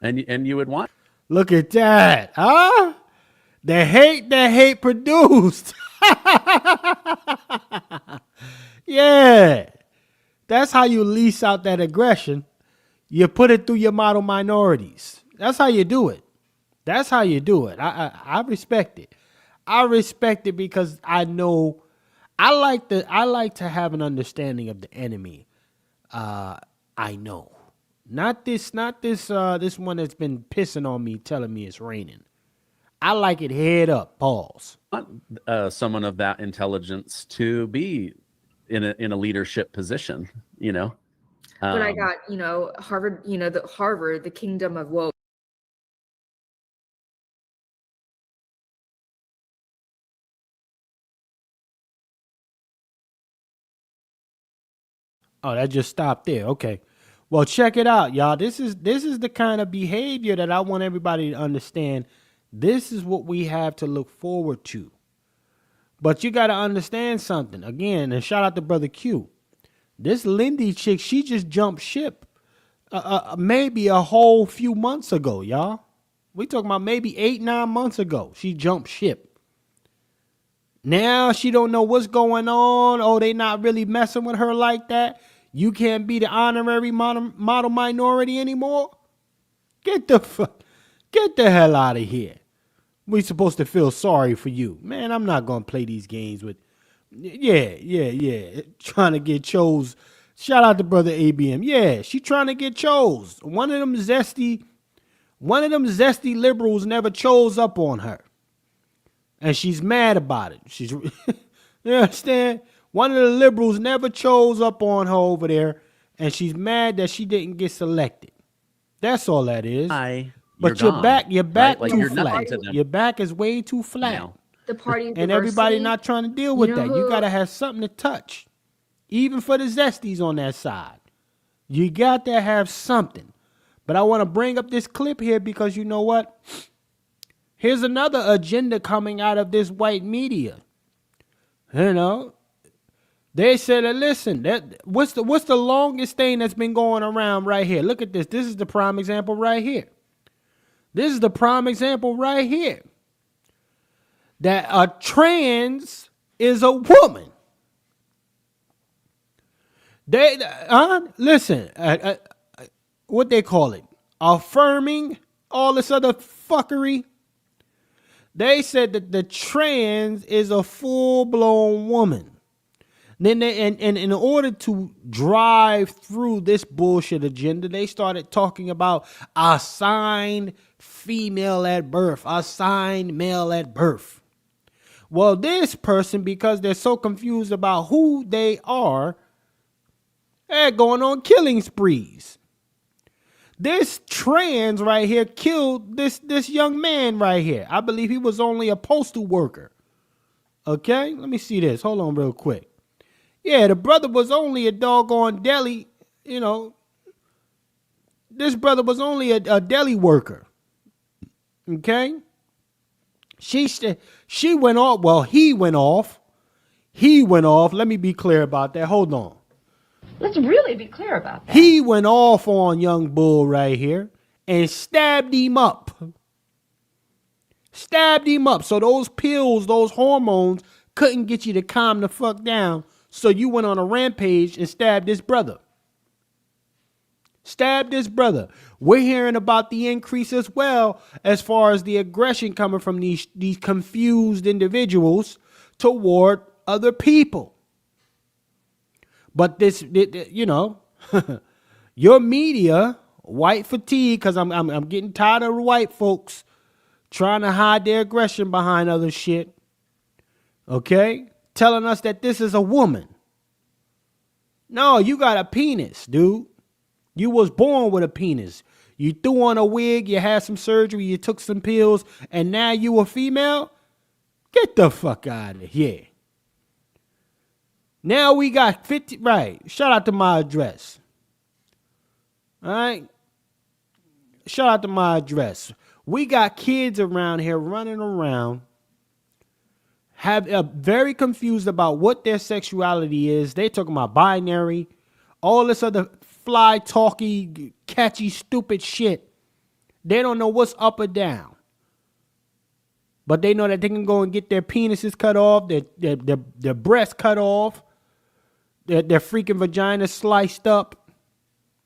And you would want. Look at that. Huh? The hate produced. Yeah. That's how you lease out that aggression. You put it through your model minorities. That's how you do it. I respect it. I respect it because I know I like to have an understanding of the enemy. I know. Not this one that's been pissing on me, telling me it's raining. I like it head up, pause. Someone of that intelligence to be in a leadership position, you know. But I got, Harvard, the kingdom of woke. Oh, that just stopped there. Okay. Well, check it out, y'all. This is the kind of behavior that I want everybody to understand. This is what we have to look forward to. But you got to understand something. Again, and shout out to Brother Q. This Lindy chick, she just jumped ship maybe a whole few months ago, y'all. We talking about maybe 8-9 months ago. She jumped ship. Now she don't know what's going on. Oh, they not really messing with her like that. You can't be the honorary model minority anymore. Get the hell out of here. We supposed to feel sorry for you. Man, I'm not going to play these games with. Yeah. Trying to get chose. Shout out to Brother ABM. Yeah, she trying to get chose. One of them zesty liberals never chose up on her. And she's mad about it. You understand? One of the liberals never chose up on her over there, and she's mad that she didn't get selected. That's all that is. But your back right? Like too flat. Your back is way too flat. the party of And everybody diversity. not trying to deal You with know that. You who- got to have something to touch. Even for the zesties on that side. You got to have something. But I want to bring up this clip here because you know what? Here's another agenda coming out of this white media. You know, they said, listen, what's the longest thing that's been going around right here? Look at this. This is the prime example right here. This is the prime example right here. That a trans is a woman. Listen, what they call it? Affirming all this other fuckery. They said that the trans is a full-blown woman. Then and in order to drive through this bullshit agenda, they started talking about assigned female at birth, assigned male at birth. Well, this person, because they're so confused about who they are, they're going on killing sprees. This trans right here killed this young man right here. I believe he was only a postal worker. Okay, let me see this. Hold on real quick. Yeah, the brother was only a doggone deli, you know. This brother was only a deli worker. Okay? She went off. Well, he went off. He went off. Let me be clear about that. Hold on. Let's really be clear about that. He went off on young bull right here and stabbed him up. Stabbed him up. So those pills, those hormones couldn't get you to calm the fuck down. So you went on a rampage and stabbed this brother. Stabbed this brother. We're hearing about the increase as well as far as the aggression coming from these confused individuals toward other people. But this, you know, your media, white fatigue, because I'm getting tired of white folks trying to hide their aggression behind other shit. Okay? Telling us that this is a woman. No, you got a penis, dude. You was born with a penis. You threw on a wig, you had some surgery, you took some pills, and now you a female? Get the fuck out of here. Now we got 50, right. Shout out to my address. All right. Shout out to my address. We got kids around here running around, very confused about what their sexuality is. They talking about binary, all this other fly, talky, catchy, stupid shit. They don't know what's up or down. But they know that they can go and get their penises cut off, their breasts cut off, their freaking vagina sliced up.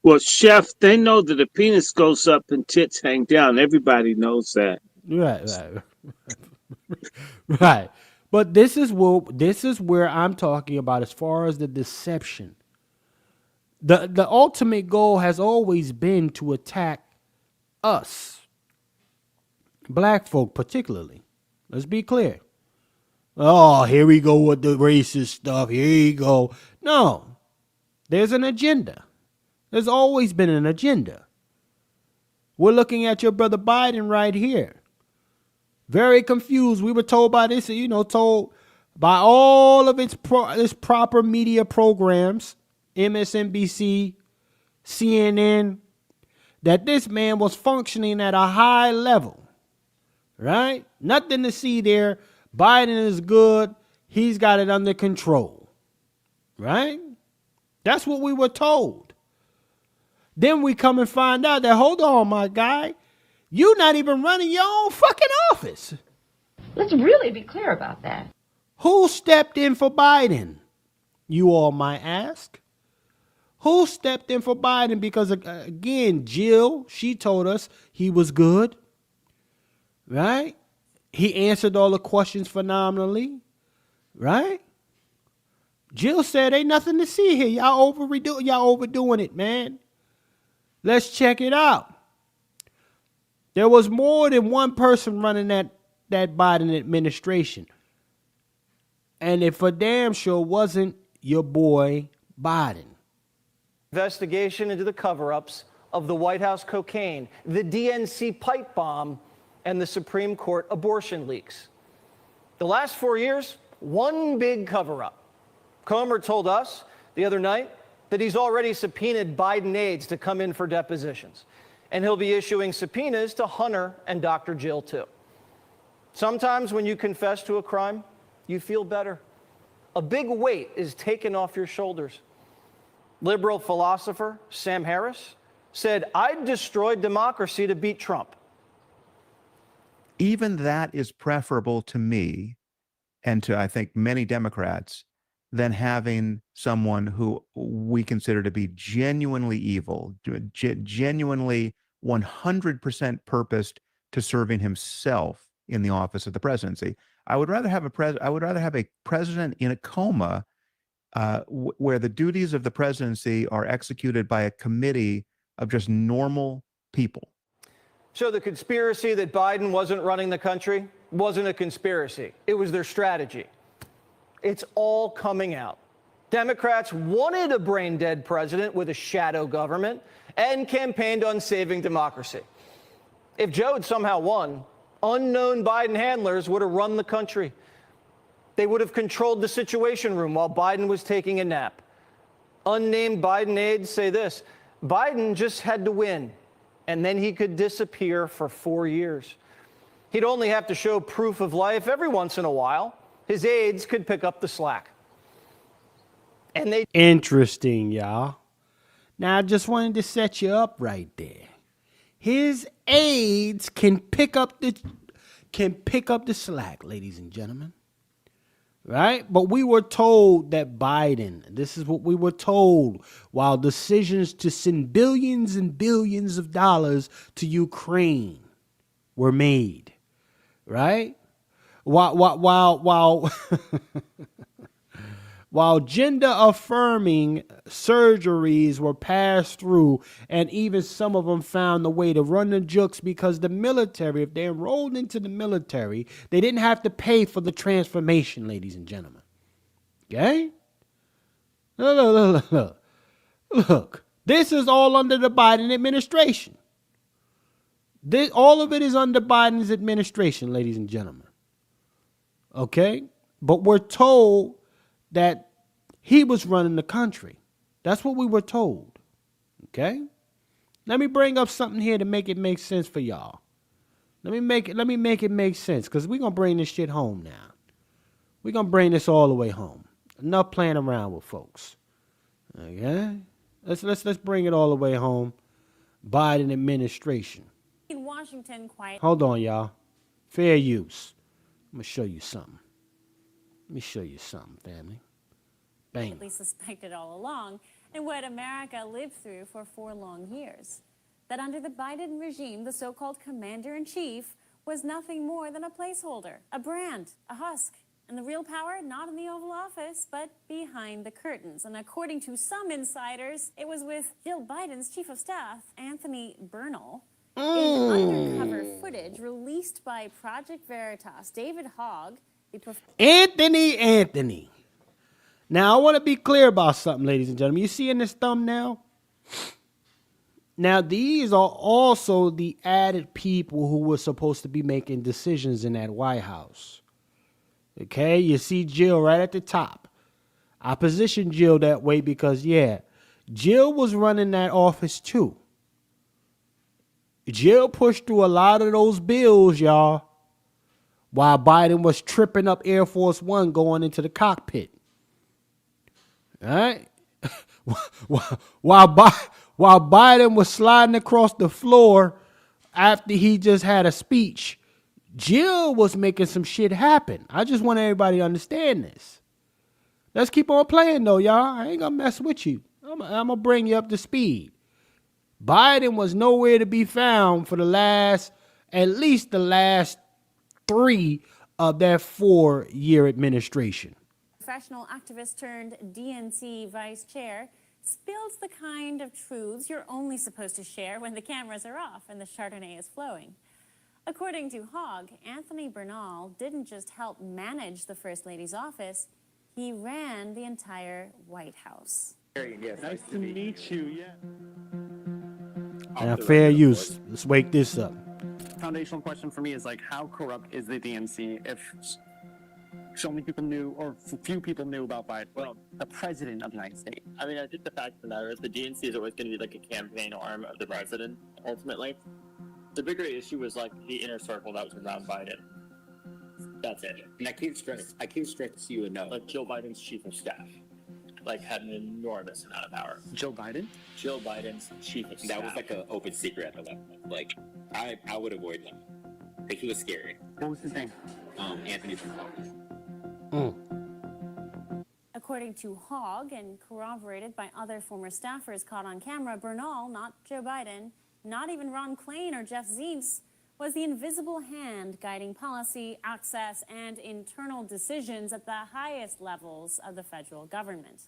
Well, Chef, they know that the penis goes up and tits hang down. Everybody knows that. Right. Right. But this is where I'm talking about as far as the deception. The ultimate goal has always been to attack us, black folk particularly. Let's be clear. Oh, here we go with the racist stuff. Here you go. No, there's an agenda. There's always been an agenda. We're looking at your brother Biden right here. Very confused. We were told by this, told by all of its proper media programs, MSNBC, CNN, that this man was functioning at a high level. Right? Nothing to see there. Biden is good. He's got it under control. Right? That's what we were told. Then we come and find out that, hold on, my guy, you're not even running your own fucking office. Let's really be clear about that. Who stepped in for Biden? You all might ask. Who stepped in for Biden? Because, again, Jill, she told us he was good. Right? He answered all the questions phenomenally. Right? Jill said, ain't nothing to see here. Y'all overdoing it, man. Let's check it out. There was more than one person running that Biden administration. And it for damn sure wasn't your boy Biden. Investigation into the cover-ups of the White House cocaine, the DNC pipe bomb, and the Supreme Court abortion leaks. The last 4 years, one big cover-up. Comer told us the other night that he's already subpoenaed Biden aides to come in for depositions. And he'll be issuing subpoenas to Hunter and Dr. Jill, too. Sometimes when you confess to a crime, you feel better. A big weight is taken off your shoulders. Liberal philosopher Sam Harris said, "I'd destroy democracy to beat Trump." Even that is preferable to me and to, I think, many Democrats than having someone who we consider to be genuinely evil, genuinely 100% purposed to serving himself in the office of the presidency. I would rather have a president in a coma where the duties of the presidency are executed by a committee of just normal people. So the conspiracy that Biden wasn't running the country wasn't a conspiracy. It was their strategy. It's all coming out. Democrats wanted a brain-dead president with a shadow government and campaigned on saving democracy. If Joe had somehow won, unknown Biden handlers would have run the country. They would have controlled the Situation Room while Biden was taking a nap. Unnamed Biden aides say this: Biden just had to win, and then he could disappear for 4 years. He'd only have to show proof of life every once in a while. His aides could pick up the slack. And they interesting, y'all. Now I just wanted to set you up right there. His aides can pick up the slack, ladies and gentlemen. Right? But we were told that Biden, this is what we were told, while decisions to send billions and billions of dollars to Ukraine were made. Right? While while gender-affirming surgeries were passed through, and even some of them found the way to run the jokes because the military, if they enrolled into the military, they didn't have to pay for the transformation, ladies and gentlemen. Okay? Look. This is all under the Biden administration. All of it is under Biden's administration, ladies and gentlemen. Okay? But we're told that he was running the country. That's what we were told. Okay? Let me bring up something here to make it make sense for y'all. Let me make it make sense, because we're gonna bring this shit home now. We're gonna bring this all the way home. Enough playing around with folks. Okay? Let's bring it all the way home. Biden administration. In Washington, Hold on, y'all. Fair use. I'm gonna show you something. Let me show you something, family. Bang. At least suspected all along, and what America lived through for 4 long years. That under the Biden regime, the so-called commander-in-chief was nothing more than a placeholder, a brand, a husk, and the real power not in the Oval Office, but behind the curtains. And according to some insiders, it was with Jill Biden's chief of staff, Anthony Bernal. In undercover footage released by Project Veritas, David Hogg, Anthony. Now, I want to be clear about something, ladies and gentlemen. You see in this thumbnail? Now, these are also the added people who were supposed to be making decisions in that White House. Okay? You see Jill right at the top. I positioned Jill that way because, yeah, Jill was running that office too. Jill pushed through a lot of those bills, y'all, while Biden was tripping up Air Force One going into the cockpit. All right? While Biden was sliding across the floor after he just had a speech, Jill was making some shit happen. I just want everybody to understand this. Let's keep on playing, though, y'all. I ain't gonna mess with you. I'm gonna bring you up to speed. Biden was nowhere to be found for at least the last 3 of that 4-year administration. Professional activist turned DNC vice chair spills the kind of truths you're only supposed to share when the cameras are off and the Chardonnay is flowing. According to Hogg, Anthony Bernal didn't just help manage the First Lady's office, he ran the entire White House. Yes, nice to meet you. Yeah. Now, fair use. Let's wake this up. Foundational question for me is, like, how corrupt is the DNC? If so many people knew, or few people knew about Biden, well, the president of the United States. I mean, I think the fact of the matter is the DNC is always going to be like a campaign arm of the president, ultimately. The bigger issue was like the inner circle that was around Biden. That's it. And I can't stress you enough. Like Joe Biden's chief of staff, like had an enormous amount of power. Joe Biden? Joe Biden's chief of staff. That was like an open secret at the level. Like, I would avoid him. Like, he was scary. What was his name? Anthony. According to Hogg and corroborated by other former staffers caught on camera, Bernal, not Joe Biden, not even Ron Klain or Jeff Zients, was the invisible hand guiding policy, access, and internal decisions at the highest levels of the federal government.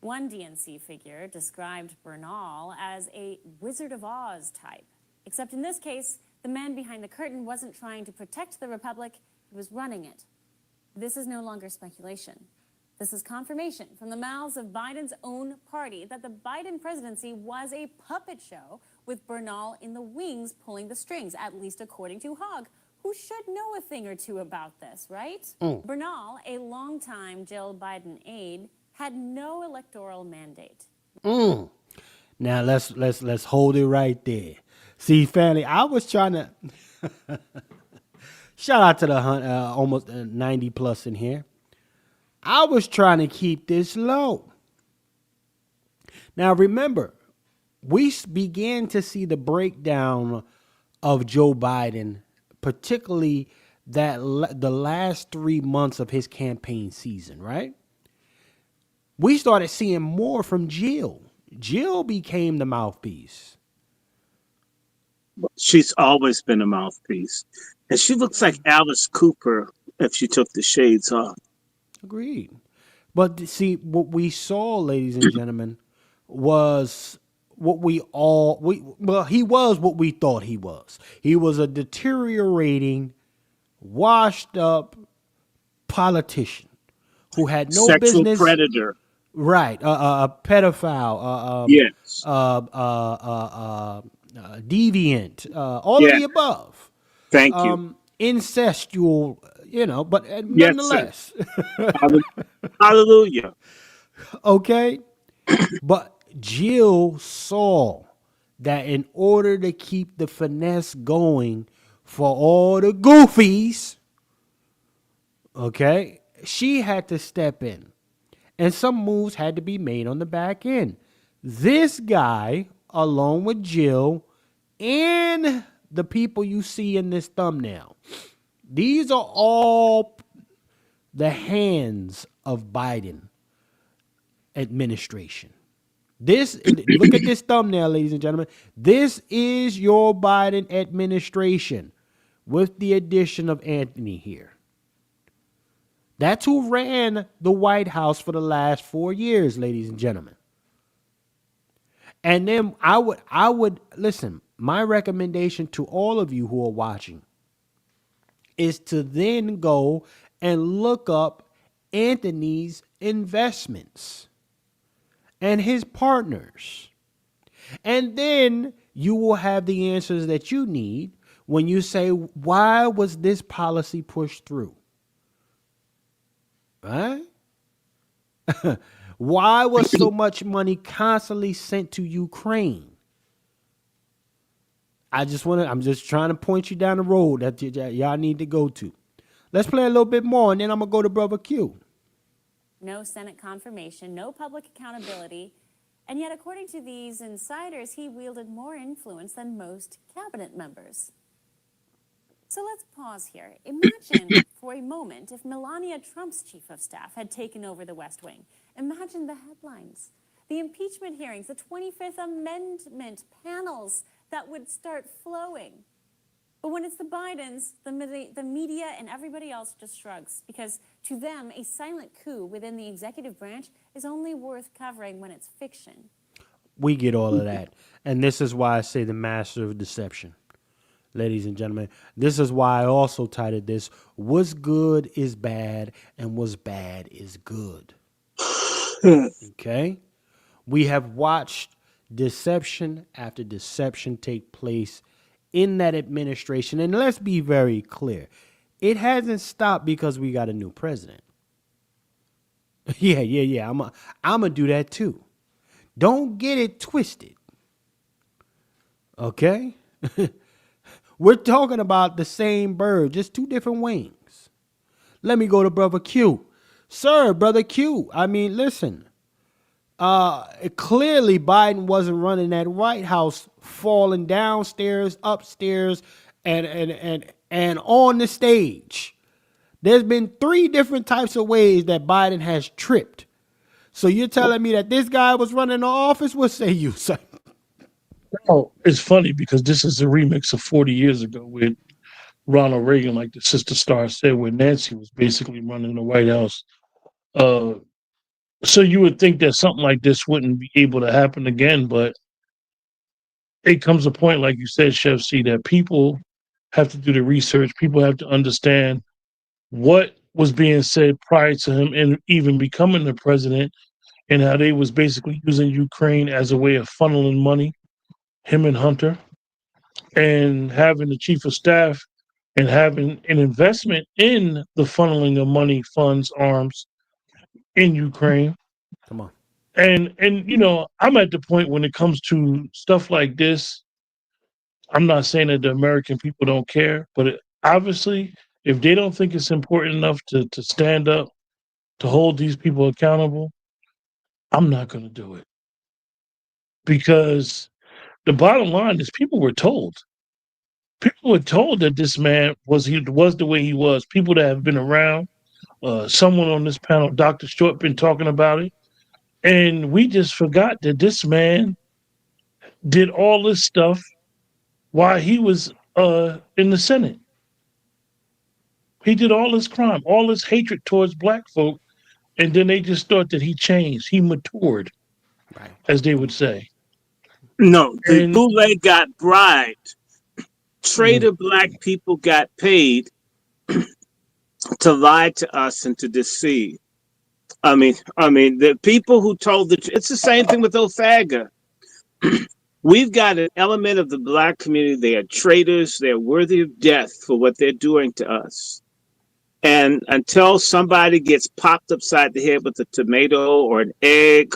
One DNC figure described Bernal as a Wizard of Oz type, except in this case, the man behind the curtain wasn't trying to protect the republic, he was running it. This is no longer speculation. This is confirmation from the mouths of Biden's own party that the Biden presidency was a puppet show with Bernal in the wings pulling the strings, at least according to Hogg, who should know a thing or two about this, right? Bernal, a longtime Jill Biden aide, had no electoral mandate. Now let's hold it right there. See, family, I was trying to shout out to the almost 90 plus in here. I was trying to keep this low. Now, remember, we began to see the breakdown of Joe Biden, particularly the last 3 months of his campaign season, right? We started seeing more from Jill. Jill became the mouthpiece. She's always been a mouthpiece. And she looks like Alice Cooper if she took the shades off. Agreed. But see, what we saw, ladies and gentlemen, was what he was what we thought he was. He was a deteriorating, washed up politician who had no sexual business. Predator. Right. A pedophile. Yes. Deviant. All of the above. Thank you. Incestual, but nonetheless. Hallelujah. Okay. But Jill saw that in order to keep the finesse going for all the goofies, okay, she had to step in. And some moves had to be made on the back end. This guy, along with Jill and the people you see in this thumbnail, these are all the hands of Biden administration. Look at this thumbnail, ladies and gentlemen. This is your Biden administration with the addition of Anthony here. That's who ran the White House for the last 4 years, ladies and gentlemen. And then I would listen, my recommendation to all of you who are watching is to then go and look up Anthony's investments and his partners. And then you will have the answers that you need when you say, why was this policy pushed through? Right? Why was so much money constantly sent to Ukraine? I'm just trying to point you down the road that y'all need to go to. Let's play a little bit more, and then I'm going to go to Brother Q. No Senate confirmation, no public accountability, and yet according to these insiders, he wielded more influence than most cabinet members. So let's pause here. Imagine for a moment if Melania Trump's chief of staff had taken over the West Wing. Imagine the headlines, the impeachment hearings, the 25th Amendment panels that would start flowing. But when it's the Bidens, the media and everybody else just shrugs, because to them, a silent coup within the executive branch is only worth covering when it's fiction. We get all of that. And this is why I say the master of deception. Ladies and gentlemen, this is why I also titled this, What's Good is Bad and What's Bad is Good. Okay? We have watched deception after deception take place in that administration. And let's be very clear. it hasn't stopped because we got a new president. Yeah. I'm gonna do that too. Don't get it twisted. Okay? We're talking about the same bird, just two different wings. Let me go to Brother Q. Sir, Brother Q. I mean, listen. Clearly Biden wasn't running that White House falling downstairs, upstairs, and on the stage. There's been 3 different types of ways that Biden has tripped. So you're telling me that this guy was running the office? What say you, sir? Oh, it's funny because this is a remix of 40 years ago with Ronald Reagan, like the Sister Star said, where Nancy was basically running the White House. So you would think that something like this wouldn't be able to happen again, but it comes a point, like you said, Chef C, that people have to do the research. People have to understand what was being said prior to him and even becoming the president, and how they was basically using Ukraine as a way of funneling money, him and Hunter, and having the chief of staff and having an investment in the funneling of money, funds, arms in Ukraine. Come on. And you know, I'm at the point when it comes to stuff like this, I'm not saying that the American people don't care, but obviously, if they don't think it's important enough to stand up to hold these people accountable, I'm not going to do it. Because the bottom line is people were told. People were told that this man was the way he was. People that have been around, someone on this panel, Dr. Short, been talking about it. And we just forgot that this man did all this stuff while he was in the Senate. He did all this crime, all this hatred towards black folk, and then they just thought that he changed. He matured, right, as they would say. No, the bootleg got bribed. Traitor black people got paid to lie to us and to deceive. I mean, the people who told it's the same thing with Ofaga. We've got an element of the black community. They are traitors. They're worthy of death for what they're doing to us. And until somebody gets popped upside the head with a tomato or an egg,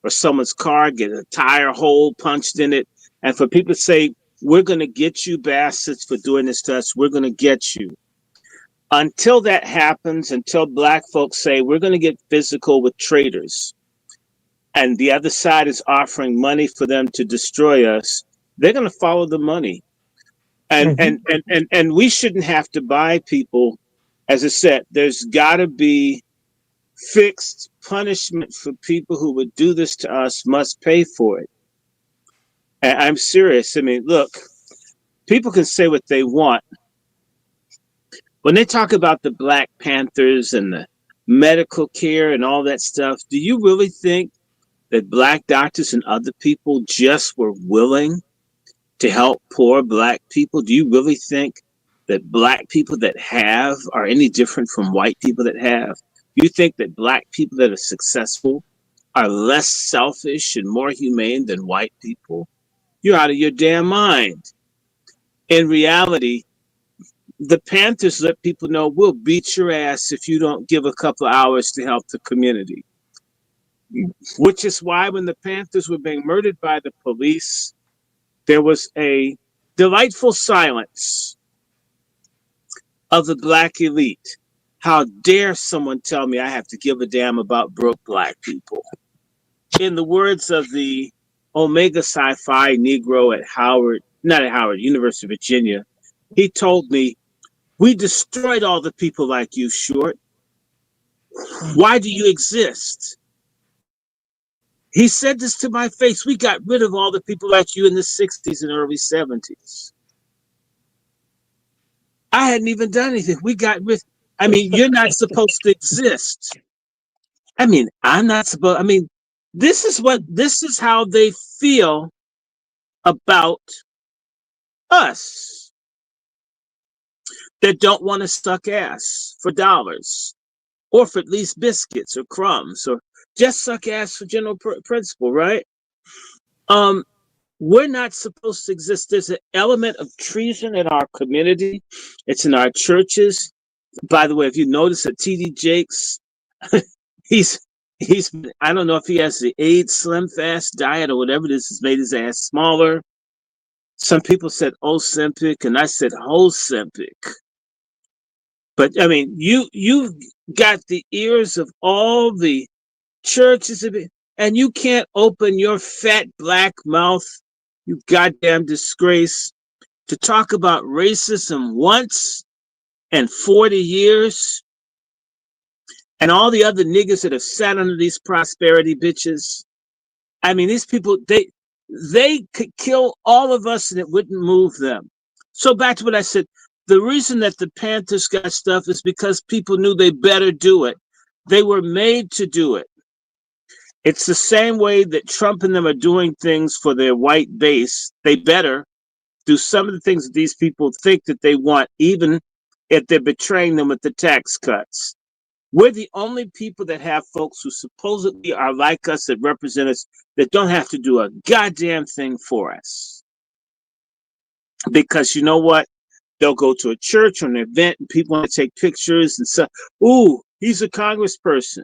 or someone's car get a tire hole punched in it, and for people to say, we're going to get you bastards for doing this to us, we're going to get you. Until that happens, until black folks say, we're going to get physical with traitors, and the other side is offering money for them to destroy us, they're going to follow the money. And and we shouldn't have to buy people. As I said, there's got to be fixed punishment for people who would do this to us, must pay for it. And I'm serious. I mean, look, people can say what they want. When they talk about the Black Panthers and the medical care and all that stuff, do you really think that black doctors and other people just were willing to help poor black people? Do you really think that black people that have are any different from white people that have? You think that black people that are successful are less selfish and more humane than white people? You're out of your damn mind. In reality, the Panthers let people know, we'll beat your ass if you don't give a couple of hours to help the community. Which is why when the Panthers were being murdered by the police, there was a delightful silence of the black elite. How dare someone tell me I have to give a damn about broke black people? In the words of the Omega Sci-Fi Negro at University of Virginia, he told me, we destroyed all the people like you, Short. Why do you exist? He said this to my face. We got rid of all the people like you in the 60s and early 70s. I hadn't even done anything. We got rid. I mean, you're not supposed to exist. I mean, I'm not supposed. I mean, this is how they feel about us that don't want to suck ass for dollars, or for at least biscuits or crumbs, or just suck ass for general principle, right? We're not supposed to exist. There's an element of treason in our community. It's in our churches. By the way, if you notice that TD Jakes, he's I don't know if he has the AIDS slim fast diet or whatever it is, has made his ass smaller. Some people said Ozempic, and I said Ozempic. But I mean, you got the ears of all the churches, and you can't open your fat black mouth, you goddamn disgrace, to talk about racism once in 40 years. And all the other niggas that have sat under these prosperity bitches. I mean, these people, they could kill all of us and it wouldn't move them. So back to what I said, the reason that the Panthers got stuff is because people knew they better do it. They were made to do it. It's the same way that Trump and them are doing things for their white base. They better do some of the things that these people think that they want, even if they're betraying them with the tax cuts. We're the only people that have folks who supposedly are like us, that represent us, that don't have to do a goddamn thing for us. Because you know what? They'll go to a church or an event and people want to take pictures and say, ooh, he's a congressperson.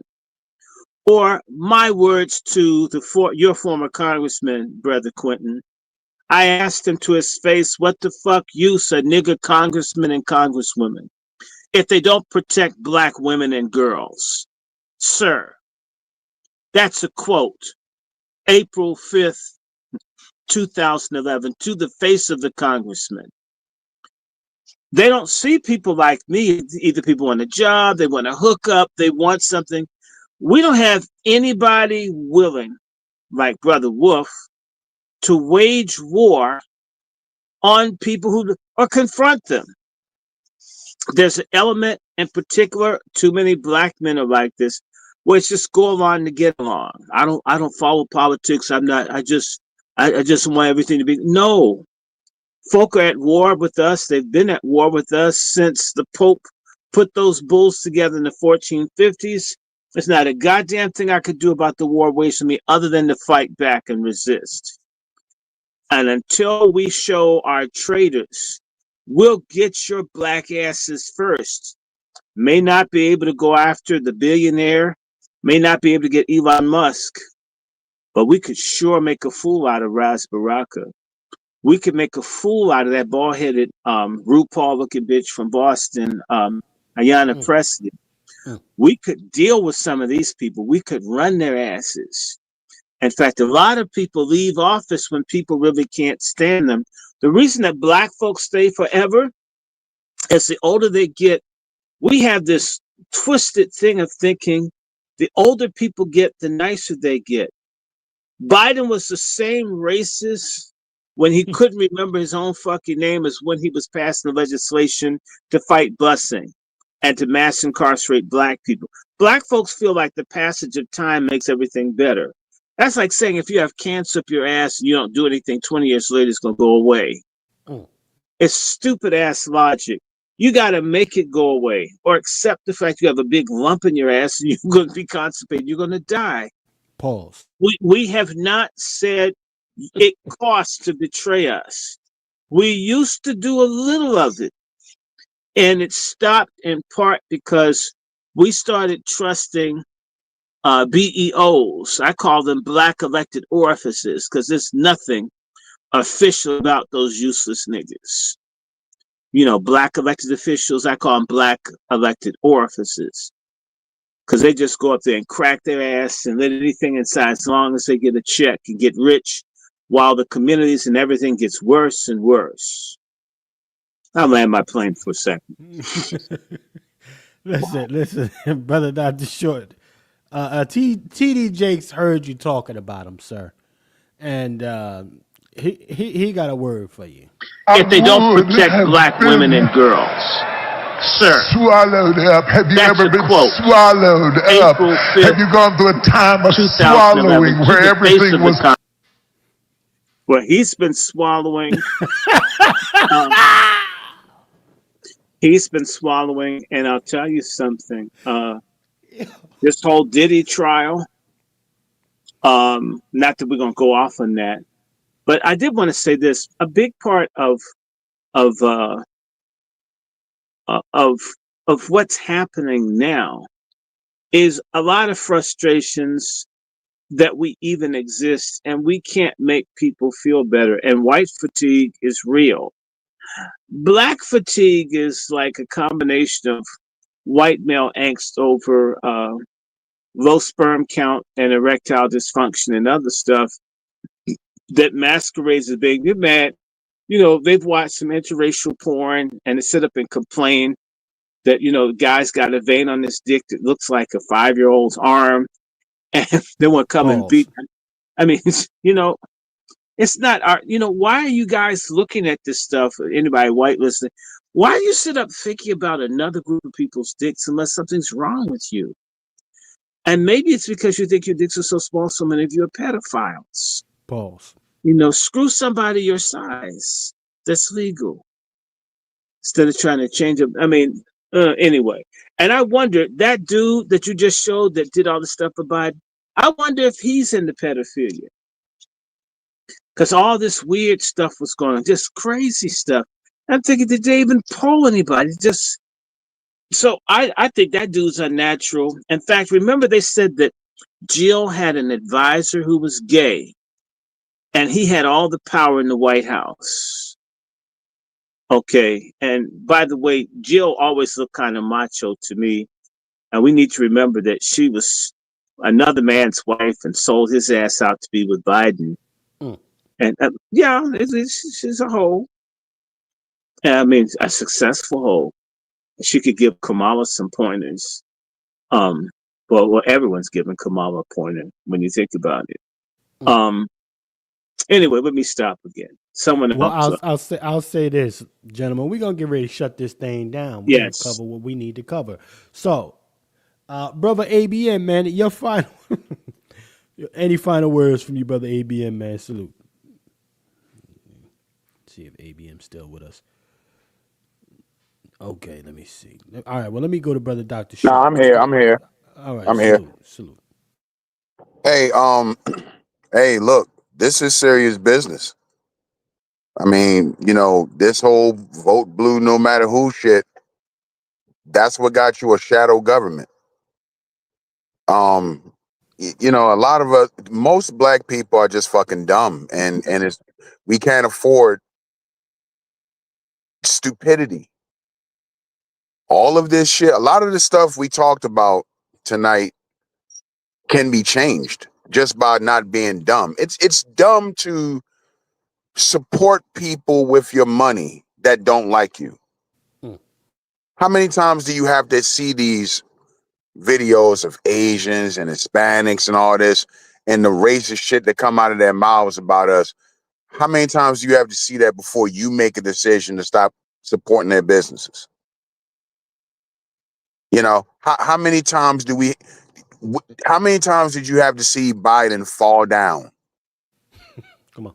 Or my words to your former congressman, Brother Quentin, I asked him to his face, what the fuck use a nigger congressman and congresswomen if they don't protect black women and girls? Sir, that's a quote, April 5th, 2011, to the face of the congressman. They don't see people like me. Either people want a job, they want to hook up, they want something. We don't have anybody willing, like Brother Wolf, to wage war on people who, or confront them. There's an element in particular, too many black men are like this, where it's just go along to get along. I don't follow politics. I just want everything to be. No. Folk are at war with us. They've been at war with us since the Pope put those bulls together in the 1450s. There's not a goddamn thing I could do about the war waged on me other than to fight back and resist. And until we show our traitors, we'll get your black asses first. May not be able to go after the billionaire, may not be able to get Elon Musk, but we could sure make a fool out of Ras Baraka. We could make a fool out of that bald-headed RuPaul-looking bitch from Boston, Ayanna Pressley. We could deal with some of these people. We could run their asses. In fact, a lot of people leave office when people really can't stand them. The reason that black folks stay forever is the older they get, we have this twisted thing of thinking the older people get, the nicer they get. Biden was the same racist when he couldn't remember his own fucking name as when he was passing the legislation to fight busing and to mass incarcerate black people. Black folks feel like the passage of time makes everything better. That's like saying if you have cancer up your ass and you don't do anything, 20 years later, it's going to go away. It's stupid ass logic. You got to make it go away or accept the fact you have a big lump in your ass and you're going to be constipated. You're going to die. Pause. We have not said it costs to betray us. We used to do a little of it. And it stopped in part because we started trusting BEOs. I call them black elected orifices because there's nothing official about those useless niggas. You know, black elected officials, I call them black elected orifices because they just go up there and crack their ass and let anything inside as long as they get a check and get rich while the communities and everything gets worse and worse. I'll land my plane for a second. Listen, brother Dr. Short. TD Jakes heard you talking about him, sir. And he got a word for you. If they don't protect black women and girls. Sir. Swallowed up. Have you That's ever been quote. swallowed up? 5th, Have you gone through a time of swallowing where everything was... Well, he's been swallowing. He's been swallowing, and I'll tell you something. This whole Diddy trial, not that we're going to go off on that, but I did want to say this. A big part of of what's happening now is a lot of frustrations that we even exist and we can't make people feel better. And white fatigue is real. Black fatigue is like a combination of white male angst over low sperm count and erectile dysfunction and other stuff that masquerades as being good mad. You know, they've watched some interracial porn and they sit up and complain that, you know, the guy's got a vein on his dick that looks like a 5-year-old's arm, and they want to come and beat him. I mean, you know, it's not our, you know, why are you guys looking at this stuff? Anybody white listening, why do you sit up thinking about another group of people's dicks unless something's wrong with you? And maybe it's because you think your dicks are so small, so many of you are pedophiles. Pause. You know, screw somebody your size. That's legal. Instead of trying to change them. I mean, anyway. And I wonder, that dude that you just showed that did all the stuff about, I wonder if he's into pedophilia. Because all this weird stuff was going on, just crazy stuff. I'm thinking, did they even poll anybody? Just so I think that dude's unnatural. In fact, remember they said that Jill had an advisor who was gay, and he had all the power in the White House. Okay, and by the way, Jill always looked kind of macho to me, and we need to remember that she was another man's wife and sold his ass out to be with Biden. And yeah, she's a hoe. I mean, a successful hoe. She could give Kamala some pointers. Well, everyone's giving Kamala a pointer when you think about it. Anyway, let me stop again. Someone else. I'll say this, gentlemen. We're gonna get ready to shut this thing down. We have covered what we need to cover. So, brother ABM, man, your final any final words from you, brother ABM, man? Salute. See if ABM's still with us. Okay, let me see. All right, well, let me go to brother Dr. No, I'm here. I'm here. All right, I'm here. Salute. Hey, hey, look, this is serious business. I mean, you know, this whole vote blue, no matter who shit, that's what got you a shadow government. You know, a lot of us, most black people are just fucking dumb, and it's, we can't afford stupidity. All of this shit, a lot of the stuff we talked about tonight can be changed just by not being dumb. It's dumb to support people with your money that don't like you. How many times do you have to see these videos of Asians and Hispanics and all this and the racist shit that come out of their mouths about us? How many times do you have to see that before you make a decision to stop supporting their businesses? You know, how many times did you have to see Biden fall down? Come on.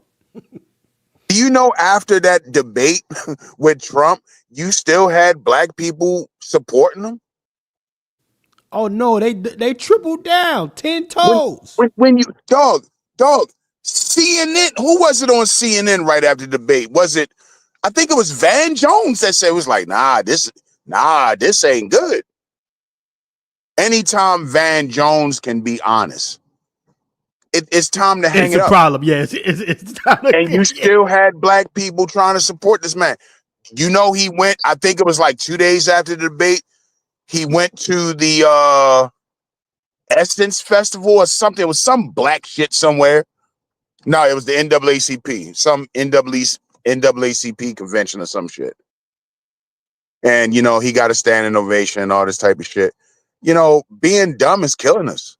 Do you know after that debate with Trump, you still had black people supporting him? Oh no, they tripled down, 10 toes. When you dog, CNN, who was it on CNN right after the debate? Was it, I think it was Van Jones that said, it was like, this ain't good. Anytime Van Jones can be honest, it's time to hang it's it a up. problem, yes. It's time to, And you still had black people trying to support this man. You know, he went, I think it was like 2 days after the debate, he went to the Essence Festival or something. It was some black shit somewhere. No, it was the NAACP, some NAACP convention or some shit. And, you know, he got a standing ovation and all this type of shit. You know, being dumb is killing us.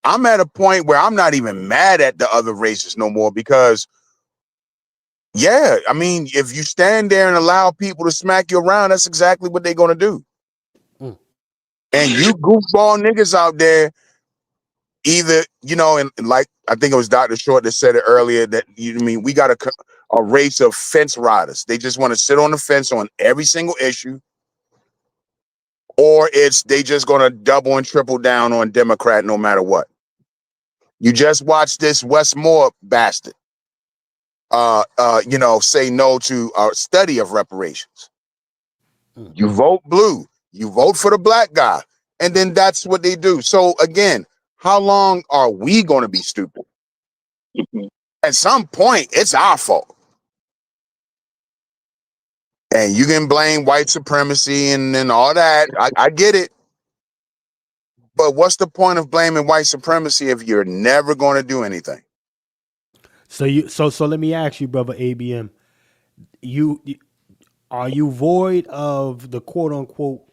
I'm at a point where I'm not even mad at the other races no more because, yeah, I mean, if you stand there and allow people to smack you around, that's exactly what they're going to do. And you goofball niggas out there, either, you know, and like I think it was Dr. Short that said it earlier, that we got a race of fence riders. They just want to sit on the fence on every single issue, or they just going to double and triple down on Democrat no matter what. You just watch this Westmore bastard, you know, say no to a study of reparations. You vote blue. You vote for the black guy. And then that's what they do. So again, how long are we going to be stupid? At some point, it's our fault. And you can blame white supremacy and all that. I get it. But what's the point of blaming white supremacy if you're never going to do anything? So let me ask you, brother ABM, you are you void of the quote unquote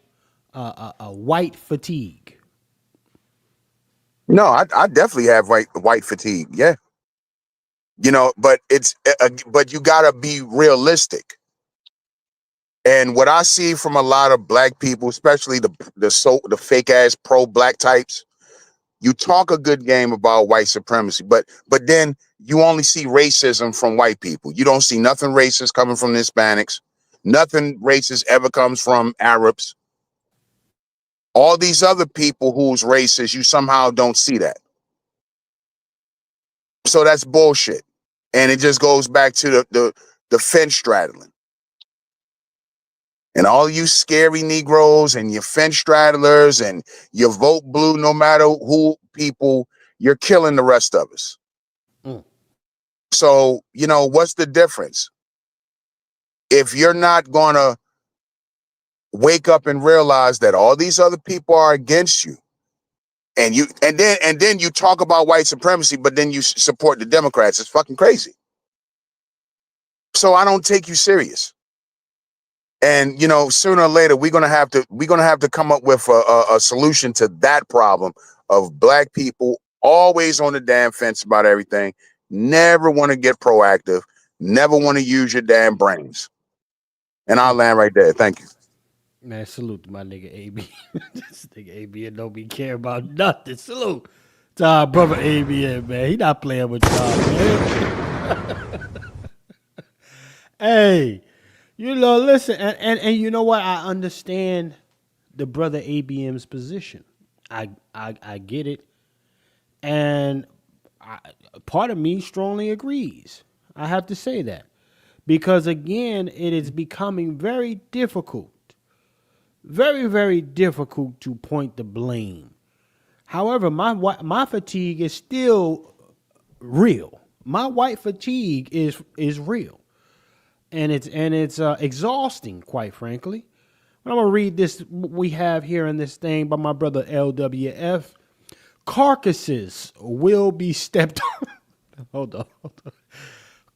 white fatigue? No, I definitely have white fatigue. Yeah. You know, but but you got to be realistic. And what I see from a lot of black people, especially the fake ass pro black types, you talk a good game about white supremacy, but then you only see racism from white people. You don't see nothing racist coming from the Hispanics. Nothing racist ever comes from Arabs. All these other people who's racist, you somehow don't see that. So that's bullshit. And it just goes back to the fence straddling. And all you scary Negroes and your fence straddlers and your vote blue, no matter who people, you're killing the rest of us. So, you know, what's the difference? If you're not going to wake up and realize that all these other people are against you, and then you talk about white supremacy, but then you support the Democrats, it's fucking crazy. So I don't take you serious. And you know, sooner or later, we're gonna have to come up with a solution to that problem of black people always on the damn fence about everything, never want to get proactive, never want to use your damn brains. And I'll land right there. Thank you. Man, salute to my nigga AB. This nigga AB don't be care about nothing. Salute to our brother ABN, man. He not playing with y'all, man. Hey, you know, listen, and you know what? I understand the brother ABM's position. I get it. And part of me strongly agrees. I have to say that. Because again, it is becoming very difficult. Very, very difficult to point the blame. However, my fatigue is still real. My white fatigue is real. And it's exhausting, quite frankly. I'm gonna read this we have here in this thing by my brother LWF. Carcasses will be stepped hold on.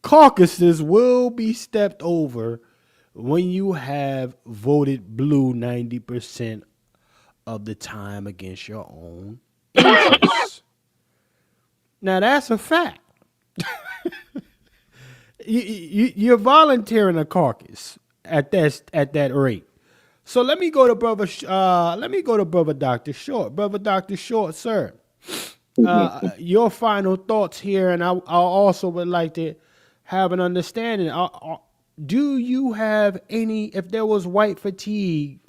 Carcasses will be stepped over when you have voted blue 90% of the time against your own interests. Now that's a fact. You're volunteering a caucus at that rate. So let me go to brother. Let me go to brother Dr. Short. Brother Dr. Short, sir. Your final thoughts here, and I also would like to have an understanding. Do you have any? If there was white fatigue,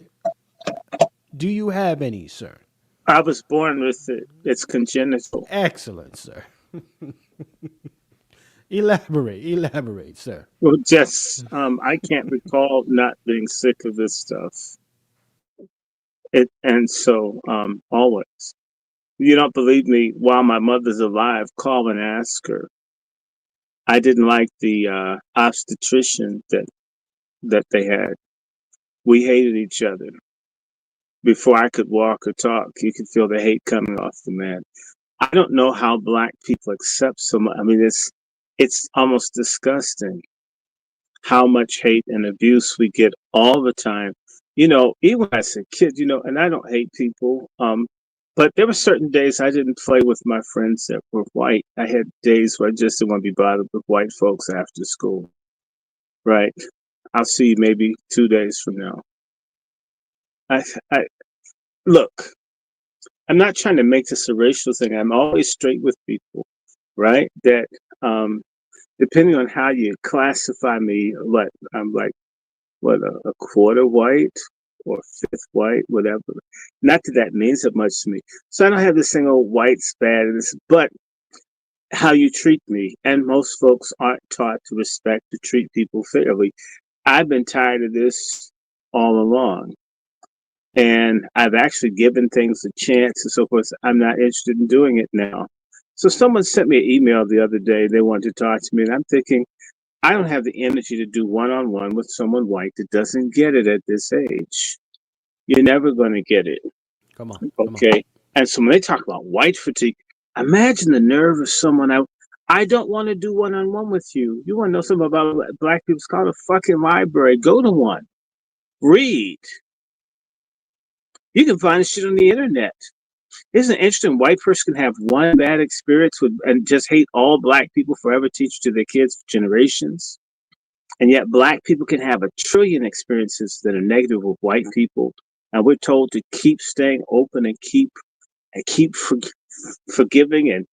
do you have any, sir? I was born with it. It's congenital. Excellent, sir. Elaborate, sir. Well, just I can't recall not being sick of this stuff. So always. You don't believe me? While my mother's alive, call and ask her. I didn't like the obstetrician that they had. We hated each other. Before I could walk or talk, you could feel the hate coming off the man. I don't know how black people accept so much. I mean, it's almost disgusting how much hate and abuse we get all the time. You know, even as a kid, you know, and I don't hate people. But there were certain days I didn't play with my friends that were white. I had days where I just didn't want to be bothered with white folks after school. Right? I'll see you maybe 2 days from now. I look, I'm not trying to make this a racial thing. I'm always straight with people, right? That depending on how you classify me, I'm like a quarter white or fifth white, whatever. Not that means that much to me. So I don't have this thing, oh, white's bad, but how you treat me. And most folks aren't taught to respect, to treat people fairly. I've been tired of this all along. And I've actually given things a chance and so forth. I'm not interested in doing it now. So someone sent me an email the other day. They wanted to talk to me, and I'm thinking, I don't have the energy to do one-on-one with someone white that doesn't get it at this age. You're never going to get it. Come on. Okay. And so when they talk about white fatigue, imagine the nerve of someone. I don't want to do one-on-one with you. You want to know something about black people? It's called a fucking library. Go to one. Read. You can find shit on the internet. Isn't it interesting? White person can have one bad experience with and just hate all black people forever, teach to their kids for generations. And yet black people can have a trillion experiences that are negative with white people. And we're told to keep staying open and keep forgiving, and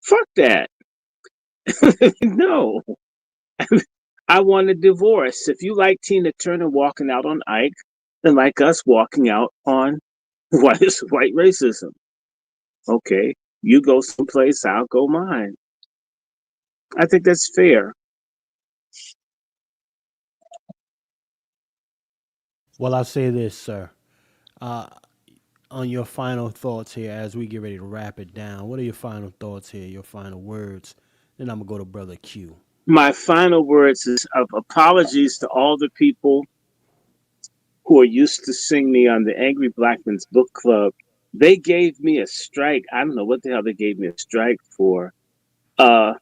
fuck that. No. I want a divorce. If you like Tina Turner walking out on Ike, then like us walking out on white racism. Okay, you go someplace, I'll go mine. I think that's fair. Well, I'll say this, sir. On your final thoughts here as we get ready to wrap it down, what are your final thoughts here, your final words? Then I'm going to go to Brother Q. My final words is of apologies to all the people who are used to seeing me on the Angry Black Men's Book Club. They gave me a strike. I don't know what the hell they gave me a strike for. I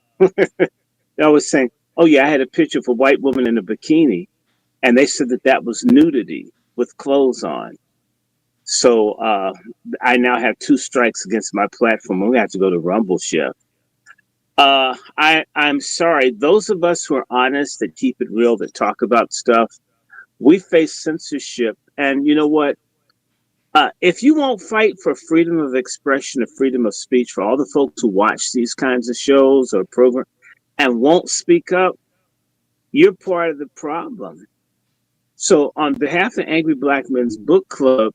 was saying, oh yeah, I had a picture of a white woman in a bikini, and they said that was nudity with clothes on. So I now have 2 strikes against my platform. I'm gonna have to go to Rumble, Chef. I'm sorry. Those of us who are honest, that keep it real, that talk about stuff, we face censorship. And you know what? If you won't fight for freedom of expression or freedom of speech for all the folks who watch these kinds of shows or programs and won't speak up, you're part of the problem. So on behalf of Angry Black Men's Book Club,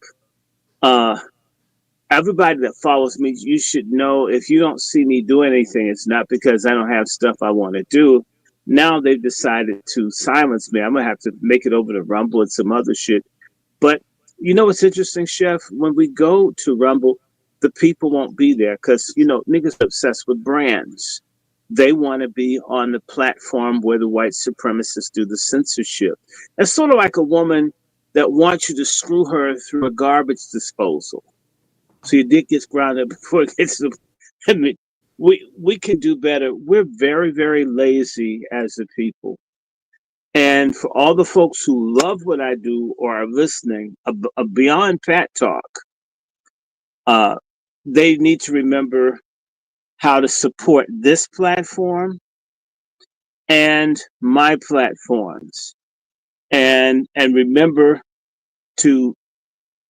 everybody that follows me, you should know if you don't see me do anything, it's not because I don't have stuff I want to do. Now they've decided to silence me. I'm going to have to make it over to Rumble and some other shit. But you know what's interesting, Chef? When we go to Rumble, the people won't be there because, you know, niggas are obsessed with brands. They want to be on the platform where the white supremacists do the censorship. It's sort of like a woman that wants you to screw her through a garbage disposal. So your dick gets grounded before it gets to. I mean, we can do better. We're very, very lazy as a people. And for all the folks who love what I do or are listening, beyond Pat Talk, they need to remember how to support this platform and my platforms, and remember to,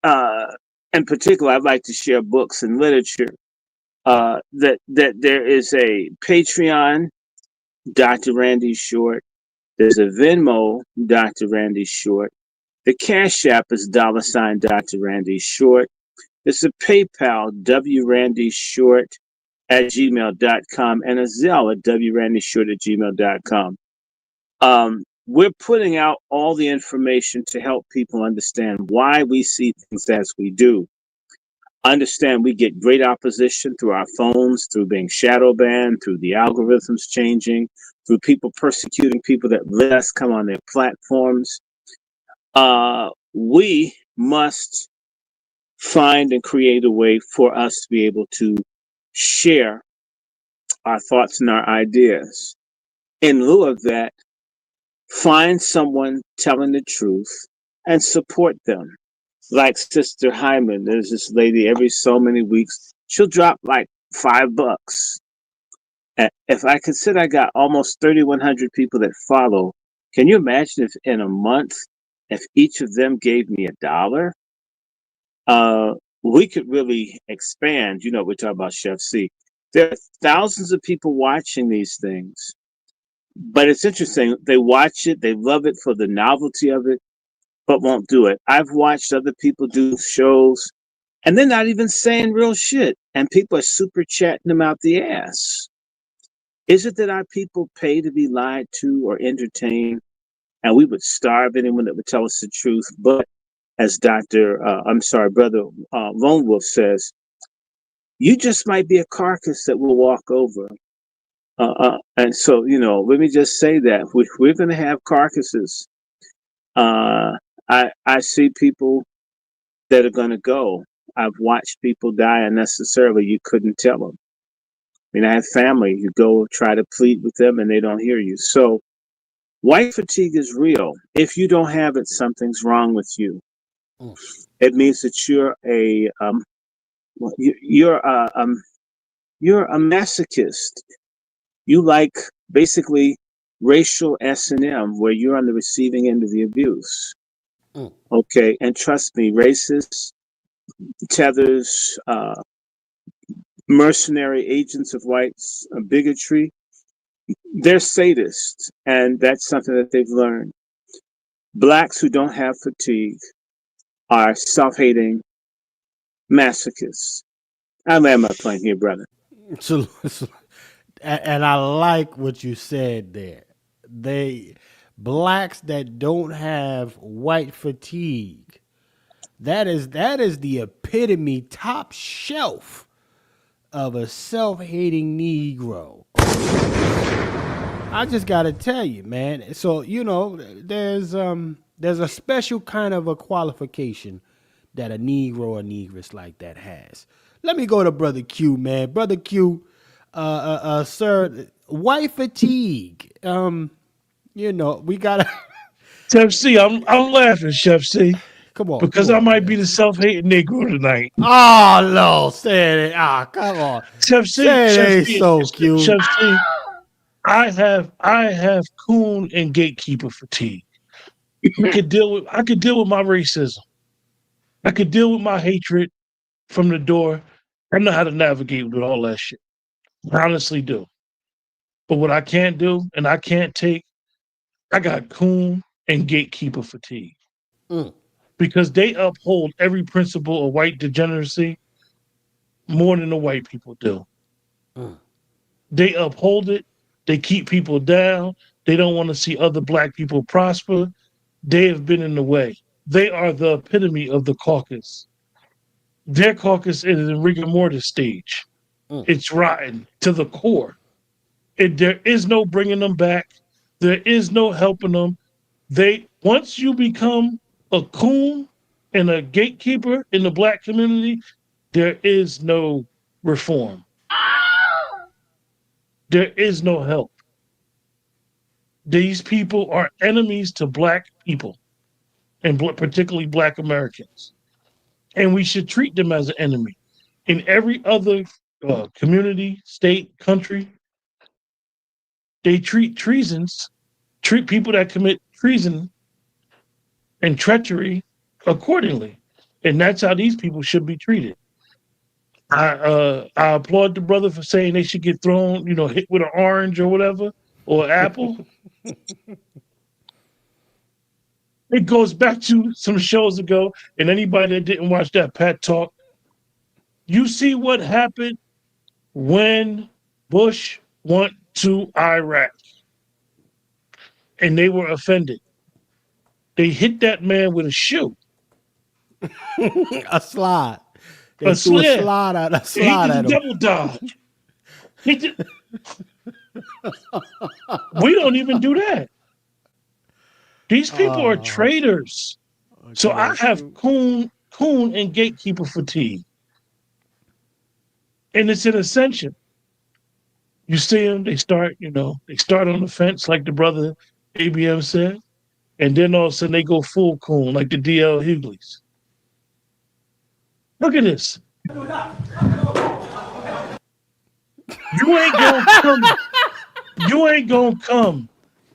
in particular, I'd like to share books and literature. That there is a Patreon, Dr. Randy Short. There's a Venmo, Dr. Randy Short. The Cash App is $ Dr. Randy Short. There's a PayPal, wrandyshort@gmail.com, and a Zelle at wrandyshort@gmail.com. We're putting out all the information to help people understand why we see things as we do. Understand we get great opposition through our phones, through being shadow banned, through the algorithms changing, through people persecuting people that let us come on their platforms. We must find and create a way for us to be able to share our thoughts and our ideas. In lieu of that, find someone telling the truth and support them. Like Sister Hyman, there's this lady every so many weeks, she'll drop like $5. And if I consider I got almost 3,100 people that follow, can you imagine if in a month, if each of them gave me $1? We could really expand. You know, we're talking about Chef C. There are thousands of people watching these things, but it's interesting. They watch it, they love it for the novelty of it, but won't do it. I've watched other people do shows, and they're not even saying real shit, and people are super chatting them out the ass. Is it that our people pay to be lied to or entertained, and we would starve anyone that would tell us the truth? But as Brother Lone Wolf says, you just might be a carcass that will walk over. And so, let me just say that we're going to have carcasses. I see people that are going to go. I've watched people die unnecessarily. You couldn't tell them. I mean, I have family. You go try to plead with them and they don't hear you. So white fatigue is real. If you don't have it, something's wrong with you. It means that you're a masochist. You like basically racial S&M, where you're on the receiving end of the abuse. Okay, and trust me, racist tethers, mercenary agents of whites, bigotry, they're sadists, and that's something that they've learned. Blacks who don't have fatigue are self-hating masochists. I land my plane here, brother. And I like what you said there. Blacks that don't have white fatigue. That is the epitome, top shelf of a self-hating Negro. I just gotta tell you, man. So there's a special kind of a qualification that a Negro or Negress like that has. Let me go to Brother Q, man. Brother Q, sir, white fatigue. We gotta. Chef C, I'm laughing, Chef C. Come on, because I might be the self-hating Negro tonight. Oh no, say it. Come on, Chef C, say it ain't so cute. Chef C, I have coon and gatekeeper fatigue. I could deal with my racism. I could deal with my hatred from the door. I know how to navigate with all that shit. I honestly do. But what I can't do and I can't take, I got coon and gatekeeper fatigue. Because they uphold every principle of white degeneracy more than the white people do. They uphold it. They keep people down. They don't want to see other black people prosper. They have been in the way. They are the epitome of the caucus. Their caucus is in rigor mortis stage. It's rotten to the core. There is no bringing them back. There is no helping them. Once you become a coon and a gatekeeper in the black community, there is no reform. There is no help. These people are enemies to black people, and particularly black Americans. And we should treat them as an enemy. In every other community, state, country, they treat people that commit treason and treachery accordingly. And that's how these people should be treated. I applaud the brother for saying they should get thrown, hit with an orange or whatever, or an apple. It goes back to some shows ago, and anybody that didn't watch that Pat Talk, you see what happened when Bush went to Iraq, and they were offended. They hit that man with a shoe. A slide. A slide. A slide at him. Double dodge. We don't even do that. These people are traitors. So I have coon and gatekeeper fatigue. And it's an ascension. You see them, they start on the fence like the brother ABM said, and then all of a sudden they go full coon like the DL Hugleys. Look at this. You ain't gonna come.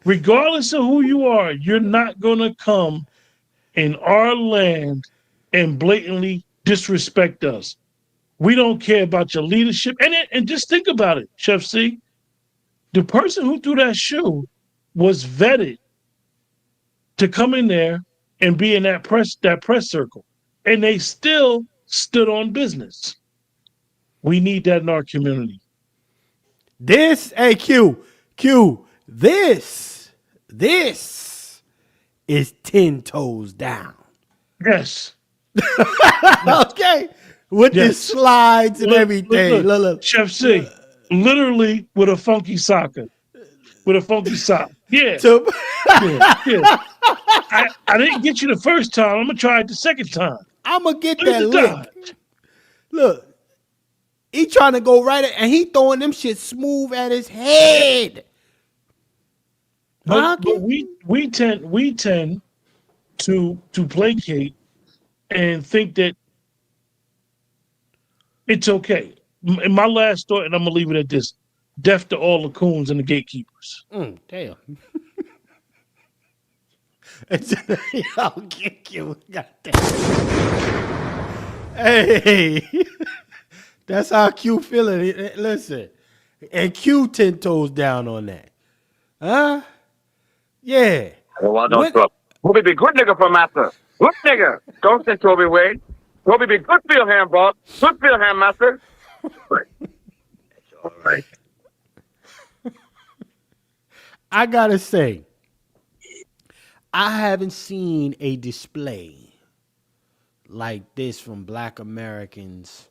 Regardless of who you are, you're not gonna come in our land and blatantly disrespect us. We don't care about your leadership. And just think about it, Chef C. The person who threw that shoe was vetted to come in there and be in that press circle. And they still stood on business. We need that in our community. This is 10 toes down. Yes. Okay. With the slides and everything. Look. Chef C, literally with a funky socker. With a funky sock. Yeah. Yeah. I didn't get you the first time. I'm going to try it the second time. I'm going to get Look at that the lick. dodge. Look. He trying to go right at, and he throwing them shit smooth at his head. But we tend to placate and think that it's okay. In my last thought, and I'm gonna leave it at this: death to all the coons and the gatekeepers. Damn. I'll get you. Goddamn. Hey, that's how Q feeling. Listen, and Q 10 toes down on that. Huh? Yeah. Well, don't trouble. Toby be good nigga for master. Good nigga. Don't say Toby Wade. Toby be good field hand, boss. Good field hand, master. Right. It's all right. I gotta say, I haven't seen a display like this from Black Americans.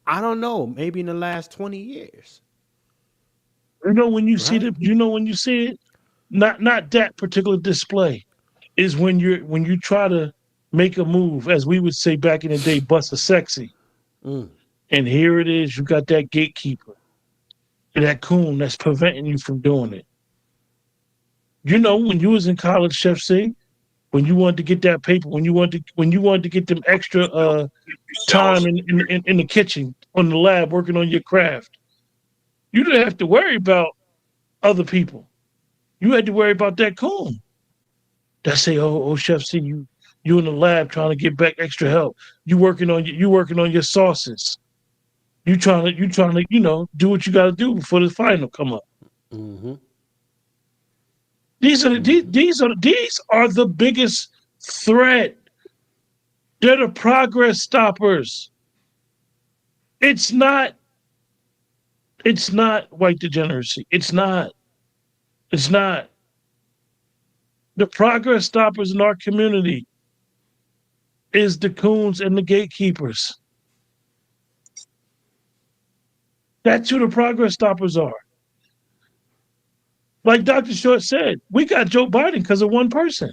I don't know, maybe in the last 20 years. You know when you see it, not that particular display is when you try to make a move, as we would say back in the day, bust a sexy. And here it is, you got that gatekeeper, that coon that's preventing you from doing it. You know, when you was in college, Chef C, when you wanted to get that paper, when you wanted to get them extra time in the kitchen, on the lab, working on your craft, you didn't have to worry about other people. You had to worry about that coon. That say, oh, Chef C, you in the lab trying to get back extra help. You working on your sauces. You trying to do what you got to do before the final come up. Mm-hmm. These are the biggest threat. They're the progress stoppers. It's not white degeneracy. It's not. The progress stoppers in our community is the coons and the gatekeepers. That's who the progress stoppers are. Like Dr. Short said, we got Joe Biden because of one person.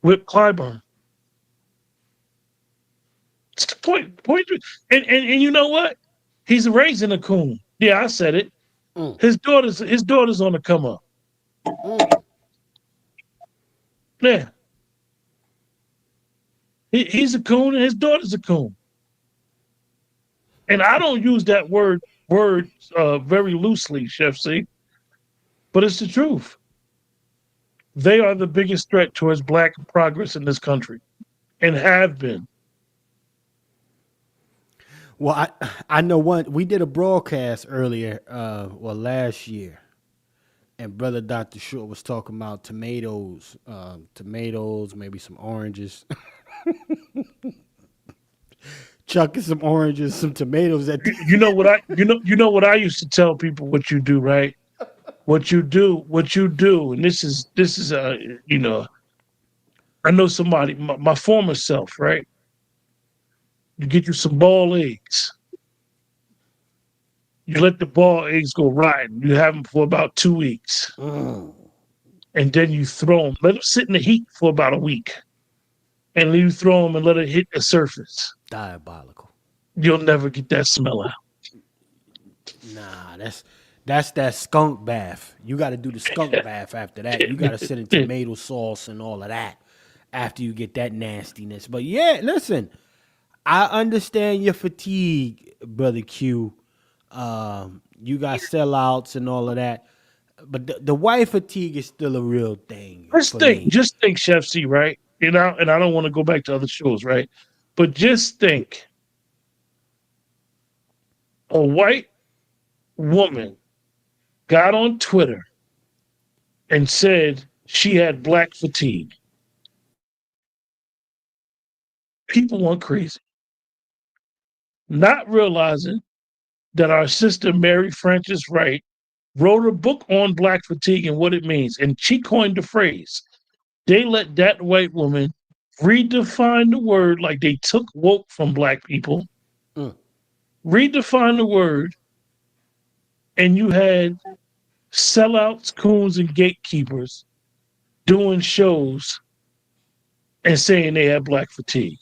Whip Clyburn. It's the point. And you know what? He's raising a coon. Yeah, I said it. His daughter's on the come up. Yeah. He's a coon and his daughter's a coon. And I don't use that word very loosely, Chef C, but it's the truth. They are the biggest threat towards Black progress in this country, and have been. Well, I know we did a broadcast earlier, last year, and Brother Dr. Short was talking about tomatoes, maybe some oranges. Chucking some oranges, some tomatoes. You know what I used to tell people what you do, right? What you do, and this is I know somebody, my former self, right? You get you some ball eggs. You let the ball eggs go rotten. You have them for about 2 weeks. And then you throw them. Let them sit in the heat for about a week. And then you throw them and let it hit the surface. Diabolical. You'll never get that smell out. Nah, that's that skunk bath. You got to do the skunk bath after that. You got to sit in tomato sauce and all of that after you get that nastiness. But yeah, listen, I understand your fatigue, Brother Q. You got sellouts and all of that. But the white fatigue is still a real thing. Just think, Chef C, right? And I don't want to go back to other shows, right? But just think, a white woman got on Twitter and said she had Black fatigue. People went crazy, not realizing that our sister Mary Frances Wright wrote a book on Black fatigue and what it means. And she coined the phrase, They let that white woman redefine the word like they took woke from black people, redefine the word, and you had sellouts, coons, and gatekeepers doing shows and saying they had black fatigue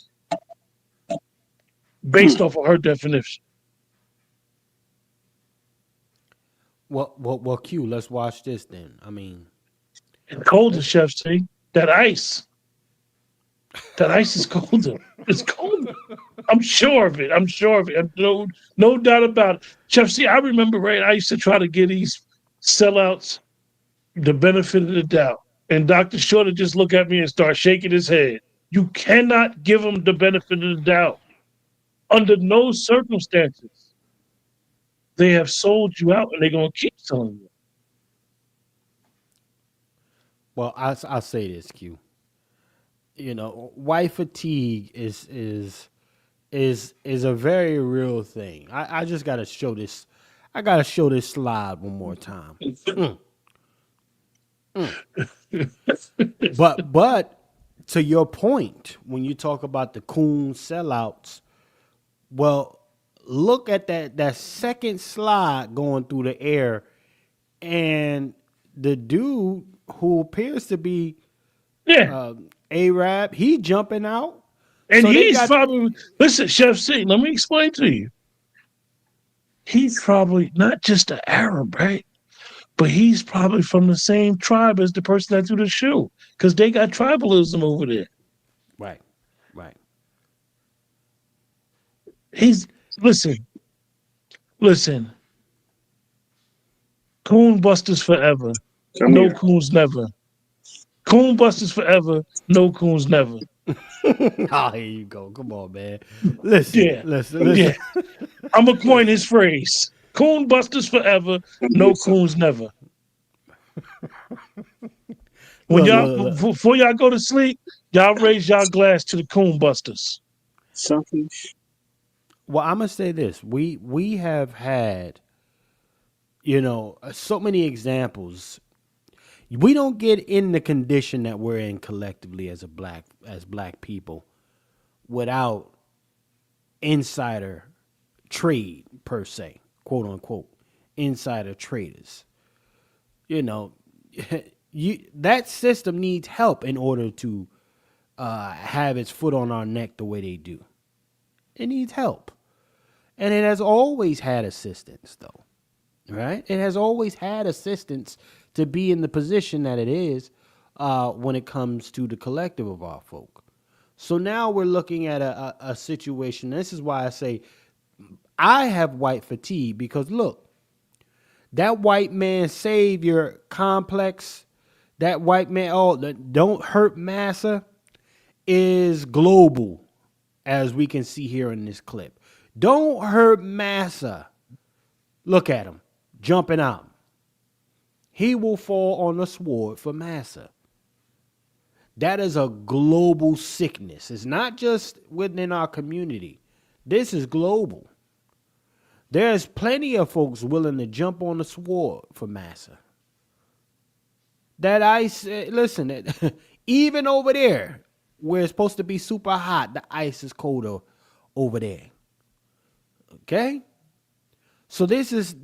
based off of her definition. Well, Q. Let's watch this then. I mean, And colder, Chef C. That ice is colder. It's colder. I'm sure of it. I'm sure of it. No doubt about it. Chef C, I remember, right? I used to try to give these sellouts the benefit of the doubt. And Dr. Shorter just look at me and start shaking his head. You cannot give them the benefit of the doubt. Under no circumstances. They have sold you out and they're going to keep selling you. well, I'll say this, Q. You know, white fatigue is a very real thing. I just gotta show this. I gotta show this slide one more time. But to your point, when you talk about the coon sellouts, well, look at that second slide going through the air, and the dude who appears to be Arab, he jumping out. And So they he's got- probably, listen, Chef C, let me explain to you. He's probably not just an Arab, right? But he's probably from the same tribe as the person that threw the shoe, because they got tribalism over there. Right. He's, listen. Coon busters forever. No coons never. Coon busters forever. No coons never. Oh, here you go. Come on, man. Listen. Yeah. I'm going to coin his phrase. Coon busters forever. No coons never. When Look. before y'all go to sleep, y'all raise y'all glass to the coon busters. Selfish. Well, I'm gonna say this: we have had, so many examples. We don't get in the condition that we're in collectively as black people without insider trade per se, quote unquote, insider traders. That system needs help in order to have its foot on our neck the way they do. It needs help. And it has always had assistance, though. Right? It has always had assistance to be in the position that it is when it comes to the collective of our folk. So now we're looking at a situation. This is why I say I have white fatigue, because look, that white man savior complex, that white man, don't hurt massa, is global, as we can see here in this clip. Don't hurt massa. Look at him jumping out. He will fall on the sword for massa. That is a global sickness. It's not just within our community. This is global. There's plenty of folks willing to jump on the sword for massa. That ice, listen, even over there, where it's supposed to be super hot, the ice is colder over there. Okay? So this is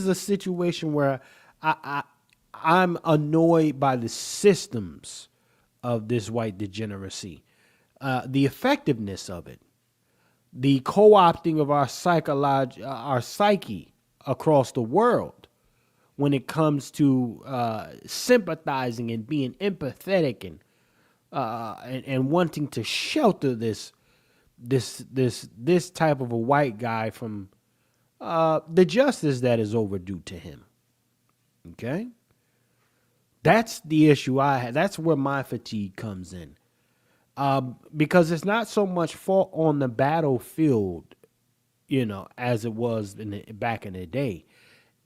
a situation where I'm annoyed by the systems of this white degeneracy, the effectiveness of it, the co-opting of our psyche across the world when it comes to sympathizing and being empathetic and wanting to shelter this type of a white guy from the justice that is overdue to him. Okay? That's the issue I have. That's where my fatigue comes in. Because it's not so much fought on the battlefield, as it was back in the day.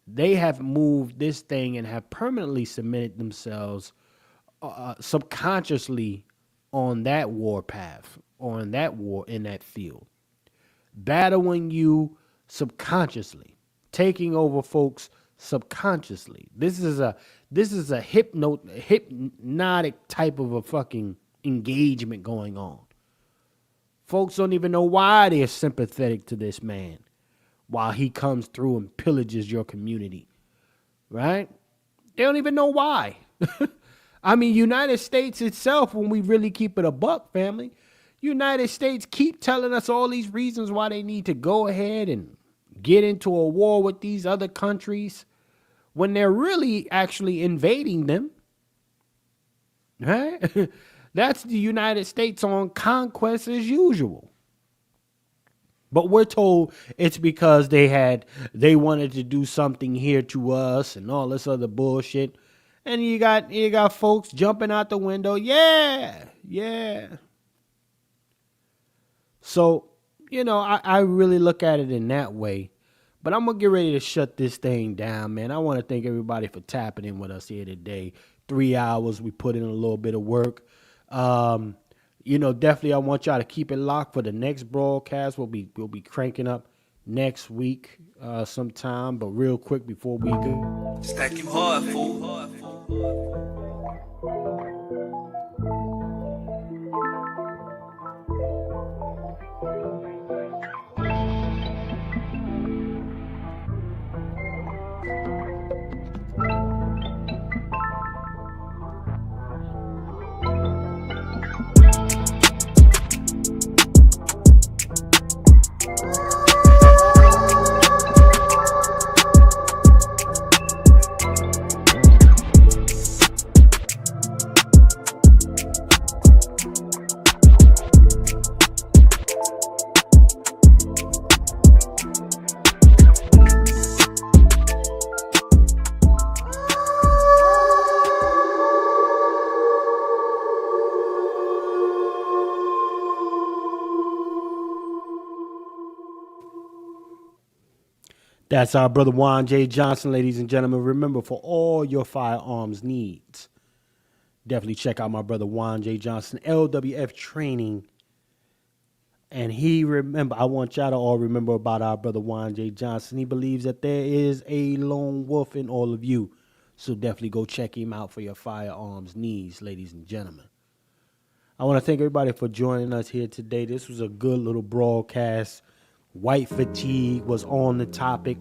They have moved this thing and have permanently cemented themselves subconsciously on that war path, or in that field. Battling you subconsciously, taking over folks subconsciously. This is a hypnotic type of a fucking engagement going on. Folks don't even know why they're sympathetic to this man while he comes through and pillages your community, right? They don't even know why. I mean, United States itself, when we really keep it a buck, family, United States keep telling us all these reasons why they need to go ahead and get into a war with these other countries when they're really actually invading them, right? That's the United States on conquest as usual. But we're told it's because they wanted to do something here to us and all this other bullshit. And you got folks jumping out the window. Yeah. So, I really look at it in that way. But I'm going to get ready to shut this thing down, man. I want to thank everybody for tapping in with us here today. 3 hours. We put in a little bit of work. Definitely I want y'all to keep it locked for the next broadcast. We'll be cranking up next week sometime. But real quick before we go. Stack you hard, fool. That's our brother Juan J. Johnson, ladies and gentlemen. Remember, for all your firearms needs, definitely check out my brother Juan J. Johnson, LWF Training. And I want y'all to all remember about our brother Juan J. Johnson. He believes that there is a lone wolf in all of you. So definitely go check him out for your firearms needs, ladies and gentlemen. I want to thank everybody for joining us here today. This was a good little broadcast. White fatigue was on the topic,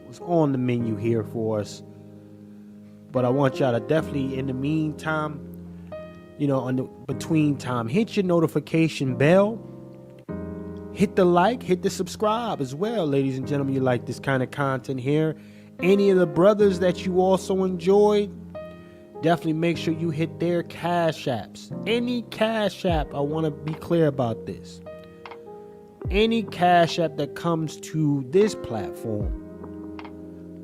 was on the menu here for us. But I want y'all to definitely, in the meantime, on the between time, hit your notification bell. Hit the like, hit the subscribe as well, ladies and gentlemen. You like this kind of content here. Any of the brothers that you also enjoyed, definitely make sure you hit their cash apps. Any cash app, I want to be clear about this. Any cash app that comes to this platform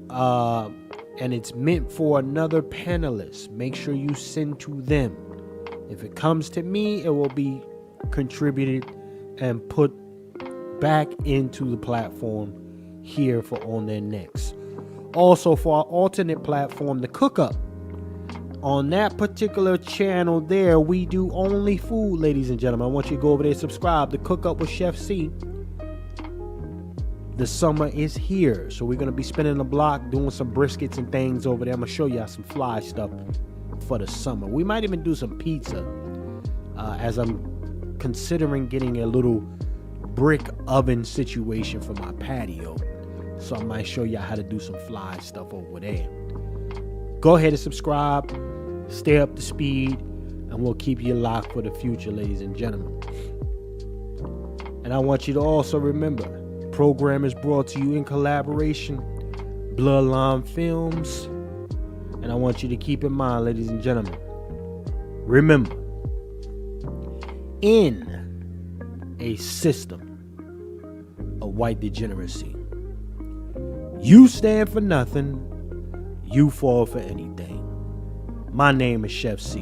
and it's meant for another panelist, make sure you send to them. If it comes to me, it will be contributed and put back into the platform here for On Their Necks. Also, for our alternate platform, the Cook Up, on that particular channel there, we do only food, ladies and gentlemen. I want you to go over there and subscribe to Cook Up with Chef C. The summer is here, so we're going to be spinning the block, doing some briskets and things over there. I'm going to show y'all some fly stuff for the summer. We might even do some pizza, as I'm considering getting a little brick oven situation for my patio. So I might show y'all how to do some fly stuff over there. Go ahead and subscribe, stay up to speed, and we'll keep you locked for the future, ladies and gentlemen. And I want you to also remember, the program is brought to you in collaboration, Bloodline Films. And I want you to keep in mind, ladies and gentlemen, remember, in a system of white degeneracy, you stand for nothing, you fall for anything. My name is Chef C,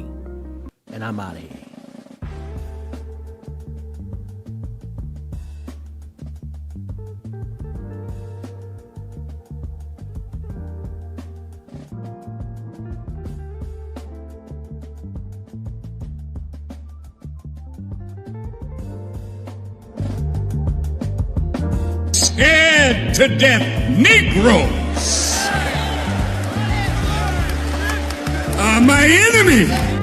and I'm out of here. Scared to death Negroes. are my enemy.